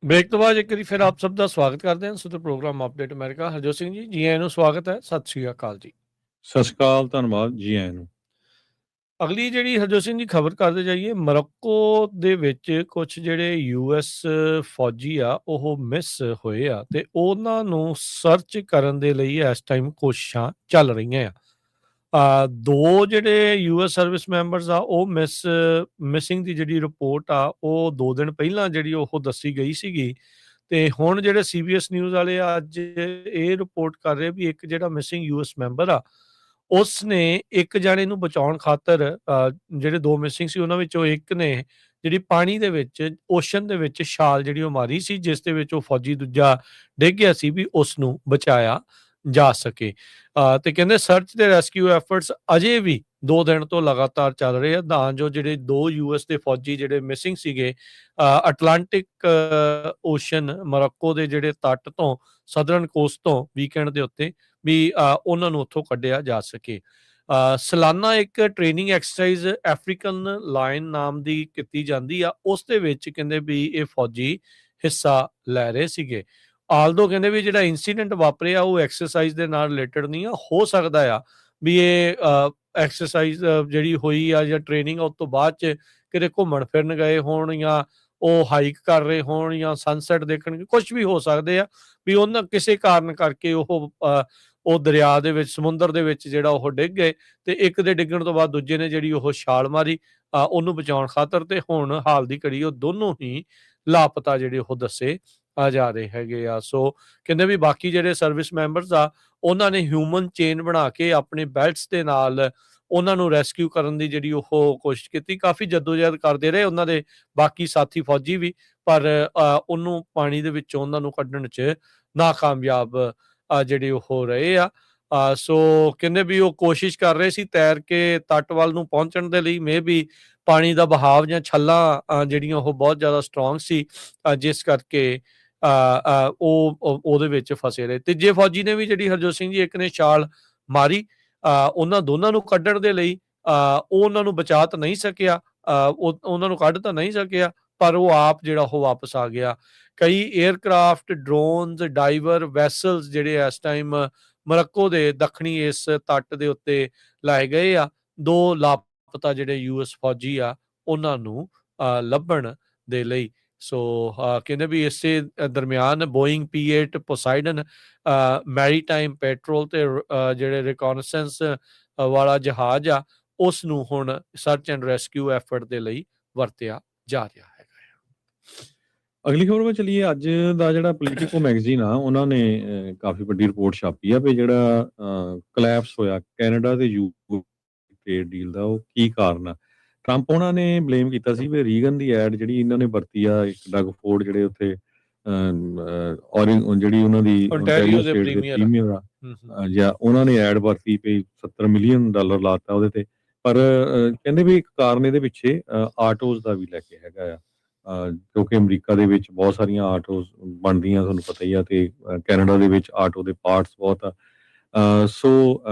ब्रेक तो बाद एक बार फिर आप सब का स्वागत करते हैं super program update America. Harjot Singh ji, जी आਇਆਂ ਨੂੰ स्वागत है। सत श्री अकाल जी। ਸਤਿ ਸ਼੍ਰੀ ਅਕਾਲ, ਧੰਨਵਾਦ ਜੀ ਆਇਆਂ ਨੂੰ। ਅਗਲੀ ਜਿਹੜੀ ਹਰਜੋਤ ਸਿੰਘ ਜੀ ਖਬਰ ਕਰਦੇ ਜਾਈਏ, ਮੋਰੋਕੋ ਦੇ ਵਿੱਚ ਕੁਝ ਜਿਹੜੇ US ਫੌਜੀ ਆ ਉਹ ਮਿਸ ਹੋਏ ਆ ਤੇ ਉਹਨਾਂ ਨੂੰ ਸਰਚ ਕਰਨ ਦੇ ਲਈ ਇਸ ਟਾਈਮ ਕੋਸ਼ਿਸ਼ਾਂ ਚੱਲ ਰਹੀਆਂ ਆ। ਦੋ ਜਿਹੜੇ US ਸਰਵਿਸ ਮੈਂਬਰਸ ਆ ਉਹ ਮਿਸਿੰਗ ਦੀ ਜਿਹੜੀ ਰਿਪੋਰਟ ਆ ਉਹ 2 ਦਿਨ ਪਹਿਲਾਂ ਜਿਹੜੀ ਉਹ ਦੱਸੀ ਗਈ ਸੀਗੀ ਤੇ ਹੁਣ ਜਿਹੜੇ CBS ਨਿਊਜ਼ ਵਾਲੇ ਆ ਅੱਜ ਇਹ ਰਿਪੋਰਟ ਕਰ ਰਹੇ ਵੀ ਇੱਕ ਜਿਹੜਾ ਮਿਸਿੰਗ US ਮੈਂਬਰ ਆ ਉਸ ਨੇ ਇੱਕ ਜਾਣੇ ਨੂੰ ਬਚਾਉਣ ਖਾਤਰ ਜਿਹੜੇ 2 ਮਿਸਿੰਗ ਸੀ ਉਹਨਾਂ ਵਿੱਚੋਂ ਇੱਕ ਨੇ ਜਿਹੜੀ ਪਾਣੀ ਦੇ ਵਿੱਚ ਓਸ਼ਨ ਦੇ ਵਿੱਚ ਛਾਲ ਜਿਹੜੀ ਉਹ ਮਾਰੀ ਸੀ, ਜਿਸ ਦੇ ਵਿੱਚ ਉਹ ਫੌਜੀ ਦੂਜਾ ਡਿੱਗ ਗਿਆ ਸੀ ਵੀ ਉਸ ਨੂੰ ਬਚਾਇਆ ਜਾ ਸਕੇ। ਤੇ ਕਹਿੰਦੇ ਸਰਚ ਤੇ ਰੈਸਕਿਊ ਐਫਰਟਸ ਅਜੇ ਵੀ 2 ਦਿਨ ਤੋਂ ਲਗਾਤਾਰ ਚੱਲ ਰਹੇ ਆ ਤਾਂ ਜੋ ਜਿਹੜੇ 2 US ਦੇ ਫੌਜੀ ਜਿਹੜੇ ਮਿਸਿੰਗ ਸੀਗੇ ਅਟਲਾਂਟਿਕ ਓਸ਼ਨ ਮੋਰੋਕੋ ਦੇ ਜਿਹੜੇ ਤੱਟ ਤੋਂ ਸਦਰਨ ਕੋਸਟ ਤੋਂ ਵੀਕਐਂਡ ਦੇ ਉੱਤੇ ਵੀ ਉਹਨਾਂ ਨੂੰ ਉੱਥੋਂ ਕੱਢਿਆ ਜਾ ਸਕੇ। ਸਾਲਾਨਾ ਇੱਕ ਟ੍ਰੇਨਿੰਗ ਐਕਸਰਸਾਈਜ਼ ਅਫਰੀਕਨ ਲਾਇਨ ਨਾਮ ਦੀ ਕੀਤੀ ਜਾਂਦੀ ਆ, ਉਸ ਦੇ ਵਿੱਚ ਕਹਿੰਦੇ ਵੀ ਇਹ ਫੌਜੀ ਹਿੱਸਾ ਲੈ ਰਹੇ ਸੀਗੇ। ਆਲਦੋ ਕਹਿੰਦੇ ਵੀ ਜਿਹੜਾ ਇਨਸੀਡੈਂਟ ਵਾਪਰਿਆ ਉਹ ਐਕਸਰਸਾਈਜ਼ ਦੇ ਨਾਲ ਰਿਲੇਟਡ ਨਹੀਂ ਆ, ਹੋ ਸਕਦਾ ਆ ਵੀ ਇਹ ਐਕਸਰਸਾਈਜ਼ ਜਿਹੜੀ ਹੋਈ ਆ ਜਾਂ ਟ੍ਰੇਨਿੰਗ ਉਸ ਤੋਂ ਬਾਅਦ ਚ ਕਿਤੇ ਘੁੰਮਣ ਫਿਰਨ ਗਏ ਹੋਣ ਜਾਂ ਉਹ ਹਾਈਕ ਕਰ ਰਹੇ ਹੋਣ ਜਾਂ ਸਨਸੈਟ ਦੇਖਣ, ਕੁਝ ਵੀ ਹੋ ਸਕਦੇ ਆ ਵੀ ਉਹਨਾਂ ਕਿਸੇ ਕਾਰਨ ਕਰਕੇ ਉਹ ਦਰਿਆ ਦੇ ਵਿੱਚ ਸਮੁੰਦਰ ਦੇ ਵਿੱਚ ਜਿਹੜਾ ਉਹ ਡਿੱਗ ਗਏ ਤੇ ਇੱਕ ਦੇ ਡਿੱਗਣ ਤੋਂ ਬਾਅਦ ਦੂਜੇ ਨੇ ਜਿਹੜੀ ਉਹ ਛਾਲ ਮਾਰੀ ਉਹਨੂੰ ਬਚਾਉਣ ਖਾਤਰ ਤੇ ਹੁਣ ਹਾਲ ਦੀ ਘੜੀ ਉਹ ਦੋਨੋਂ ਹੀ ਲਾਪਤਾ ਜਿਹੜੇ ਉਹ ਦੱਸੇ ਜਾ ਰਹੇ ਹੈਗੇ ਆ। ਸੋ ਕਹਿੰਦੇ ਵੀ ਬਾਕੀ ਜਿਹੜੇ ਸਰਵਿਸ ਮੈਂਬਰਸ ਆ ਉਹਨਾਂ ਨੇ ਹਿਊਮਨ ਚੇਨ ਬਣਾ ਕੇ ਆਪਣੇ ਬੈਲਟਸ ਦੇ ਨਾਲ ਉਹਨਾਂ ਨੂੰ ਰੈਸਕਿਊ ਕਰਨ ਦੀ ਜਿਹੜੀ ਉਹ ਕੋਸ਼ਿਸ਼ ਕੀਤੀ। ਕਾਫੀ ਜਦੋਜਹਿਦ ਕਰਦੇ ਰਹੇ ਉਹਨਾਂ ਦੇ ਬਾਕੀ ਸਾਥੀ ਫੌਜੀ ਵੀ, ਪਰ ਉਹਨੂੰ ਪਾਣੀ ਦੇ ਵਿੱਚੋਂ ਉਹਨਾਂ ਨੂੰ ਕੱਢਣ 'ਚ ਨਾਕਾਮਯਾਬ ਜਿਹੜੇ ਉਹ ਰਹੇ ਆ। ਸੋ ਕਹਿੰਦੇ ਵੀ ਉਹ ਕੋਸ਼ਿਸ਼ ਕਰ ਰਹੇ ਸੀ ਤੈਰ ਕੇ ਤੱਟ ਵੱਲ ਨੂੰ ਪਹੁੰਚਣ ਦੇ ਲਈ, ਮੇ ਵੀ ਪਾਣੀ ਦਾ ਬਹਾਵ ਜਾਂ ਛੱਲਾਂ ਜਿਹੜੀਆਂ ਉਹ ਬਹੁਤ ਜ਼ਿਆਦਾ ਸਟਰੋਂਗ ਸੀ, ਜਿਸ ਕਰਕੇ ਉਹ ਉਹਦੇ ਵਿੱਚ ਫਸੇ ਰਹੇ। ਤੀਜੇ ਫੌਜੀ ਨੇ ਵੀ ਜਿਹੜੀ ਹਰਜੋਤ ਸਿੰਘ ਜੀ ਇੱਕ ਨੇ ਛਾਲ ਮਾਰੀ ਉਹਨਾਂ ਦੋਨਾਂ ਨੂੰ ਕੱਢਣ ਦੇ ਲਈ, ਉਹ ਉਹਨਾਂ ਨੂੰ ਬਚਾ ਤਾਂ ਨਹੀਂ ਸਕਿਆ, ਉਹਨਾਂ ਨੂੰ ਕੱਢ ਤਾਂ ਨਹੀਂ ਸਕਿਆ, ਪਰ ਉਹ ਆਪ ਜਿਹੜਾ ਉਹ ਵਾਪਸ ਆ ਗਿਆ। ਕਈ 에ਅਰਕ੍ਰਾਫਟ, ਡਰੋਨਸ, ਡਾਈਵਰ, ਵੈਸਲਸ ਜਿਹੜੇ ਇਸ ਟਾਈਮ ਮੋਰੱਕੋ ਦੇ ਦੱਖਣੀ ਇਸ ਤੱਟ ਦੇ ਉੱਤੇ ਲਾਏ ਗਏ ਆ। 2 ਲਾਪਤਾ ਜਿਹੜੇ US ਫੌਜੀ ਆ ਉਹਨਾਂ ਨੂੰ ਲੱਭਣ ਦੇ ਲਈ। ਸੋ ਕਹਿੰਦੇ ਵੀ ਇਸੇ ਦਰਮਿਆਨ ਬੋਇੰਗ P-8 ਪੋਸਾਈਡਨ ਮੈਰੀਟਾਈਮ ਪੈਟਰੋਲ ਤੇ ਜਿਹੜੇ ਰਿਕੋਨਸੈਂਸ ਵਾਲਾ ਜਹਾਜ਼ ਆ ਉਸ ਨੂੰ ਹੁਣ ਸਰਚ ਐਂਡ ਰੈਸਕਿਊ ਐਫਰਟ ਦੇ ਲਈ ਵਰਤਿਆ ਜਾ ਰਿਹਾ ਹੈਗਾ। ਅਗਲੀ ਖਬਰ ਵਿੱਚ ਚੱਲੀਏ। ਅੱਜ ਦਾ ਜਿਹੜਾ ਪੋਲੀਟੀਕੋ ਮੈਗਜ਼ੀਨ ਆ ਉਹਨਾਂ ਨੇ ਕਾਫੀ ਵੱਡੀ ਰਿਪੋਰਟ ਛਾਪੀ ਆ ਵੀ ਜਿਹੜਾ ਕਲੈਪਸ ਹੋਇਆ ਕੈਨੇਡਾ ਤੇ ਯੂਕੇ ਟ੍ਰੇਡ ਡੀਲ ਦਾ, ਉਹ ਕੀ ਕਾਰਨ ਆ। ਟਰੰਪ ਉਹਨਾਂ ਨੇ ਬਲੇਮ ਕੀਤਾ ਸੀ ਵੀ ਰੀਗਨ ਦੀ ਐਡ ਜਿਹੜੀ ਇਹਨਾਂ ਨੇ ਵਰਤੀ ਆ, ਇੱਕ ਡਗ ਫੋਰਡ ਜਿਹੜੇ ਉੱਥੇ ਜਿਹੜੀ ਉਹਨਾਂ ਦੀ ਓਨਟਾਰੀਓ ਦੇ ਪ੍ਰੀਮੀਅਰ ਆ ਜਾਂ ਉਹਨਾਂ ਨੇ ਐਡ ਵਰਤੀ ਪਈ $70 ਮਿਲੀਅਨ ਲਾਤਾ ਉਹਦੇ ਤੇ। ਪਰ ਕਹਿੰਦੇ ਵੀ ਇੱਕ ਕਾਰਨ ਇਹਦੇ ਪਿੱਛੇ ਆਟੋਜ਼ ਦਾ ਵੀ ਲੈ ਕੇ ਹੈਗਾ ਆ, ਕਿਉਂਕਿ ਅਮਰੀਕਾ ਦੇ ਵਿੱਚ ਬਹੁਤ ਸਾਰੀਆਂ ਆਟੋਜ਼ ਬਣਦੀਆਂ ਤੁਹਾਨੂੰ ਪਤਾ ਹੀ ਆ, ਤੇ ਕੈਨੇਡਾ ਦੇ ਵਿੱਚ ਆਟੋ ਦੇ ਪਾਰਟਸ ਬਹੁਤ ਆ। ਸੋ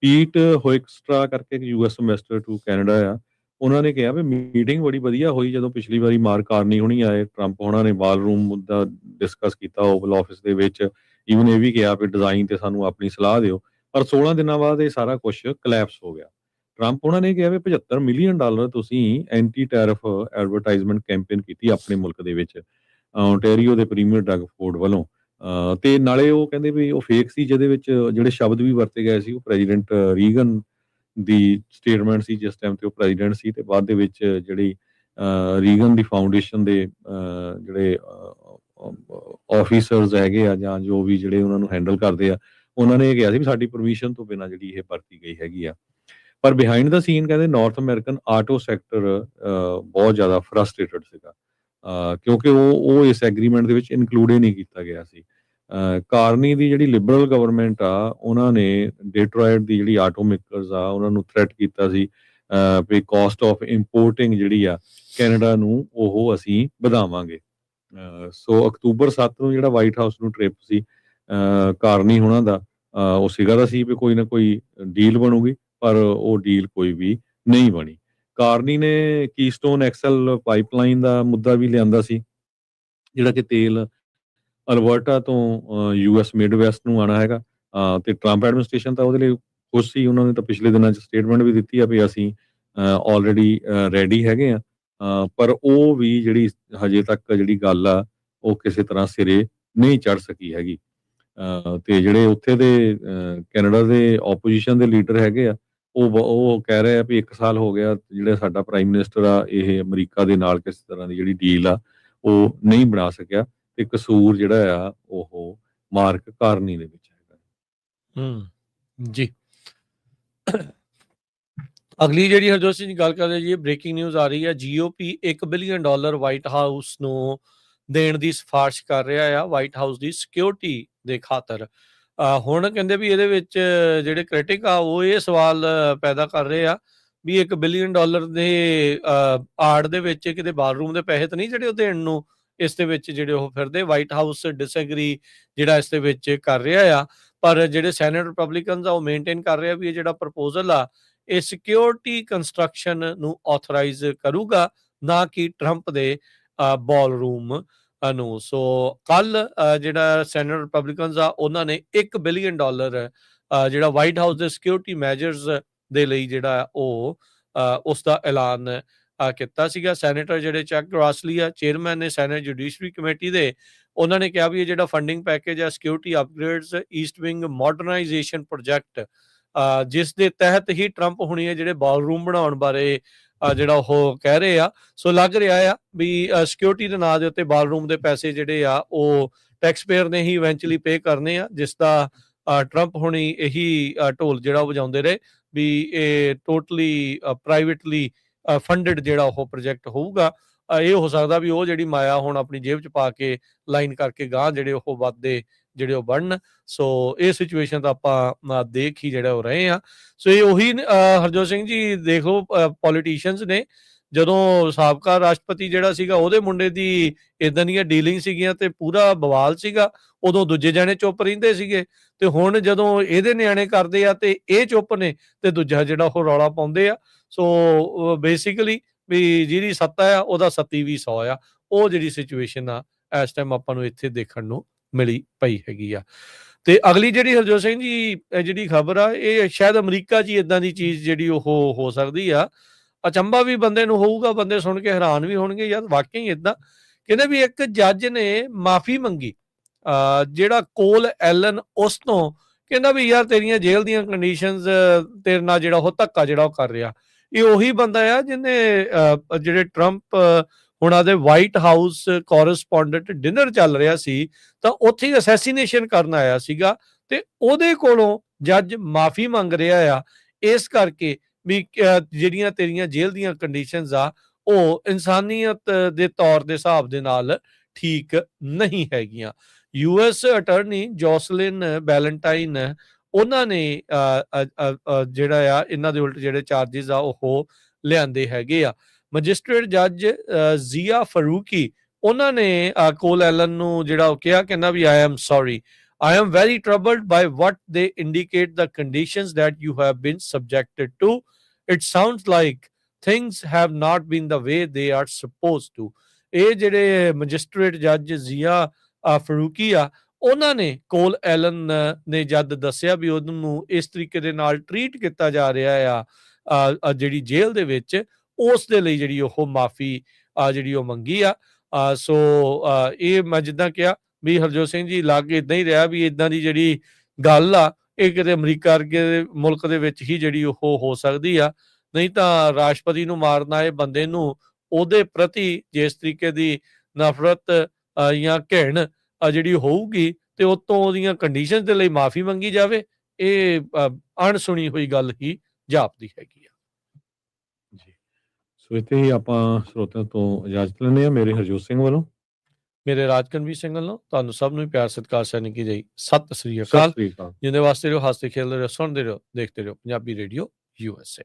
ਪੀਟ ਹੋਇਕਸਟਰਾ ਕਰਕੇ ਇੱਕ US ਅੰਬੈਸਡਰ ਟੂ ਕੈਨੇਡਾ ਆ, ਉਹਨਾਂ ਨੇ ਕਿਹਾ ਵੀ ਮੀਟਿੰਗ ਬੜੀ ਵਧੀਆ ਹੋਈ ਜਦੋਂ ਪਿਛਲੀ ਵਾਰੀ ਮਾਰਕ ਕਾਰਨੀ ਹੋਣੀ ਆਏ, ਟਰੰਪ ਹੋਣਾ ਨੇ ਬਾਲਰੂਮ ਮੁੱਦਾ ਡਿਸਕਸ ਕੀਤਾ ਓਵਲ ਆਫਿਸ ਦੇ ਵਿੱਚ, ਈਵਨ ਇਹ ਵੀ ਕਿਹਾ ਵੀ ਡਿਜ਼ਾਈਨ ਤੇ ਸਾਨੂੰ ਆਪਣੀ ਸਲਾਹ ਦਿਓ। ਪਰ 16 ਦਿਨਾਂ ਬਾਅਦ ਇਹ ਸਾਰਾ ਕੁਝ ਕਲੈਪਸ ਹੋ ਗਿਆ। ਟਰੰਪ ਉਹਨਾਂ ਨੇ ਕਿਹਾ ਵੀ $75 ਮਿਲੀਅਨ ਤੁਸੀਂ ਐਂਟੀ ਟੈਰਿਫ ਐਡਵਰਟਾਈਜ਼ਮੈਂਟ ਕੈਂਪੇਨ ਕੀਤੀ ਆਪਣੇ ਮੁਲਕ ਦੇ ਵਿੱਚ ਓਨਟਾਰੀਓ ਦੇ ਪ੍ਰੀਮੀਅਰ ਡਗ ਫੋਰਡ ਵੱਲੋਂ, ਤੇ ਨਾਲੇ ਉਹ ਕਹਿੰਦੇ ਵੀ ਉਹ ਫੇਕ ਸੀ, ਜਿਹਦੇ ਵਿੱਚ ਜਿਹੜੇ ਸ਼ਬਦ ਵੀ ਵਰਤੇ ਗਏ ਸੀ ਉਹ ਪ੍ਰੈਜ਼ੀਡੈਂਟ ਰੀਗਨ ਦੀ ਸਟੇਟਮੈਂਟ ਸੀ ਜਿਸ ਟਾਈਮ ਤੇ ਉਹ ਪ੍ਰੈਜ਼ੀਡੈਂਟ ਸੀ, ਤੇ ਬਾਅਦ ਦੇ ਵਿੱਚ ਜਿਹੜੀ ਰੀਗਨ ਦੀ ਫਾਊਂਡੇਸ਼ਨ ਦੇ ਜਿਹੜੇ ਆਫੀਸਰਸ ਹੈਗੇ ਆ ਜਾਂ ਜੋ ਵੀ ਜਿਹੜੇ ਉਹਨਾਂ ਨੂੰ ਹੈਂਡਲ ਕਰਦੇ ਆ, ਉਹਨਾਂ ਨੇ ਇਹ ਕਿਹਾ ਸੀ ਵੀ ਸਾਡੀ ਪਰਮਿਸ਼ਨ ਤੋਂ ਬਿਨਾਂ ਜਿਹੜੀ ਇਹ ਵਰਤੀ ਗਈ ਹੈਗੀ ਆ। ਪਰ ਬਿਹਾਈਂਡ ਦਾ ਸੀਨ ਕਹਿੰਦੇ ਨਾਰਥ ਅਮਰੀਕਨ ਆਟੋ ਸੈਕਟਰ ਬਹੁਤ ਜ਼ਿਆਦਾ ਫਰਸਟ੍ਰੇਟਡ ਸੀਗਾ, ਕਿਉਂਕਿ ਉਹ ਇਸ ਐਗਰੀਮੈਂਟ ਦੇ ਵਿੱਚ ਇਨਕਲੂਡ ਹੀ ਨਹੀਂ ਕੀਤਾ ਗਿਆ ਸੀ। ਕਾਰਨੀ ਦੀ ਜਿਹੜੀ ਲਿਬਰਲ ਗਵਰਨਮੈਂਟ ਆ ਉਹਨਾਂ ਨੇ ਡਿਟਰੋਇਟ ਦੀ ਜਿਹੜੀ ਆਟੋ ਮੇਕਰਸ ਆ ਉਹਨਾਂ ਨੂੰ ਥ੍ਰੈਟ ਕੀਤਾ ਸੀ ਵੀ ਕਾਸਟ ਆਫ ਇੰਪੋਰਟਿੰਗ ਜਿਹੜੀ ਆ ਕੈਨੇਡਾ ਨੂੰ ਉਹ ਅਸੀਂ ਵਧਾਵਾਂਗੇ। ਸੋ ਅਕਤੂਬਰ 7 ਨੂੰ ਜਿਹੜਾ ਵਾਈਟ ਹਾਊਸ ਨੂੰ ਟ੍ਰਿਪ ਸੀ ਕਾਰਨੀ ਹੋਣਾ ਦਾ, ਉਹ ਸੀਗਾ ਦਾ ਸੀ ਵੀ ਕੋਈ ਨਾ ਕੋਈ ਡੀਲ ਬਣੂਗੀ, ਪਰ ਉਹ ਡੀਲ ਕੋਈ ਵੀ ਨਹੀਂ ਬਣੀ। ਕਾਰਨੀ ਨੇ ਕੀਸਟੋਨ ਐਕਸਲ ਪਾਈਪਲਾਈਨ ਦਾ ਮੁੱਦਾ ਵੀ ਲਿਆਂਦਾ ਸੀ, ਜਿਹੜਾ ਕਿ ਤੇਲ ਅਲਬਰਟਾ ਤੋਂ US ਮਿਡਵੈਸਟ ਨੂੰ ਆਉਣਾ ਹੈਗਾ, ਤੇ ਟਰੰਪ ਐਡਮਿਨਿਸਟ੍ਰੇਸ਼ਨ ਤਾਂ ਉਹਦੇ ਲਈ ਖੁਸ਼ ਸੀ। ਉਹਨਾਂ ਨੇ ਤਾਂ ਪਿਛਲੇ ਦਿਨਾਂ 'ਚ ਸਟੇਟਮੈਂਟ ਵੀ ਦਿੱਤੀ ਆ ਵੀ ਅਸੀਂ ਆਲਰੇਡੀ ਰੈਡੀ ਹੈਗੇ ਆ, ਪਰ ਉਹ ਵੀ ਜਿਹੜੀ ਹਜੇ ਤੱਕ ਜਿਹੜੀ ਗੱਲ ਆ ਉਹ ਕਿਸੇ ਤਰ੍ਹਾਂ ਸਿਰੇ ਨਹੀਂ ਚੜ ਸਕੀ ਹੈਗੀ। ਤੇ ਜਿਹੜੇ ਉੱਥੇ ਦੇ ਕੈਨੇਡਾ ਦੇ ਆਪੋਜੀਸ਼ਨ ਦੇ ਲੀਡਰ ਹੈਗੇ ਆ ਉਹ ਕਹਿ ਰਹੇ ਆ ਵੀ 1 ਸਾਲ ਹੋ ਗਿਆ ਜਿਹੜਾ ਸਾਡਾ ਪ੍ਰਾਈਮ ਮਿਨਿਸਟਰ ਆ ਇਹ ਅਮਰੀਕਾ ਦੇ ਨਾਲ ਕਿਸੇ ਤਰ੍ਹਾਂ ਦੀ ਜਿਹੜੀ ਡੀਲ ਆ ਉਹ ਨਹੀਂ ਬਣਾ ਸਕਿਆ, ਤੇ ਕਸੂਰ ਜਿਹੜਾ ਆ ਉਹ ਮਾਰਕ ਕਾਰਨੀ ਦੇ ਵਿੱਚ ਹੈਗਾ। ਜੀ ਅਗਲੀ ਜਿਹੜੀ ਹਰਜੋਤ ਸਿੰਘ ਦੀ ਗੱਲ ਕਰਦੇ ਜੀ, ਬ੍ਰੇਕਿੰਗ ਨਿਊਜ਼ ਆ ਰਹੀ ਹੈ। GOP $1 ਬਿਲੀਅਨ ਵਾਈਟ ਹਾਊਸ ਨੂੰ ਦੇਣ ਦੀ ਸਿਫਾਰਿਸ਼ ਕਰ ਰਿਹਾ ਆ ਵਾਈਟ ਹਾਊਸ ਦੀ ਸਿਕਿਉਰਿਟੀ ਦੇ ਖਾਤਰ। ਹੁਣ ਕਹਿੰਦੇ ਵੀ ਇਹਦੇ ਵਿੱਚ ਜਿਹੜੇ ਕ੍ਰਿਟਿਕ ਆ ਉਹ ਇਹ ਸਵਾਲ ਪੈਦਾ ਕਰ ਰਹੇ ਆ ਵੀ $1 ਬਿਲੀਅਨ ਦੇ ਆੜ ਦੇ ਵਿੱਚ ਕਿਤੇ ਬਾਥਰੂਮ ਦੇ ਪੈਸੇ ਤਾਂ ਨਹੀਂ ਜਿਹੜੇ ਉਹ ਦੇਣ ਨੂੰ ਇਸ ਦੇ ਵਿੱਚ ਜਿਹੜੇ ਉਹ ਫਿਰਦੇ। ਵਾਈਟ ਹਾਊਸ ਡਿਸਐਗਰੀ ਜਿਹੜਾ ਇਸ ਦੇ ਵਿੱਚ ਕਰ ਰਿਹਾ ਆ, ਪਰ ਜਿਹੜੇ ਸੈਨੇਟ ਰਿਪਬਲਿਕਨਸ ਆ ਉਹ ਮੇਨਟੇਨ ਕਰ ਰਿਹਾ ਵੀ ਇਹ ਜਿਹੜਾ ਪ੍ਰਪੋਜ਼ਲ ਆ ਇਹ ਸਿਕਿਉਰਿਟੀ ਕੰਸਟਰਕਸ਼ਨ ਨੂੰ ਆਥੋਰਾਈਜ਼ ਕਰੂਗਾ, ਨਾ ਕਿ ਟਰੰਪ ਦੇ ਬਾਲਰੂਮ ਨੂੰ। ਸੋ ਕੱਲ ਜਿਹੜਾ ਸੈਨੇਟ ਰਿਪਬਲਿਕਨਸ ਆ ਉਹਨਾਂ ਨੇ $1 ਬਿਲੀਅਨ ਜਿਹੜਾ ਵਾਈਟ ਹਾਊਸ ਦੇ ਸਿਕਿਉਰਿਟੀ ਮੈਜਰਸ ਦੇ ਲਈ ਜਿਹੜਾ ਉਹ ਉਸ ਦਾ ਐਲਾਨ ਕੀਤਾ ਸੀਗਾ। ਸੈਨੇਟਰ ਜਿਹੜੇ ਚੱਕ ਗਰਾਸਲੀ ਆ ਚੇਅਰਮੈਨ ਨੇ ਸੈਨੇਟ ਜੁਡੀਸ਼ਰੀ ਕਮੇਟੀ ਦੇ, ਉਹਨਾਂ ਨੇ ਕਿਹਾ ਵੀ ਇਹ ਜਿਹੜਾ ਫੰਡਿੰਗ ਪੈਕੇਜ ਆ security upgrades east wing modernisation project, ਜਿਸ ਦੇ ਤਹਿਤ ਹੀ ਟਰੰਪ ਹੁਣੀ ਹੈ ਜਿਹੜੇ ਬਾਲਰੂਮ ਬਣਾਉਣ ਬਾਰੇ ਜਿਹੜਾ ਉਹ ਕਹਿ ਰਹੇ ਆ। ਸੋ ਲੱਗ ਰਿਹਾ ਆ ਵੀ ਸਿਕਿਉਰਿਟੀ ਦੇ ਨਾਂ ਦੇ ਉੱਤੇ ਬਾਲਰੂਮ ਦੇ ਪੈਸੇ ਜਿਹੜੇ ਆ ਉਹ ਟੈਕਸ ਪੇਅਰ ਨੇ ਹੀ ਇਵੈਂਚੁਅਲੀ ਪੇ ਕਰਨੇ ਆ, ਜਿਸ ਦਾ ਟਰੰਪ ਹੁਣੀ ਇਹੀ ਢੋਲ ਜਿਹੜਾ ਉਹ ਵਜਾਉਂਦੇ ਰਹੇ ਵੀ ਇਹ ਟੋਟਲੀ ਪ੍ਰਾਈਵੇਟਲੀ ਫੰਡਡ ਜਿਹੜਾ ਉਹ ਪ੍ਰੋਜੈਕਟ ਹੋਊਗਾ ਇਹ ਹੋ ਸਕਦਾ ਵੀ ਉਹ ਜਿਹੜੀ ਮਾਇਆ ਹੁਣ ਆਪਣੀ ਜੇਬ 'ਚ ਪਾ ਕੇ ਲਾਈਨ ਕਰਕੇ ਗਾਂਹ ਜਿਹੜੇ ਉਹ ਵੱਧਦੇ ਜਿਹੜੇ ਉਹ ਬਣਨ। ਸੋ ਇਹ ਸਿਚੁਏਸ਼ਨ ਤਾਂ ਆਪਾਂ ਦੇਖ ਹੀ ਜਿਹੜਾ ਉਹ ਰਹੇ ਆ। ਸੋ ਇਹ ਉਹੀ ਹਰਜੋਤ ਸਿੰਘ ਜੀ ਦੇਖ ਲਓ, ਪੋਲੀਟੀਸ਼ੀਅਨਸ ਨੇ ਜਦੋਂ ਸਾਬਕਾ ਰਾਸ਼ਟਰਪਤੀ ਜਿਹੜਾ ਸੀਗਾ ਉਹਦੇ ਮੁੰਡੇ ਦੀ ਇਦਾਂ ਦੀਆਂ ਡੀਲਿੰਗ ਸੀਗੀਆਂ ਤੇ ਪੂਰਾ ਬਵਾਲ ਸੀਗਾ, ਉਦੋਂ ਦੂਜੇ ਜਾਣੇ ਚੁੱਪ ਰਹਿੰਦੇ ਸੀਗੇ, ਤੇ ਹੁਣ ਜਦੋਂ ਇਹਦੇ ਨਿਆਣੇ ਕਰਦੇ ਆ ਤੇ ਇਹ ਚੁੱਪ ਨੇ ਤੇ ਦੂਜਾ ਜਿਹੜਾ ਉਹ ਰੌਲਾ ਪਾਉਂਦੇ ਆ। ਸੋ ਬੇਸਿਕਲੀ ਵੀ ਜਿਹਦੀ ਸੱਤਾ ਆ ਉਹਦਾ ਸੱਤੀ ਵੀ 100 ਆ, ਉਹ ਜਿਹੜੀ ਸਿਚੁਏਸ਼ਨ ਆ ਇਸ ਟਾਈਮ ਆਪਾਂ ਨੂੰ ਇੱਥੇ ਦੇਖਣ ਨੂੰ ਮਿਲੀ ਪਈ ਹੈਗੀ ਆ। ਤੇ ਅਗਲੀ ਜਿਹੜੀ ਹਰਜੋਤ ਸਿੰਘ ਜੀ ਜਿਹੜੀ ਖਬਰ ਆ, ਇਹ ਸ਼ਾਇਦ ਅਮਰੀਕਾ 'ਚ ਹੀ ਇਦਾਂ ਦੀ ਚੀਜ਼ ਜਿਹੜੀ ਉਹ ਹੋ ਸਕਦੀ ਆ। ਅਚੰਭਾ ਵੀ ਬੰਦੇ ਨੂੰ ਹੋਊਗਾ, ਬੰਦੇ ਸੁਣ ਕੇ ਹੈਰਾਨ ਵੀ ਹੋਣਗੇ, ਯਾਰ ਵਾਕਈ ਇਦਾਂ। ਕਹਿੰਦੇ ਵੀ ਇੱਕ ਜੱਜ ਨੇ ਮਾਫੀ ਮੰਗੀ ਜਿਹੜਾ ਕੋਲ ਐਲਨ ਉਸ ਤੋਂ, ਕਹਿੰਦਾ ਵੀ ਯਾਰ ਤੇਰੀਆਂ ਜੇਲ੍ਹ ਦੀਆਂ ਕੰਡੀਸ਼ਨਸ ਤੇਰੇ ਨਾਲ ਜਿਹੜਾ ਉਹ ਧੱਕਾ ਜਿਹੜਾ ਉਹ ਕਰ ਰਿਹਾ। ਇਹ ਉਹੀ ਬੰਦਾ ਆ ਜਿਹਨੇ ਜਿਹੜੇ ਟਰੰਪ ਹੁਣਾਂ ਦੇ ਵਾਈਟ ਹਾਊਸ ਕੋਰਸਪੋਂਡੈਂਟ ਡਿਨਰ ਚੱਲ ਰਿਹਾ ਸੀ ਤਾਂ ਉੱਥੇ ਹੀ ਅਸੈਸੀਨੇਸ਼ਨ ਕਰਨ ਆਇਆ ਸੀਗਾ, ਤੇ ਉਹਦੇ ਕੋਲੋਂ ਜੱਜ ਮਾਫੀ ਮੰਗ ਰਿਹਾ ਆ ਇਸ ਕਰਕੇ ਵੀ ਜਿਹੜੀਆਂ ਤੇਰੀਆਂ ਜੇਲ੍ਹ ਦੀਆਂ ਕੰਡੀਸ਼ਨਸ ਆ ਉਹ ਇਨਸਾਨੀਅਤ ਦੇ ਤੌਰ ਦੇ ਹਿਸਾਬ ਦੇ ਨਾਲ ਠੀਕ ਨਹੀਂ ਹੈਗੀਆਂ। ਯੂਐਸ ਅਟਰਨੀ ਜੋਸਲਿਨ ਬੈਲੈਂਟਾਈਨ ਉਹਨਾਂ ਨੇ ਜਿਹੜਾ ਆ ਇਹਨਾਂ ਦੇ ਉਲਟ ਜਿਹੜੇ ਚਾਰਜਿਸ ਆ ਉਹ ਲਿਆਂਦੇ ਹੈਗੇ ਆ। ਮੈਜਿਸਟ੍ਰੇਟ ਜੱਜ ਜ਼ੀਆ ਫਰੂਕੀ ਉਹਨਾਂ ਨੇ ਕੋਲ ਐਲਨ ਨੂੰ ਜਿਹੜਾ ਉਹ ਕਿਹਾ, ਕਹਿੰਦਾ ਵੀ I am sorry, I am very troubled by what they indicate the conditions that you have been subjected to. It sounds like things have not been the way they are supposed to. ਇਹ ਜਿਹੜੇ magistrate ਜੱਜ Xia Farooqui ਆ, ਉਹਨਾਂ ਨੇ ਕੋਲ Allen ਨੇ ਜਦ ਦੱਸਿਆ ਵੀ ਉਹਨੂੰ ਇਸ ਤਰੀਕੇ ਦੇ ਨਾਲ ਟਰੀਟ ਕੀਤਾ ਜਾ ਰਿਹਾ ਆ ਜਿਹੜੀ ਜੇਲ੍ਹ ਦੇ ਵਿੱਚ, ਉਸ ਦੇ ਲਈ ਜਿਹੜੀ ਉਹ ਮਾਫੀ ਜਿਹੜੀ ਉਹ ਮੰਗੀ ਆ। ਸੋ ਇਹ ਮੈਂ ਜਿੱਦਾਂ ਕਿਹਾ ਵੀ ਹਰਜੋਤ ਸਿੰਘ ਜੀ ਲੱਗ ਇਦਾਂ ਹੀ ਰਿਹਾ ਵੀ ਇਦਾਂ ਦੀ ਜਿਹੜੀ ਗੱਲ ਆ ਇਹ ਕਿਤੇ ਅਮਰੀਕਾ ਵਰਗੇ ਮੁਲਕ ਦੇ ਵਿੱਚ ਹੀ ਜਿਹੜੀ ਉਹ ਹੋ ਸਕਦੀ ਆ, ਨਹੀਂ ਤਾਂ ਰਾਸ਼ਟਰਪਤੀ ਨੂੰ ਮਾਰਨਾ ਇਹ ਬੰਦੇ ਨੂੰ ਉਹਦੇ ਪ੍ਰਤੀ ਜਿਸ ਤਰੀਕੇ ਦੀ ਨਫ਼ਰਤ ਜਾਂ ਘਿਣ ਜਿਹੜੀ ਹੋਊਗੀ ਤੇ ਉਤੋਂ ਉਹਦੀਆਂ ਕੰਡੀਸ਼ਨ ਦੇ ਲਈ ਮਾਫੀ ਮੰਗੀ ਜਾਵੇ, ਇਹ ਅਣਸੁਣੀ ਹੋਈ ਗੱਲ ਹੀ ਜਾਪਦੀ ਹੈਗੀ ਆ ਜੀ। ਸੋ ਇੱਥੇ ਹੀ ਆਪਾਂ ਸਰੋਤਿਆਂ ਤੋਂ ਇਜਾਜ਼ਤ ਲੈਂਦੇ ਹਾਂ। ਮੇਰੇ ਹਰਜੋਤ ਸਿੰਘ ਵੱਲੋਂ, ਮੇਰੇ ਰਾਜਕਨਵੀਰ ਸਿੰਘ ਵੱਲੋਂ ਤੁਹਾਨੂੰ ਸਭ ਨੂੰ ਪਿਆਰ ਸਤਿਕਾਰ ਸੈਨਿਕੀ ਜੀ ਸਤਿ ਸ੍ਰੀ ਸਤਿ ਅਕਾਲ। ਸ੍ਰੀ ਅਕਾਲ। ਜਿੰਦੇ ਵਾਸਤੇ ਰਹੋ, ਹੱਸਦੇ ਖੇਡਦੇ ਰਹੋ, ਸੁਣਦੇ ਰਹੋ, ਦੇਖਦੇ ਰਹੋ ਪੰਜਾਬੀ ਰੇਡੀਓ USA।